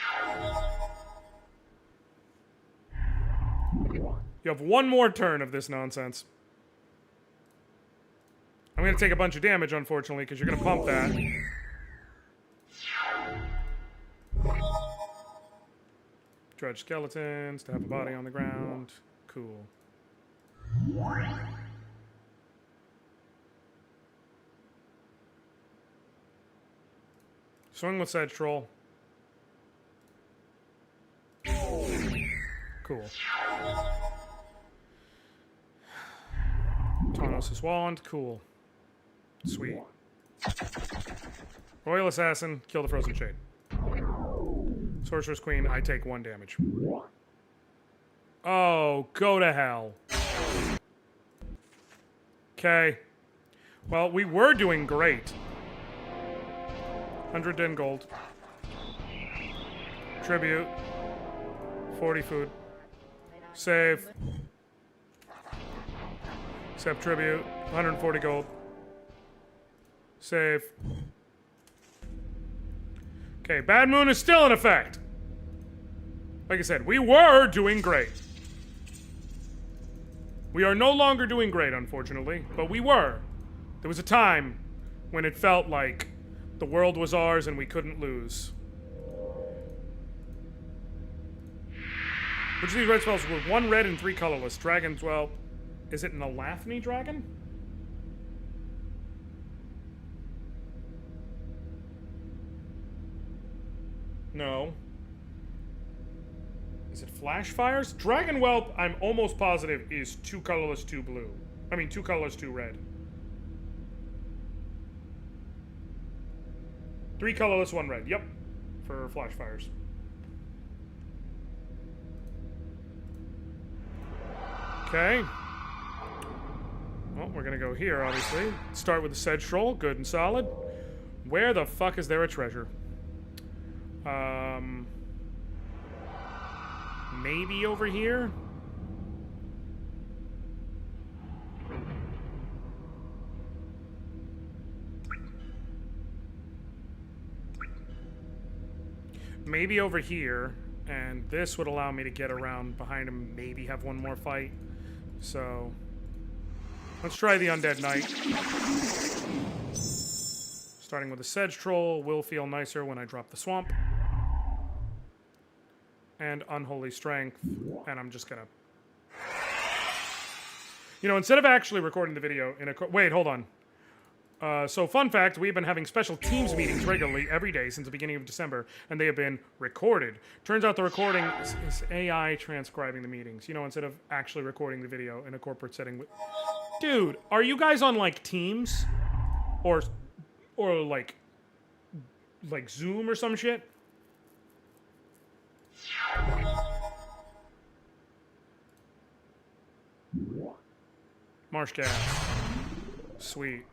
You have one more turn of this nonsense. I'm going to take a bunch of damage, unfortunately, because you're going to pump that. Dredge skeletons to have a body on the ground. Cool. Swing with Sedge Troll. Cool. Tawnos' Wand. Cool. Sweet. Royal Assassin. Kill the Frozen Shade. Sorcerer's Queen. I take 1 damage. Oh, go to hell. Okay. Well, we were doing great. 100 den gold. Tribute. 40 food. Save. Accept tribute. 140 gold. Save. Okay, Bad Moon is still in effect. Like I said, we were doing great. We are no longer doing great, unfortunately, but we were. There was a time when it felt like the world was ours and we couldn't lose. Which of these red spells were 1 red and 3 colorless? Dragons, well, is it an Alathni dragon? No. Is it Flash Fires? Dragon Whelp, I'm almost positive, is 2 colorless, 2 blue. I mean, 2 colorless, 2 red. 3 colorless, 1 red. Yep. For Flash Fires. Okay. Well, we're gonna go here, obviously. Start with the Sedge Troll, good and solid. Where the fuck is there a treasure? Maybe over here? Maybe over here, and this would allow me to get around behind him, maybe have one more fight. So, let's try the Undead Knight. Starting with the Sedge Troll will feel nicer when I drop the Swamp. And Unholy Strength, and I'm just gonna... You know, instead of actually recording the video in a... Wait, hold on. So, fun fact, we've been having special Teams meetings regularly every day since the beginning of December, and they have been recorded. Turns out the recording is AI transcribing the meetings, you know, instead of actually recording the video in a corporate setting. Dude, are you guys on, like, Teams? Or like Zoom or some shit? Marsh gas. Sweet.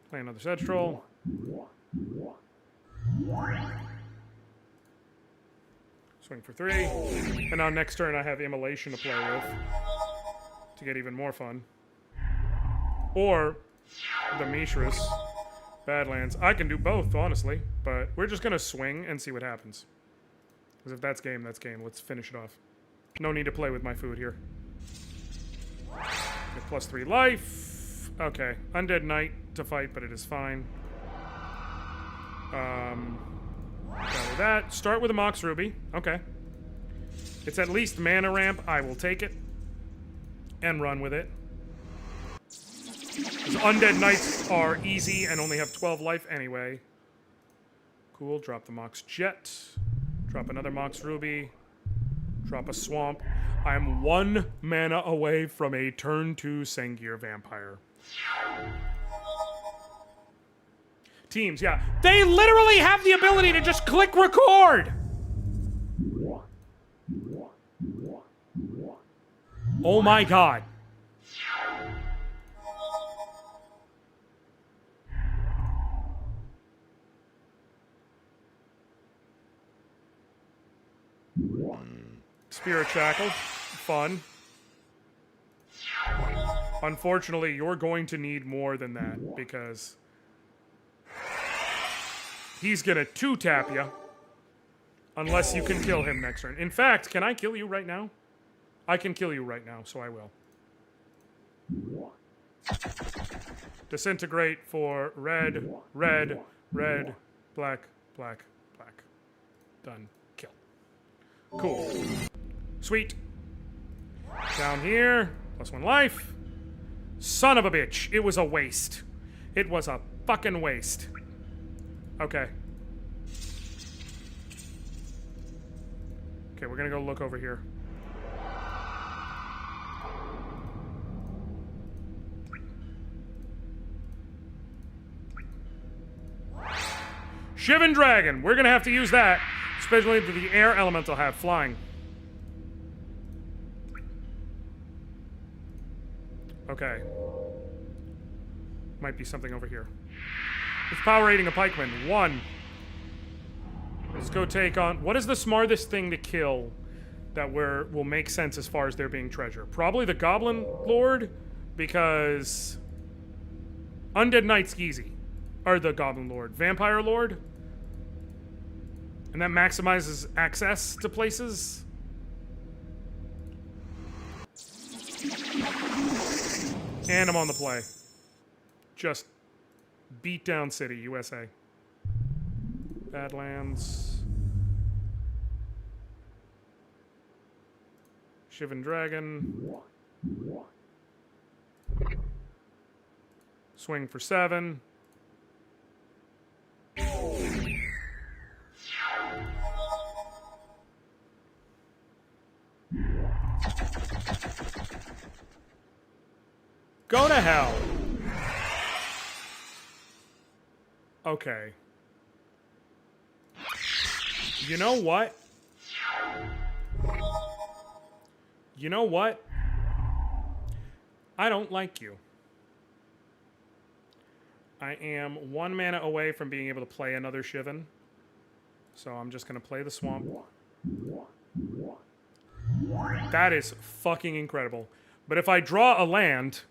Play another Sedge Troll. Swing for 3. And now next turn I have Immolation to play with. To get even more fun. Or the Mishras. Badlands. I can do both, honestly. But we're just going to swing and see what happens. Because if that's game, that's game. Let's finish it off. No need to play with my food here. Get +3 life. Okay. Undead Knight to fight, but it is fine. Go with that. Start with a Mox Ruby. Okay. It's at least mana ramp. I will take it. And run with it. Because Undead Knights are easy and only have 12 life anyway. Cool. Drop the Mox Jet. Drop another Mox Ruby. Drop a Swamp. I'm 1 mana away from a turn 2 Sengir Vampire. Teams, yeah. They literally have the ability to just click record! Oh my god. Spirit Shackle. Fun. Unfortunately, you're going to need more than that, because he's gonna 2-tap you. Unless you can kill him next turn. In fact, can I kill you right now? I can kill you right now, so I will. Disintegrate for red, red, red, black, black, black. Done. Kill. Cool. Sweet. Down here. +1 life. Son of a bitch. It was a waste. It was a fucking waste. Okay. Okay, we're gonna go look over here. Shivan Dragon. We're gonna have to use that. Especially the air elemental have flying. Okay. Might be something over here. With power rating of pikeman. 1. Let's go take on... What is the smartest thing to kill that will make sense as far as there being treasure? Probably the Goblin Lord, because... Undead Knight's easy. Or the Goblin Lord. Vampire Lord? And that maximizes access to places? And I'm on the play. Just beat down city, USA. Badlands. Shivan Dragon. Swing for 7. Go to hell. Okay. You know what? You know what? I don't like you. I am 1 mana away from being able to play another Shivan. So I'm just going to play the Swamp. That is fucking incredible. But if I draw a land,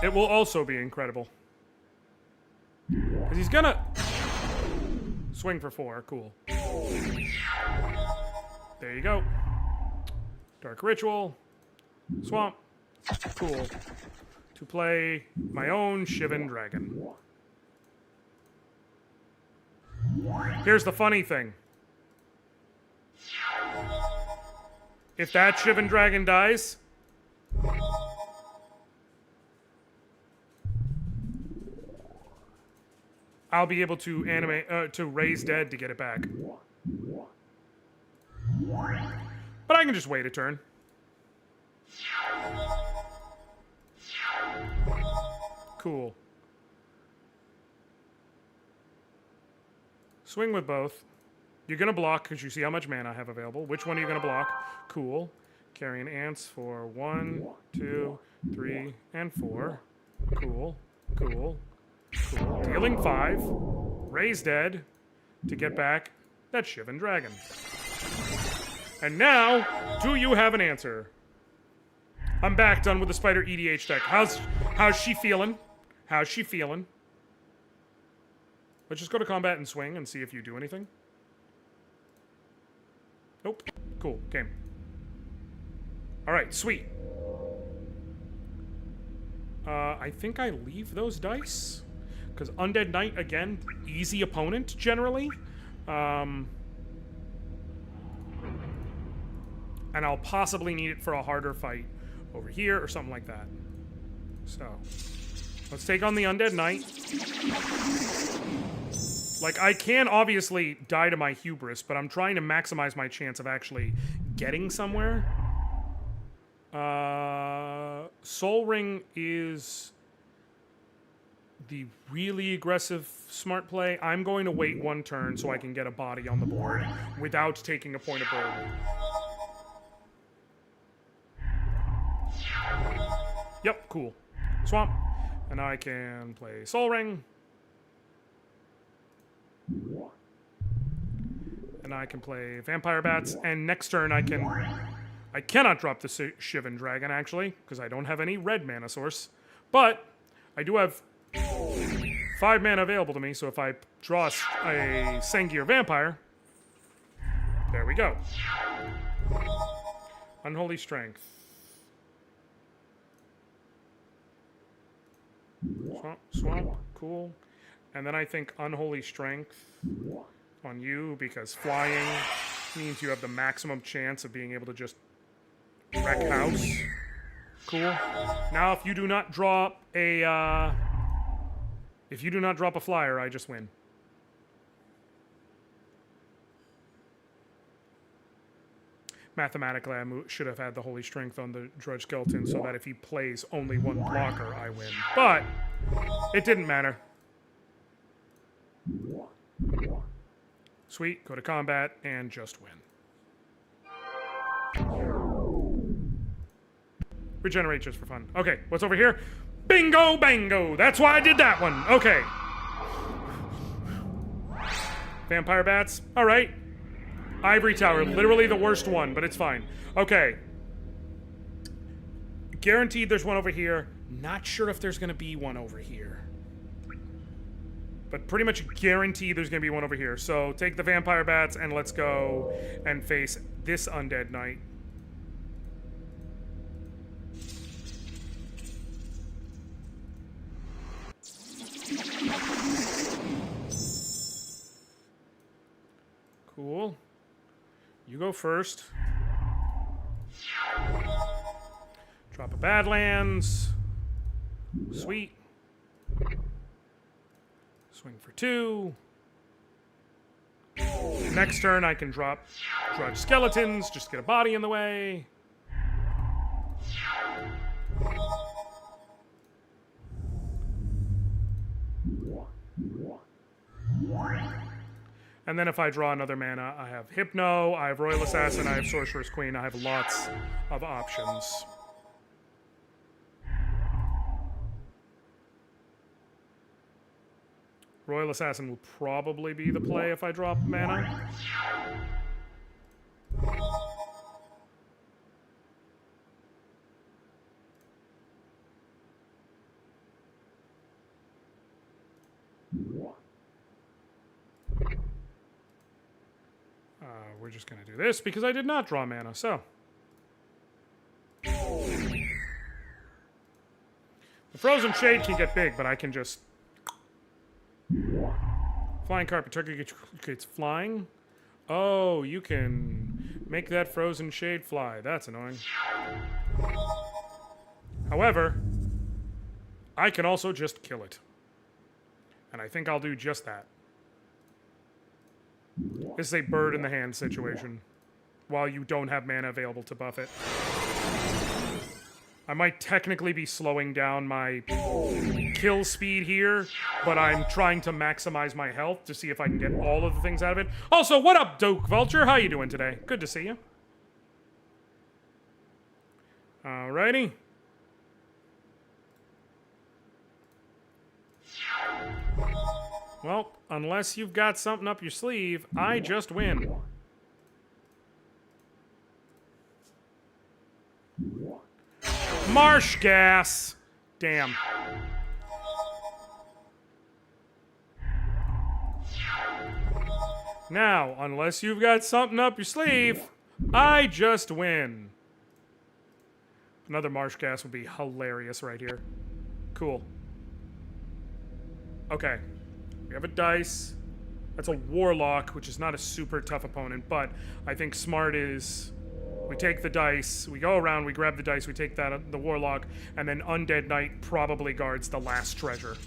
it will also be incredible. Because he's gonna... Swing for 4. Cool. There you go. Dark Ritual. Swamp. Cool. To play my own Shivan Dragon. Here's the funny thing. If that Shivan Dragon dies... I'll be able to animate, to raise dead to get it back. But I can just wait a turn. Cool. Swing with both. You're gonna block because you see how much mana I have available. Which one are you gonna block? Cool. Carrying ants for 1, 2, 3, and 4. Cool. Cool. Cool. Dealing 5. Raise dead to get back that Shivan Dragon. And now, do you have an answer? I'm back, done with the Spider EDH deck. How's she feeling? How's she feeling? Let's just go to combat and swing and see if you do anything. Nope. Cool. Game. Alright, sweet. I think I leave those dice. Because Undead Knight, again, easy opponent, generally. And I'll possibly need it for a harder fight over here or something like that. So, let's take on the Undead Knight. Like, I can obviously die to my hubris, but I'm trying to maximize my chance of actually getting somewhere. Soul Ring is the really aggressive smart play. I'm going to wait 1 turn so I can get a body on the board without taking a point of burden. Yep, cool. Swamp. And I can play Soul Ring. And I can play Vampire Bats, and next turn I cannot drop the Shivan Dragon, actually, because I don't have any red mana source. But I do have 5 mana available to me, so if I draw a Sengir Vampire, there we go. Unholy Strength. Swamp, cool. And then I think Unholy Strength on you, because flying means you have the maximum chance of being able to just wreck house. Cool. Now, if you do not drop a flyer, I just win. Mathematically, I should have had the Holy Strength on the Drudge Skeleton so that if he plays only one blocker, I win. But it didn't matter. Sweet, go to combat and just win. Regenerate just for fun. Okay, what's over here? Bingo bango! That's why I did that one. Okay. Vampire Bats. Alright. Ivory Tower. Literally the worst one, but it's fine. Okay. Guaranteed there's one over here. Not sure if there's going to be one over here. But pretty much guaranteed there's going to be one over here. So take the Vampire Bats and let's go and face this Undead Knight. Cool. You go first. Drop a Badlands. Sweet. Swing for 2. Next turn I can drop Drudge Skeletons, just get a body in the way. And then if I draw another mana, I have Hypno, I have Royal Assassin, I have Sorcerer's Queen, I have lots of options. Royal Assassin will probably be the play if I drop mana. We're just going to do this because I did not draw mana, so. The Frozen Shade can get big, but I can just... Flying Carpet Turkey gets flying. Oh, you can make that Frozen Shade fly. That's annoying. However, I can also just kill it. And I think I'll do just that. This is a bird in the hand situation. While you don't have mana available to buff it. I might technically be slowing down my kill speed here, but I'm trying to maximize my health to see if I can get all of the things out of it. Also, what up, Doke Vulture? How you doing today? Good to see you. Alrighty. Well, unless you've got something up your sleeve, I just win. Marsh gas! Damn. Now, unless you've got something up your sleeve, I just win. Another marsh gas would be hilarious right here. Cool. Okay. We have a dice. That's a Warlock, which is not a super tough opponent, but I think smart is... We take the dice, we go around, we grab the dice, we take that the Warlock, and then Undead Knight probably guards the last treasure.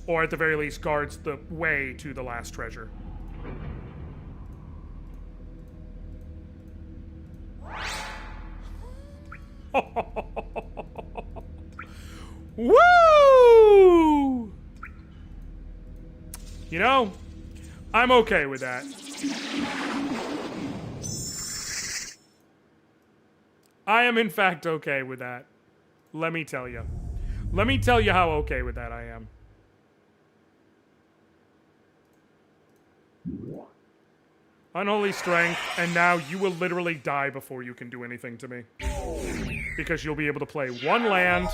Or at the very least, guards the way to the last treasure. Woo! You know, I'm okay with that. I am, in fact, okay with that. Let me tell you. Let me tell you how okay with that I am. Unholy Strength, and now you will literally die before you can do anything to me. Because you'll be able to play one land.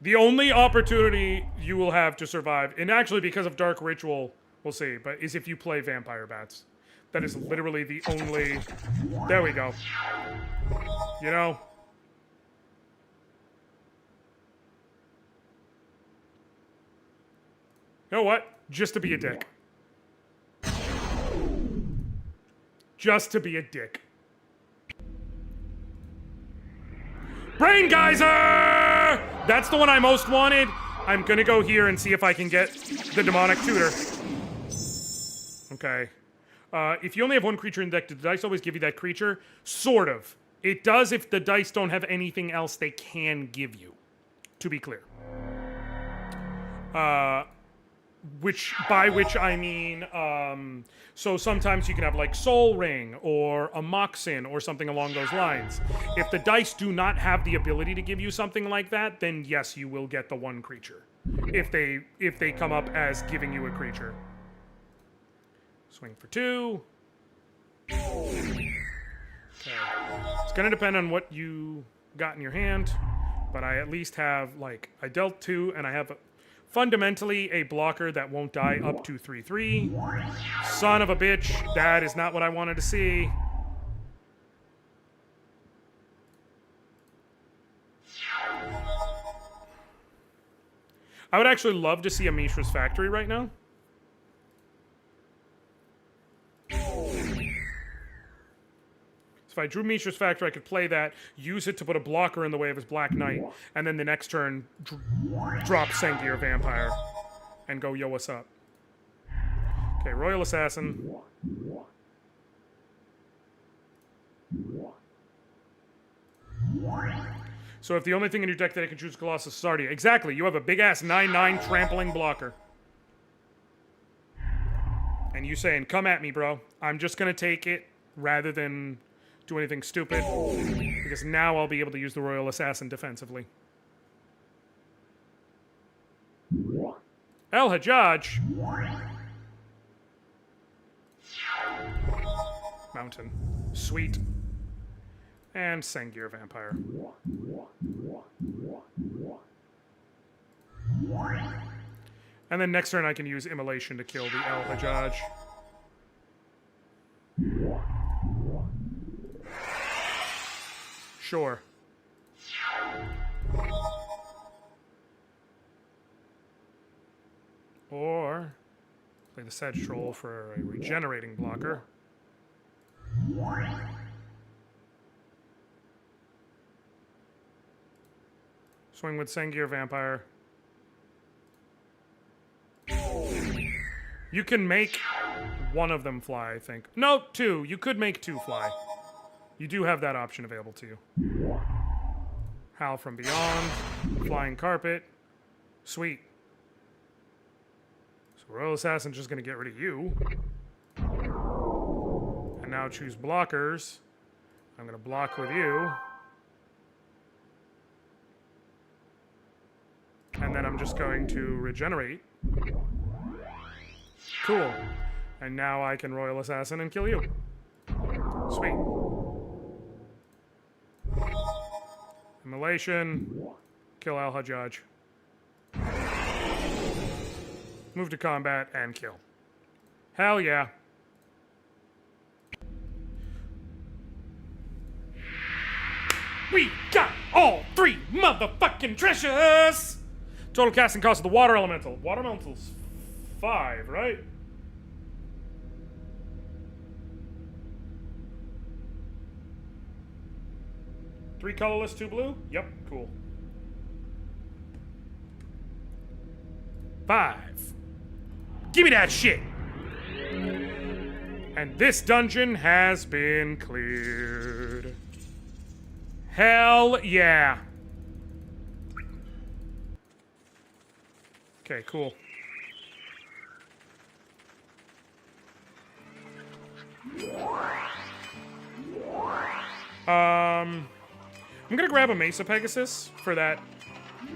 The only opportunity you will have to survive, and actually because of Dark Ritual, we'll see, but is if you play Vampire Bats. That is literally the only... There we go. You know? You know what? Just to be a dick. Just to be a dick. Brain Geyser! That's the one I most wanted. I'm gonna go here and see if I can get the Demonic Tutor. Okay. If you only have one creature in the deck, do the dice always give you that creature? Sort of. It does if the dice don't have anything else they can give you. To be clear. By which I mean, so sometimes you can have like Soul Ring or a Moxin or something along those lines. If the dice do not have the ability to give you something like that, then yes, you will get the one creature. If they come up as giving you a creature. Swing for 2. Okay. It's gonna depend on what you got in your hand, but I at least have, like, I dealt 2 and I have fundamentally a blocker that won't die up to 3/3. Son of a bitch, that is not what I wanted to see. I would actually love to see a Mishra's Factory right now. So if I drew Mishra's Factory, I could play that, use it to put a blocker in the way of his Black Knight, and then the next turn drop Sengir Vampire and go, yo, what's up? Okay, Royal Assassin. So if the only thing in your deck that I can choose is Colossus Sardia. Exactly, you have a big-ass 9/9 trampling blocker. And you saying, come at me, bro. I'm just gonna take it rather than do anything stupid, because now I'll be able to use the Royal Assassin defensively. El Hajjaj. Mountain. Sweet. And Sengir Vampire. And then next turn I can use Immolation to kill the El Hajjaj. Sure. Or play the Sedge Troll for a regenerating blocker. Swing with Sengir Vampire. You can make one of them fly, I think. No, 2. You could make 2 fly. You do have that option available to you. Howl from Beyond. Flying Carpet. Sweet. So Royal Assassin's just going to get rid of you. And now choose blockers. I'm going to block with you. And then I'm just going to regenerate. Cool. And now I can Royal Assassin and kill you. Sweet. Immolation. Kill Al Hajjaj. Move to combat and kill. Hell yeah. We got all 3 motherfucking treasures! Total casting cost of the Water Elemental. Water Elemental's 5, right? Three colorless, 2 blue? Yep, cool. 5. Give me that shit! And this dungeon has been cleared. Hell yeah! Okay, cool. I'm gonna grab a Mesa Pegasus for that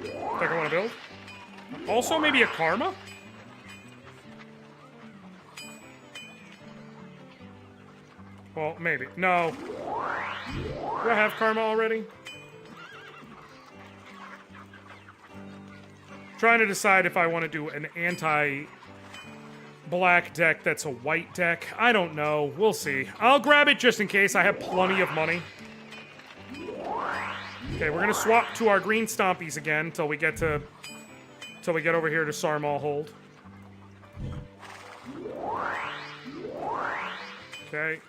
deck I want to build. Also, maybe a Karma? Well, maybe. No. Do I have Karma already? Trying to decide if I want to do an anti-black deck that's a white deck. I don't know. We'll see. I'll grab it just in case. I have plenty of money. Okay, we're gonna swap to our green stompies again till we get over here to Sarmal Hold. Okay.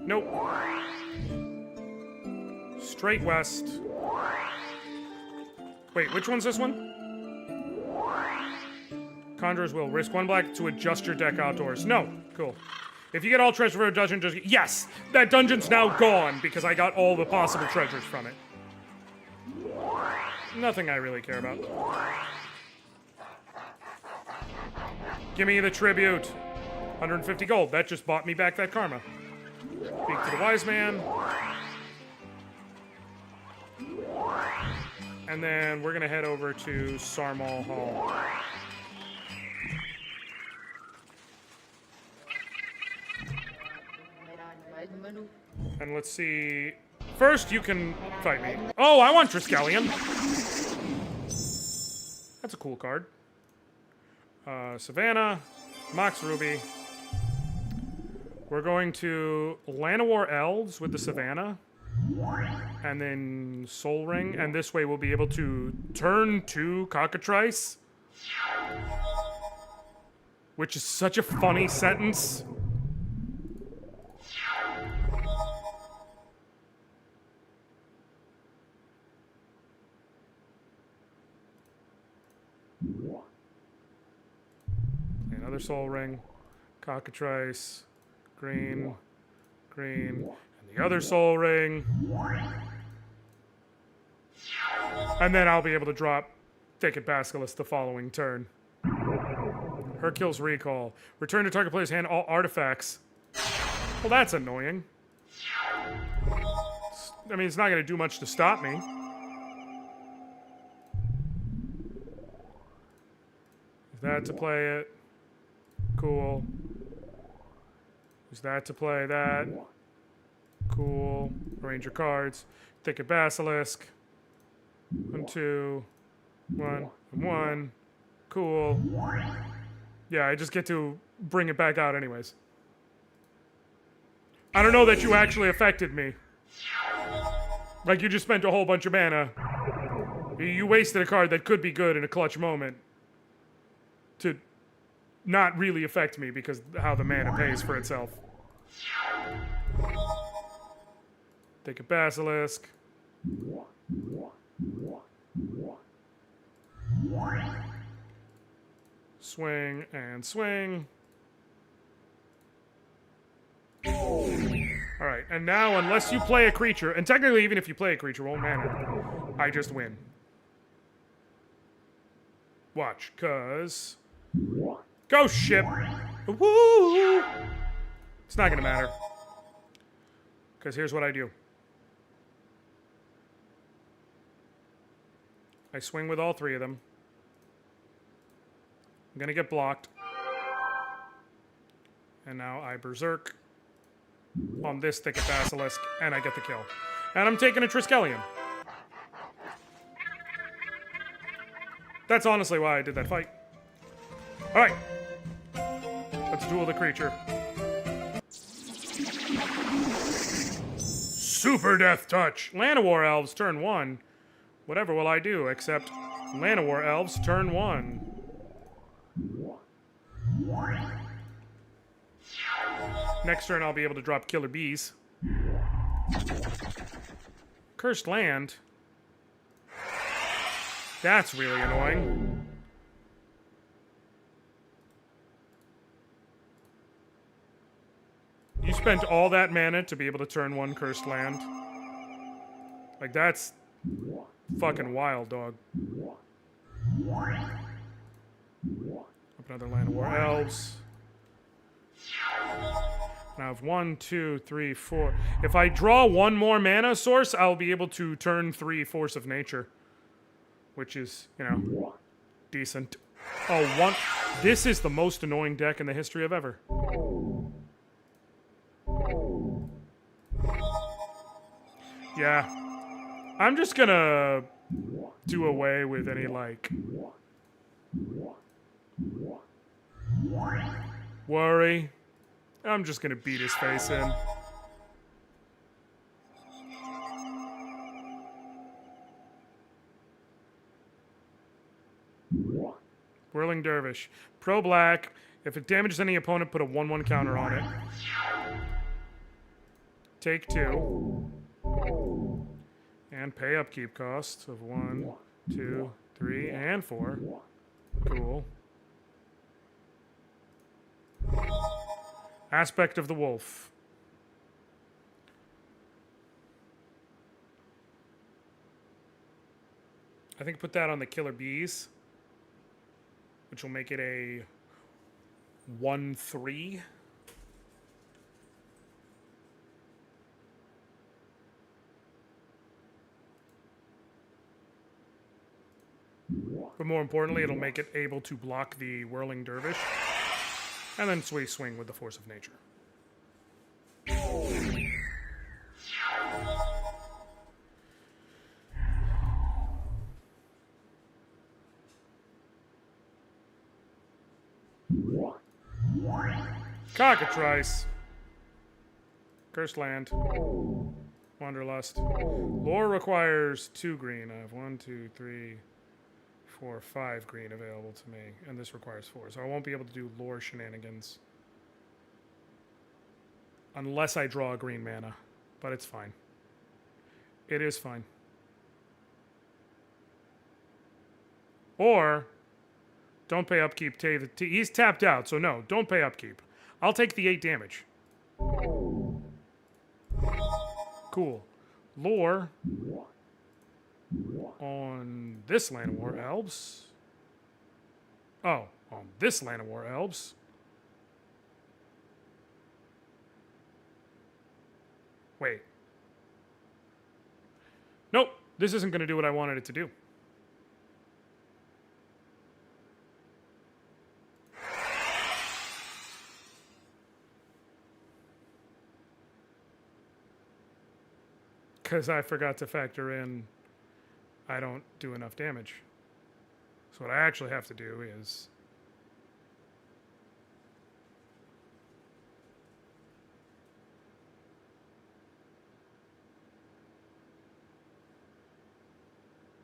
Nope. Straight west. Wait, which one's this one? Conjurer's Will. Risk 1 black to adjust your deck outdoors. No. Cool. If you get all treasure for a dungeon, just... Yes! That dungeon's now gone because I got all the possible treasures from it. Nothing I really care about. Give me the tribute. 150 gold. That just bought me back that karma. Speak to the wise man. And then we're gonna head over to Sarmal Hall. And let's see. First, you can fight me. Oh, I want Triskelion. That's a cool card. Savannah, Mox Ruby. We're going to Llanowar Elves with the Savannah. And then Soul Ring. And this way we'll be able to turn 2 Cockatrice. Which is such a funny sentence. Another Soul Ring. Cockatrice. Green. Green. And the other Soul Ring. And then I'll be able to drop Thicket Basilisk the following turn. Hercule's Recall. Return to target player's hand all artifacts. Well, that's annoying. I mean, it's not going to do much to stop me. Is that to play it? Cool. Use that to play that. Cool. Arrange your cards. Thicket Basilisk. 1, 2, 1, 1. Cool. Yeah, I just get to bring it back out anyways. I don't know that you actually affected me. Like, you just spent a whole bunch of mana. You wasted a card that could be good in a clutch moment to not really affect me because how the mana pays for itself. Take a Basilisk. Swing and swing. Alright, and now unless you play a creature, and technically even if you play a creature, won't matter, I just win. Watch, cause... Ghost Ship! Woo! It's not gonna matter. Because here's what I do. I swing with all 3 of them. I'm gonna get blocked. And now I berserk on this Thicket Basilisk, and I get the kill. And I'm taking a Triskelion. That's honestly why I did that fight. Alright. Let's duel the creature. Super Death Touch! Llanowar Elves, turn 1. Whatever will I do, except Llanowar Elves, turn 1. Next turn, I'll be able to drop Killer Bees. Cursed Land. That's really annoying. You spent all that mana to be able to turn 1 Cursed Land. Like, that's fucking wild, dog. Up another Llanowar Elves. Now I have 1, 2, 3, 4. If I draw 1 more mana source, I'll be able to turn 3 Force of Nature. Which is, you know, decent. Oh, one. This is the most annoying deck in the history of ever. Yeah. I'm just gonna do away with any, like, worry. I'm just gonna beat his face in. Whirling Dervish. Pro black. If it damages any opponent, put a 1/1 counter on it. Take 2. And pay upkeep cost of 1, 2, 3, and 4. Cool. Aspect of the Wolf. I think put that on the Killer Bees, which will make it a 1/3. But more importantly, it'll make it able to block the Whirling Dervish. And then swing with the Force of Nature. Cockatrice. Cursed Land. Wanderlust. Lore requires 2 green. I have 1, 2, 3, 4, 5 green available to me. And this requires 4. So I won't be able to do lore shenanigans. Unless I draw a green mana. But it's fine. It is fine. Or, don't pay upkeep. He's tapped out, so no, don't pay upkeep. I'll take the 8 damage. Cool. Lore on this Land of War Elves. Oh, on this Land of War Elves. Wait. Nope, this isn't going to do what I wanted it to do. Because I forgot to factor in I don't do enough damage. So what I actually have to do is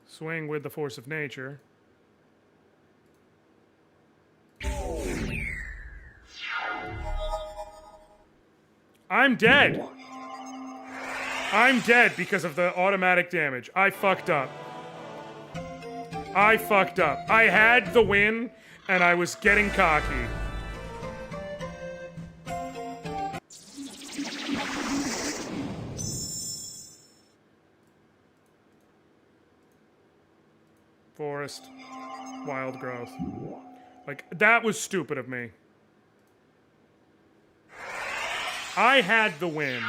swing with the Force of Nature. I'm dead. I'm dead because of the automatic damage. I fucked up. I fucked up. I had the win, and I was getting cocky. Forest. Wild growth. Like, that was stupid of me. I had the win.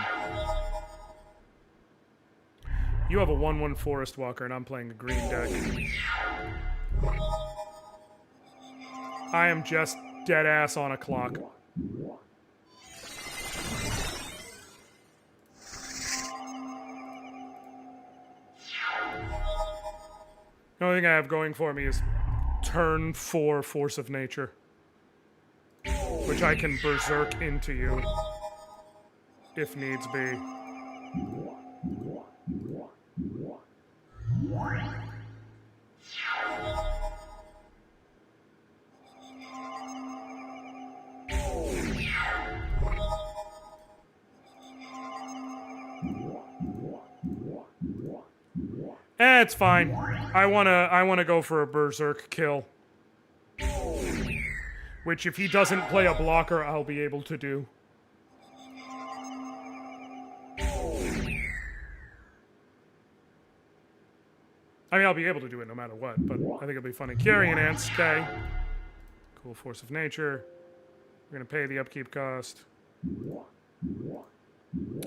You have a 1/1 Forest Walker, and I'm playing a green deck. I am just dead ass on a clock. The only thing I have going for me is turn 4 Force of Nature, which I can berserk into you if needs be. It's fine. I wanna go for a berserk kill. Which if he doesn't play a blocker, I'll be able to do. I mean, I'll be able to do it no matter what, but I think it'll be funny. Carrion Ants, okay. Cool Force of Nature. We're gonna pay the upkeep cost.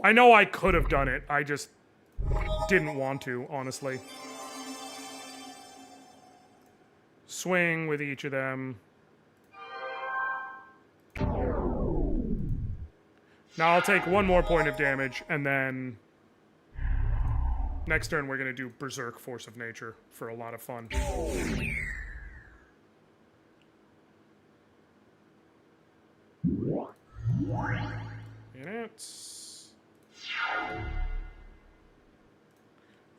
I know I could have done it, I just didn't want to, honestly. swing with each of them. Now I'll take one more point of damage, and then next turn we're going to do Berserk Force of Nature for a lot of fun. Units.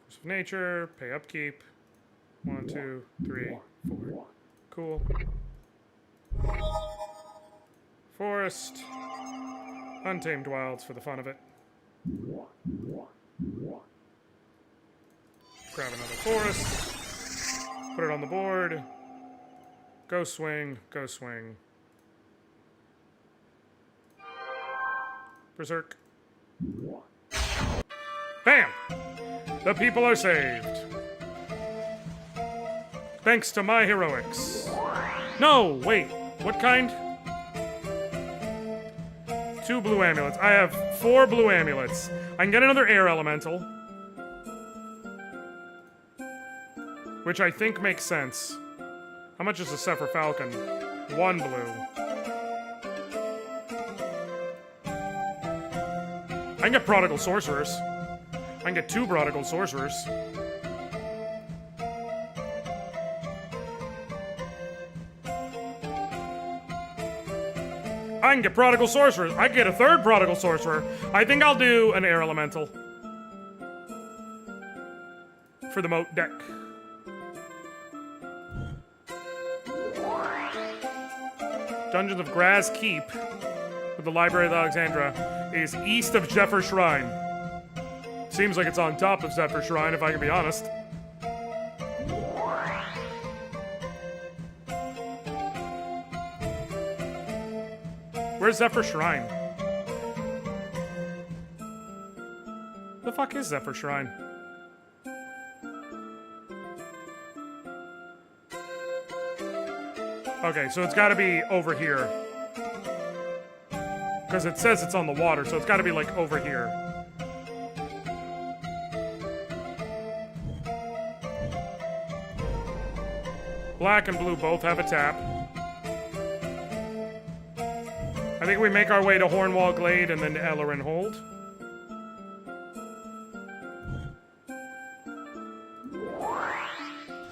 Force of Nature, pay upkeep. 1, 2, 3, 4. Cool. Forest. Untamed Wilds for the fun of it. Grab another forest. Put it on the board. Go swing. Go swing. Berserk. Bam! The people are saved. Thanks to my heroics. No, wait. What kind? 2 blue amulets. I have 4 blue amulets. I can get another air elemental. Which I think makes sense. How much is a Zephyr Falcon? 1 blue. I can get Prodigal Sorcerers. I can get 2 Prodigal Sorcerers. I can get Prodigal Sorcerers. I can get a 3rd Prodigal Sorcerer. I think I'll do an Air Elemental. For the Moat deck. Dungeons of Graz Keep, with the Library of Alexandra, is east of Zephyr Shrine. Seems like it's on top of Zephyr Shrine, if I can be honest. Where's Zephyr Shrine? The fuck is Zephyr Shrine? Okay, so it's gotta be over here. Because it says it's on the water, so it's gotta be like over here. Black and blue both have a tap. I think we make our way to Hornwall Glade and then to Ellerin Hold.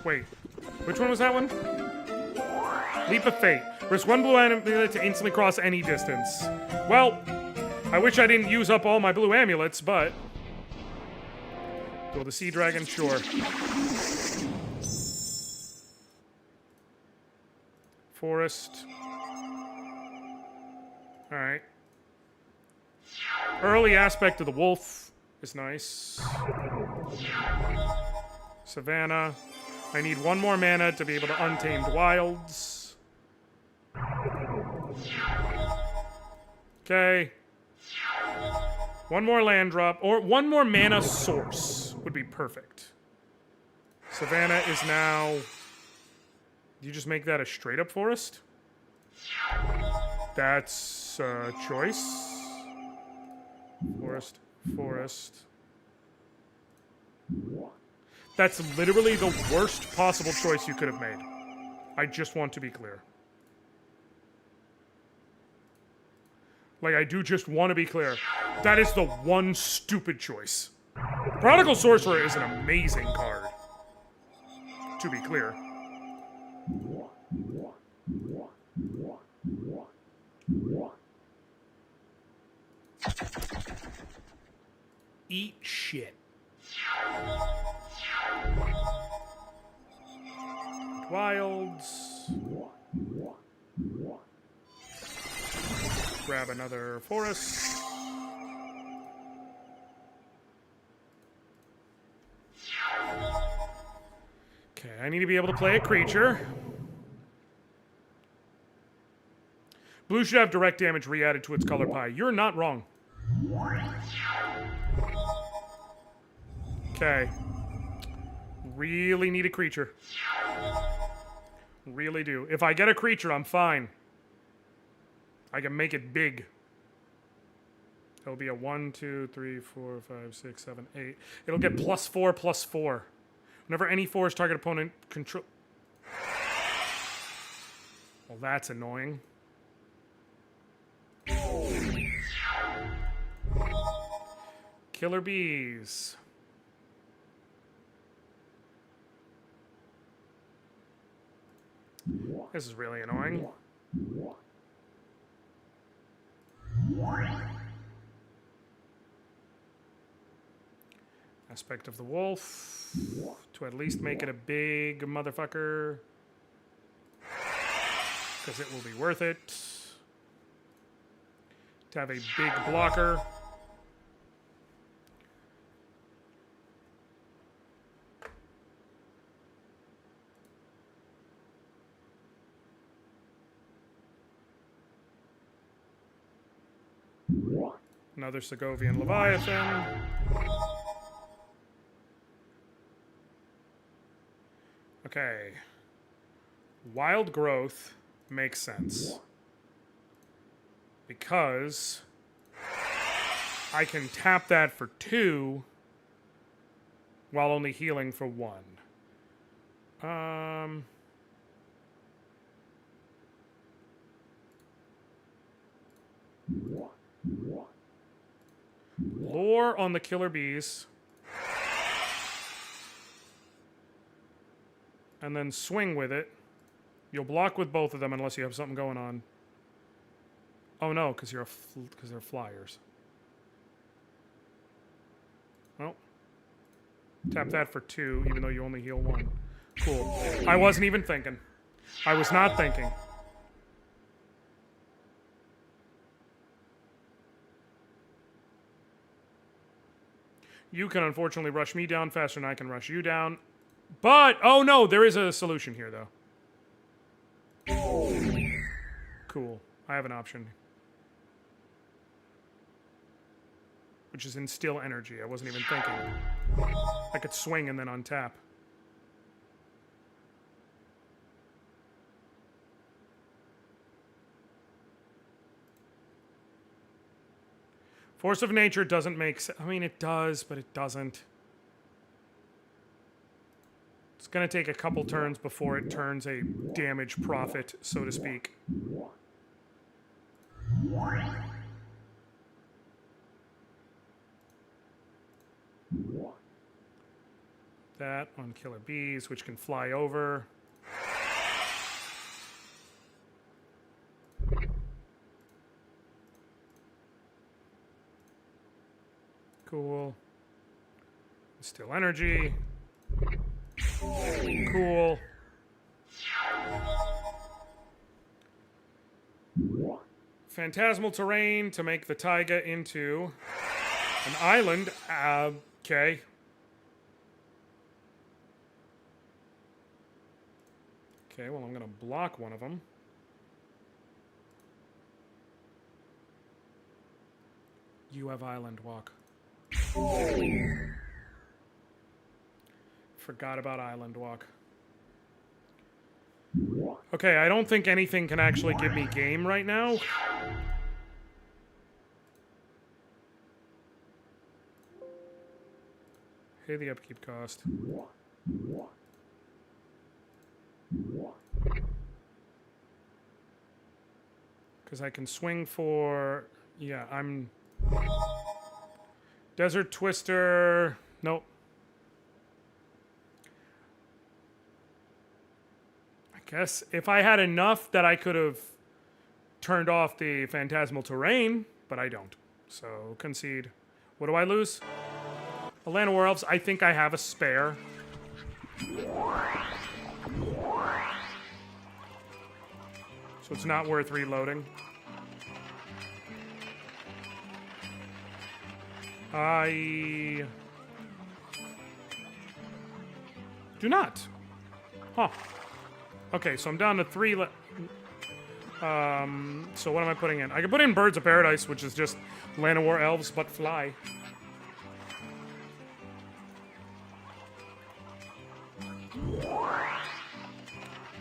Wait, which one was that one? Leap of Fate. Risk 1 blue amulet to instantly cross any distance. Well, I wish I didn't use up all my blue amulets, but... Build a Sea Dragon, sure. Forest. Alright. Early aspect of the wolf is nice. Savannah. I need 1 more mana to be able to Untamed Wilds. Okay. 1 more land drop, or 1 more mana source would be perfect. Savannah is now... You just make that a straight up forest? That's a choice. Forest, forest. That's literally the worst possible choice you could have made. I just want to be clear. Like, I do just want to be clear. That is the one stupid choice. Prodigal Sorcerer is an amazing card. To be clear. Eat shit. Wilds. Grab another forest. Okay, I need to be able to play a creature. Blue should have direct damage re-added to its color pie. You're not wrong. Okay. Really need a creature. Really do. If I get a creature, I'm fine. I can make it big. It'll be a 1, 2, 3, 4, 5, 6, 7, 8. It'll get +4/+4. Whenever any forest target opponent control... Well, that's annoying. Killer bees. This is really annoying. Aspect of the wolf to at least make it a big motherfucker. Because it will be worth it. To have a big blocker. Another Segovian Leviathan. Okay. Wild growth makes sense. Because I can tap that for 2 while only healing for 1. Lure on the killer bees. And then swing with it. You'll block with both of them unless you have something going on. Oh no, because they're flyers. Well, tap that for 2, even though you only heal 1. Cool. I wasn't even thinking. I was not thinking. You can unfortunately rush me down faster than I can rush you down. But, oh no, there is a solution here, though. Cool. I have an option. Which is instill energy. I wasn't even thinking. I could swing and then untap. Force of nature doesn't make sense. I mean, it does, but it doesn't. It's going to take a couple turns before it turns a damage profit, so to speak. That on killer bees, which can fly over. Cool. Still energy. Cool. Phantasmal terrain to make the taiga into an island. Okay. Okay, well, I'm going to block one of them. You have island walk. Forgot about island walk. Okay, I don't think anything can actually give me game right now. Hey, the upkeep cost. Because I can swing for... Yeah, I'm... Desert Twister... Nope. I guess if I had enough that I could have turned off the Phantasmal Terrain, but I don't. So, concede. What do I lose? Atlanta War Elves, I think I have a spare. So it's not worth reloading. I do not. Huh. Okay, so I'm down to 3. So what am I putting in? I can put in Birds of Paradise, which is just Land of War Elves, but fly.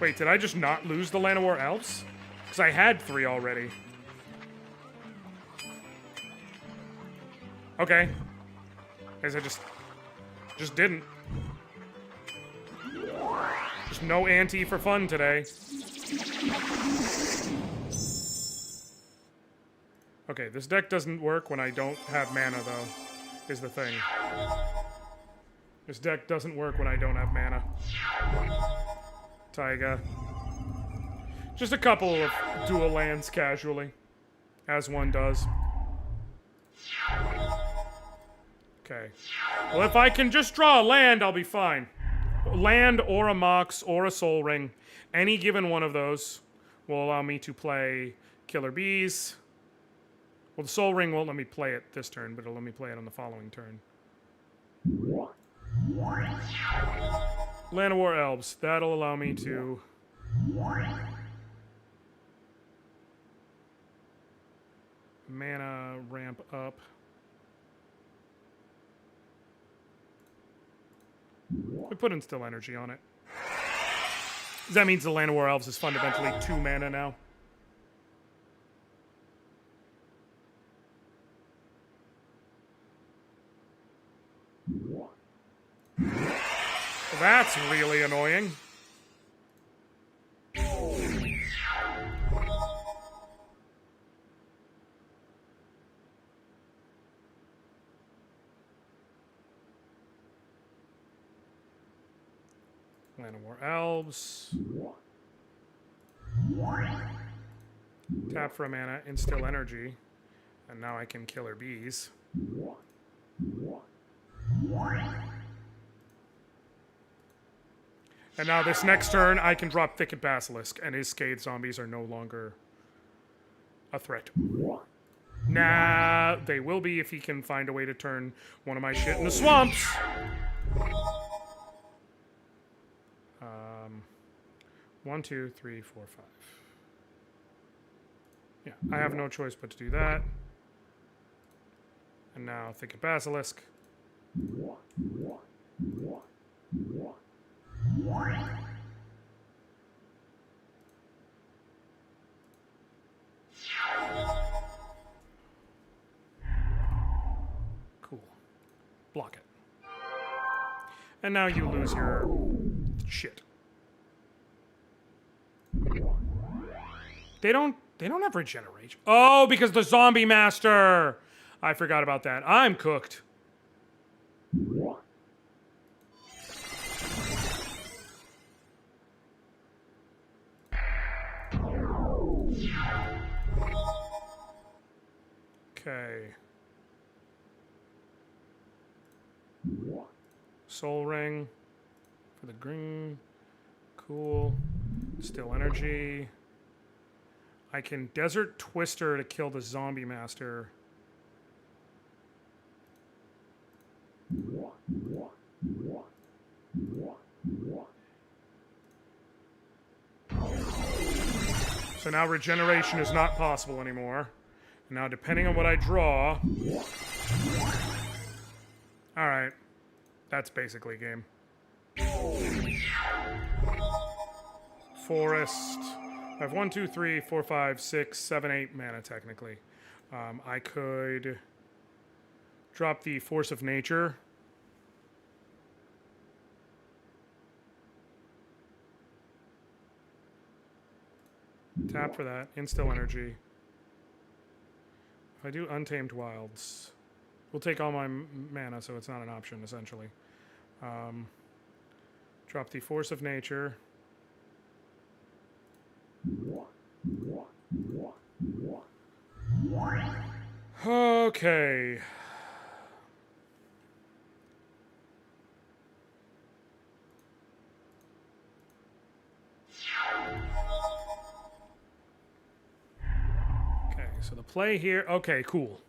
Wait, did I just not lose the Land of War Elves? Because I had 3 already. Okay. Guess I just didn't. Just no ante for fun today. Okay, this deck doesn't work when I don't have mana, though, is the thing. This deck doesn't work when I don't have mana. Taiga. Just a couple of dual lands casually, as one does. Okay. Well, if I can just draw a land, I'll be fine. Land or a Mox or a Soul Ring. Any given one of those will allow me to play Killer Bees. Well, the Soul Ring won't let me play it this turn, but it'll let me play it on the following turn. Land of War Elves. That'll allow me to... mana ramp up. We put Instill Energy on it. That means the Land of War Elves is fundamentally 2 mana now. Well, that's really annoying. Land of War Elves. Tap for a mana, Instill Energy. And now I can Killer Bees. And now this next turn, I can drop Thicket Basilisk, and his Scathe Zombies are no longer a threat. Nah, they will be if he can find a way to turn one of my shit into swamps. 1, 2, 3, 4, 5. Yeah, I have no choice but to do that. And now Thicket Basilisk. Cool. Block it. And now you lose your shit. They don't have regeneration. Oh, because the Zombie Master! I forgot about that. I'm cooked. Okay. Soul Ring for the green. Cool. Still Energy. I can Desert Twister to kill the Zombie Master. So now regeneration is not possible anymore. And now depending on what I draw... Alright. That's basically game. Forest. I have 1, 2, 3, 4, 5, 6, 7, 8 mana technically. I could drop the Force of Nature. Tap for that. Instill Energy. If I do Untamed Wilds, we'll take all my mana, so it's not an option essentially. Drop the Force of Nature. Okay. Okay, so the play here... Okay, cool.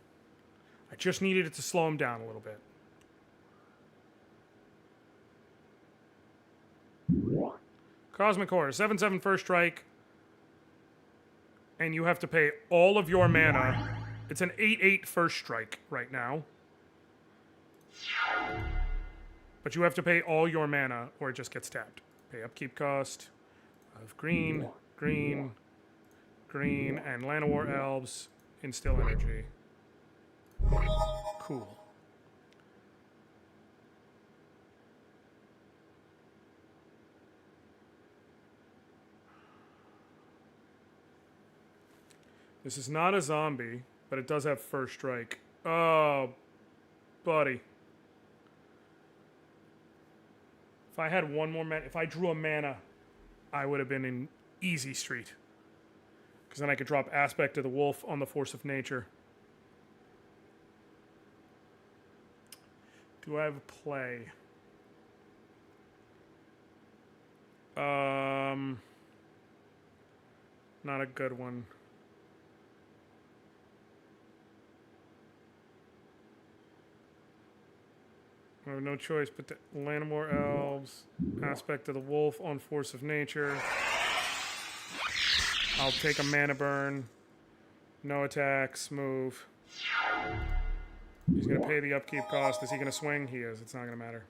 I just needed it to slow him down a little bit. Cosmic Horror, 7/7 first strike. And you have to pay all of your mana. It's an 8/8 first strike right now. But you have to pay all your mana or it just gets tapped. Pay upkeep cost of green, green, green, and Land of War Elves, Instill Energy. Cool. This is not a zombie, but it does have first strike. Oh, buddy. If I had one more mana, if I drew a mana, I would have been in easy street. Because then I could drop Aspect of the Wolf on the Force of Nature. Do I have a play? Not a good one. I have no choice but to Lanamore Elves, Aspect of the Wolf on Force of Nature. I'll take a mana burn. No attacks, move. He's going to pay the upkeep cost. Is he going to swing? He is. It's not going to matter.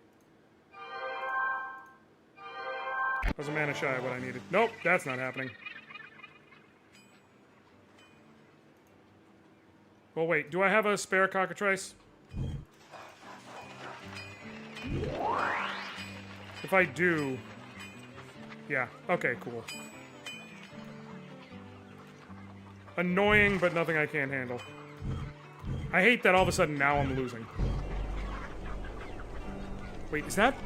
I was a mana shy of what I needed. Nope, that's not happening. Well, wait. Do I have a spare cockatrice? If I do... Yeah. Okay, cool. Annoying, but nothing I can't handle. I hate that all of a sudden now I'm losing. Wait, is that...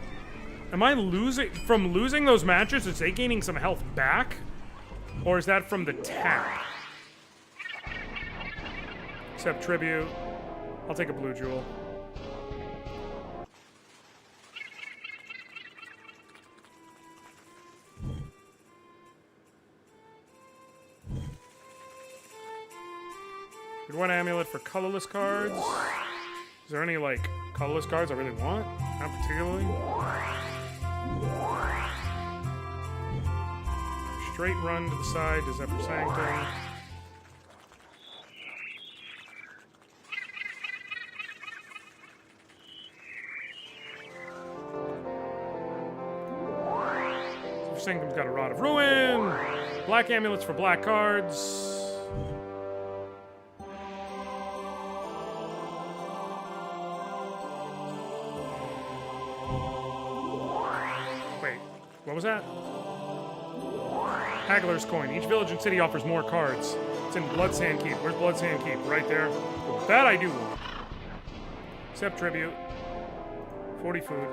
Am I losing... From losing those matches, is they gaining some health back? Or is that from the tap? Accept tribute. I'll take a blue jewel. Good one amulet for colorless cards. Is there any, like, colorless cards I really want? Not particularly. Straight run to the side to Zephyr Sanctum. Zephyr Sanctum's got a Rod of Ruin. Black amulets for black cards. What was that? Haggler's Coin. Each village and city offers more cards. It's in Bloodsand Keep. Where's Bloodsand Keep? Right there. Cool. That I do want. Accept tribute. 40 food.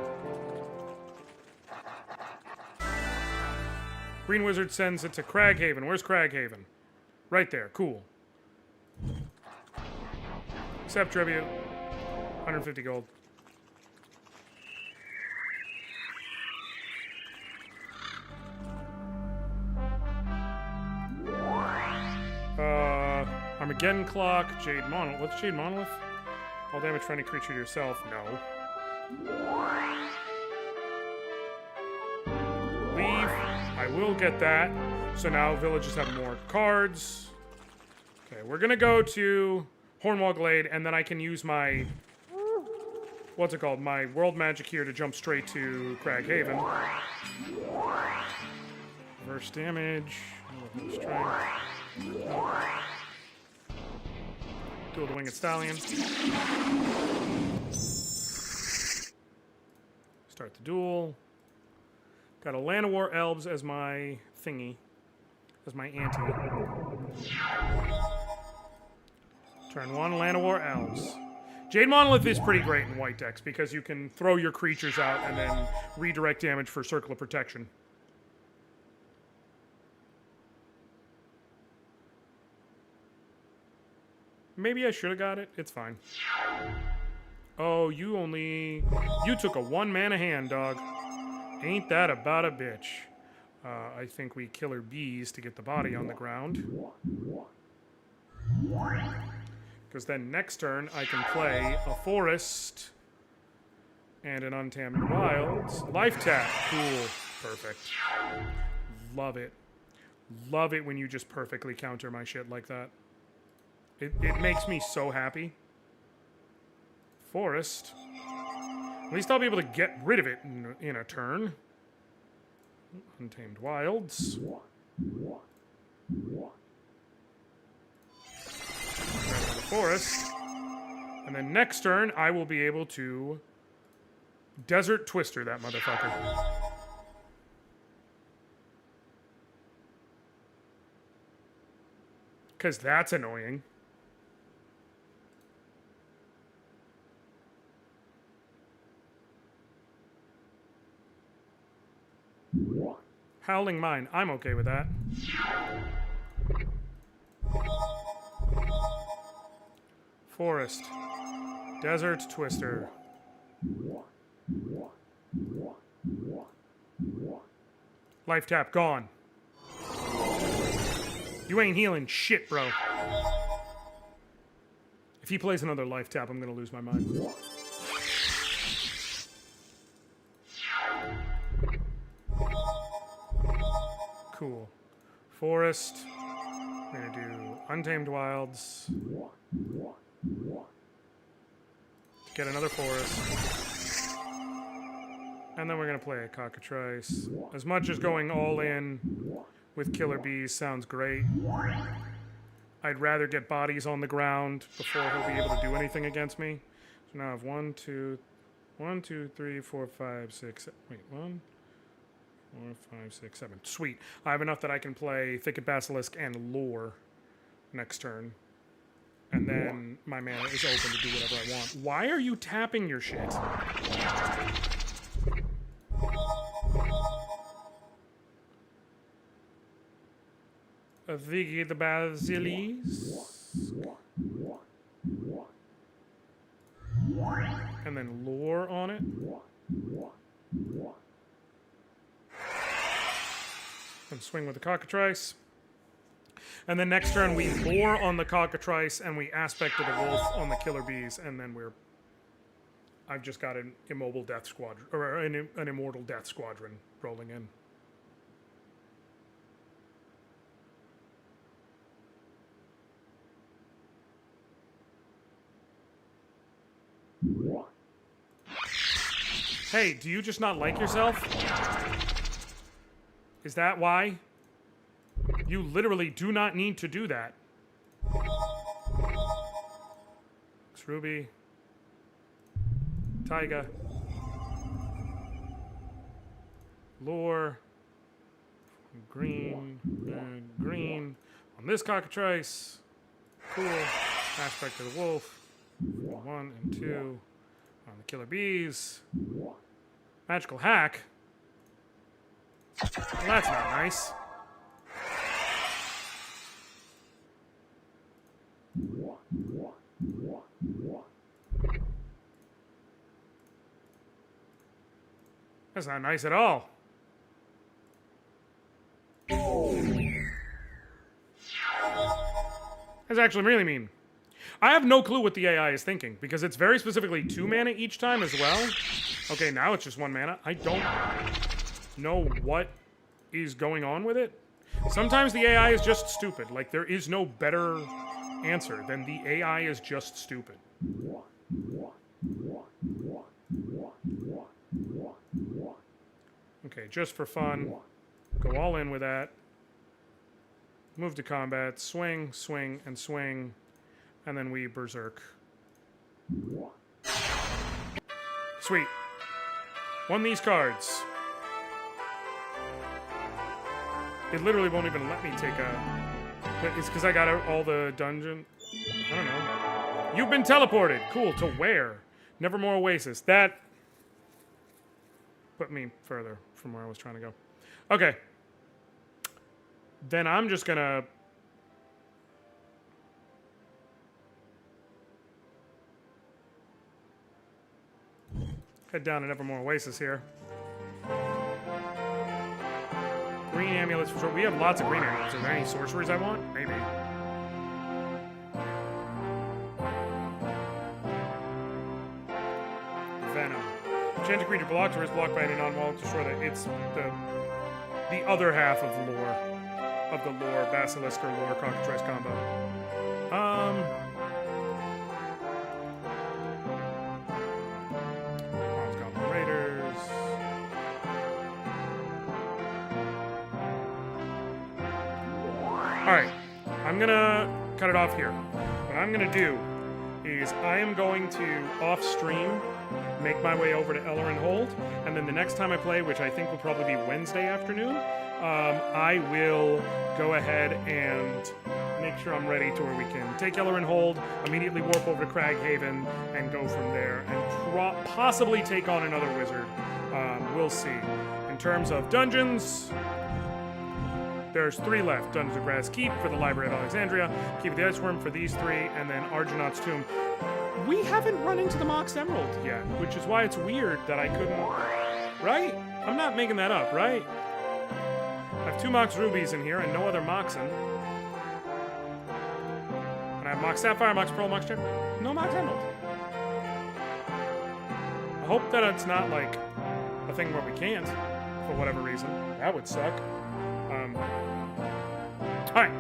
Green Wizard sends it to Craghaven. Where's Craghaven? Right there. Cool. Accept tribute. 150 gold. Armageddon Clock, Jade Monolith. What's Jade Monolith? All damage for any creature to yourself. No. Leave. I will get that. So now villages have more cards. Okay, we're gonna go to Hornwall Glade, and then I can use my... What's it called? My World Magic here to jump straight to Craghaven. Reverse damage. Strength. Duel the Winged Stallion. Start the duel. Got a Llanowar Elves as my thingy. As my ante. Turn 1, Llanowar Elves. Jade Monolith is pretty great in white decks because you can throw your creatures out and then redirect damage for Circle of Protection. Maybe I should have got it. It's fine. Oh, you took a 1 mana hand, dog. Ain't that about a bitch? I think we kill her bees to get the body on the ground. Because then next turn I can play a forest and an Untamed Wilds. Life tap. Cool. Perfect. Love it. Love it when you just perfectly counter my shit like that. It makes me so happy. Forest. At least I'll be able to get rid of it in a turn. Untamed Wilds. Forest. And then next turn, I will be able to Desert Twister that motherfucker. Because that's annoying. Howling Mine. I'm okay with that. Forest. Desert Twister. Life tap gone. You ain't healing shit, bro. If he plays another life tap, I'm gonna lose my mind. Cool. Forest. We're gonna do Untamed Wilds. Get another forest. And then we're gonna play a cockatrice. As much as going all in with killer bees sounds great, I'd rather get bodies on the ground before he'll be able to do anything against me. So now I have 1, 2, 3, 4, 5, 6. Wait, 1, 4, 5, 6, 7. Sweet. I have enough that I can play Thicket Basilisk and Lure next turn. And then my mana is open to do whatever I want. Why are you tapping your shit? Thicket Basilisk. And then Lure on it. And swing with the cockatrice. And then next turn we lure on the cockatrice and we aspect to the wolf on the killer bees, and then I've just got an immobile death squadron, or an immortal death squadron rolling in. Hey, do you just not like yourself? Is that why? You literally do not need to do that. It's Ruby. Taiga. Lure. Green. Green. On this cockatrice. Cool. Aspect to the wolf. 1 and 2. On the killer bees. Magical hack. Well, that's not nice. That's not nice at all. That's actually really mean. I have no clue what the AI is thinking, because it's very specifically 2 mana each time as well. Okay, now it's just 1 mana. I don't know what is going on with it. Sometimes the AI is just stupid. Like, there is no better answer than the AI is just stupid. Okay, just for fun, go all in with that. Move to combat, swing, swing, and swing, and then we berserk. Sweet. Won these cards. It literally won't even let me take a... It's because I got out all the dungeon... I don't know. You've been teleported. Cool. To where? Nevermore Oasis. That put me further from where I was trying to go. Okay. Then I'm just gonna... head down to Nevermore Oasis here. Green amulets for sure. We have lots of green amulets. Are there any sorceries I want? Maybe. Venom. Enchanted creature blocked or is blocked by any non-wall. Destroy that. It's the other half of lore. Of the lore Basilisk or lore Cockatrice combo. Alright, I'm gonna cut it off here. What I'm gonna do is I am going to, off-stream, make my way over to Anoriand Hold, and then the next time I play, which I think will probably be Wednesday afternoon, I will go ahead and make sure I'm ready to where we can take Anoriand Hold, immediately warp over to Craghaven, and go from there, and possibly take on another wizard. We'll see. In terms of dungeons, there's 3 left. Dungeons of Grass Keep for the Library of Alexandria, Keep of the Iceworm for these 3, and then Argonaut's Tomb. We haven't run into the Mox Emerald yet, which is why it's weird that I couldn't... Right? I'm not making that up, right? I have 2 Mox Rubies in here and no other Moxen. And I have Mox Sapphire, Mox Pearl, Mox Gem. No Mox Emerald. I hope that it's not like a thing where we can't, for whatever reason. That would suck. Alright.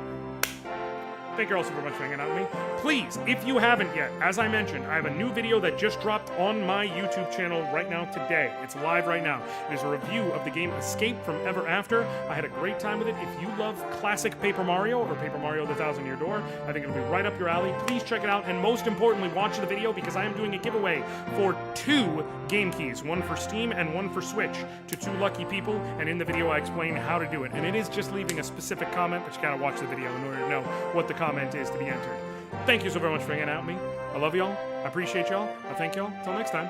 Thank you all so very much for hanging out with me. Please, if you haven't yet, as I mentioned, I have a new video that just dropped on my YouTube channel right now today. It's live right now. It is a review of the game Escape from Ever After. I had a great time with it. If you love classic Paper Mario or Paper Mario the Thousand Year Door, I think it'll be right up your alley. Please check it out, and most importantly, watch the video because I am doing a giveaway for 2 game keys, one for Steam and one for Switch, to 2 lucky people, and in the video I explain how to do it. And it is just leaving a specific comment, but you gotta watch the video in order to know what the comment is to be entered. Thank you so very much for hanging out with me. I love y'all. I appreciate y'all. I thank y'all. Until next time.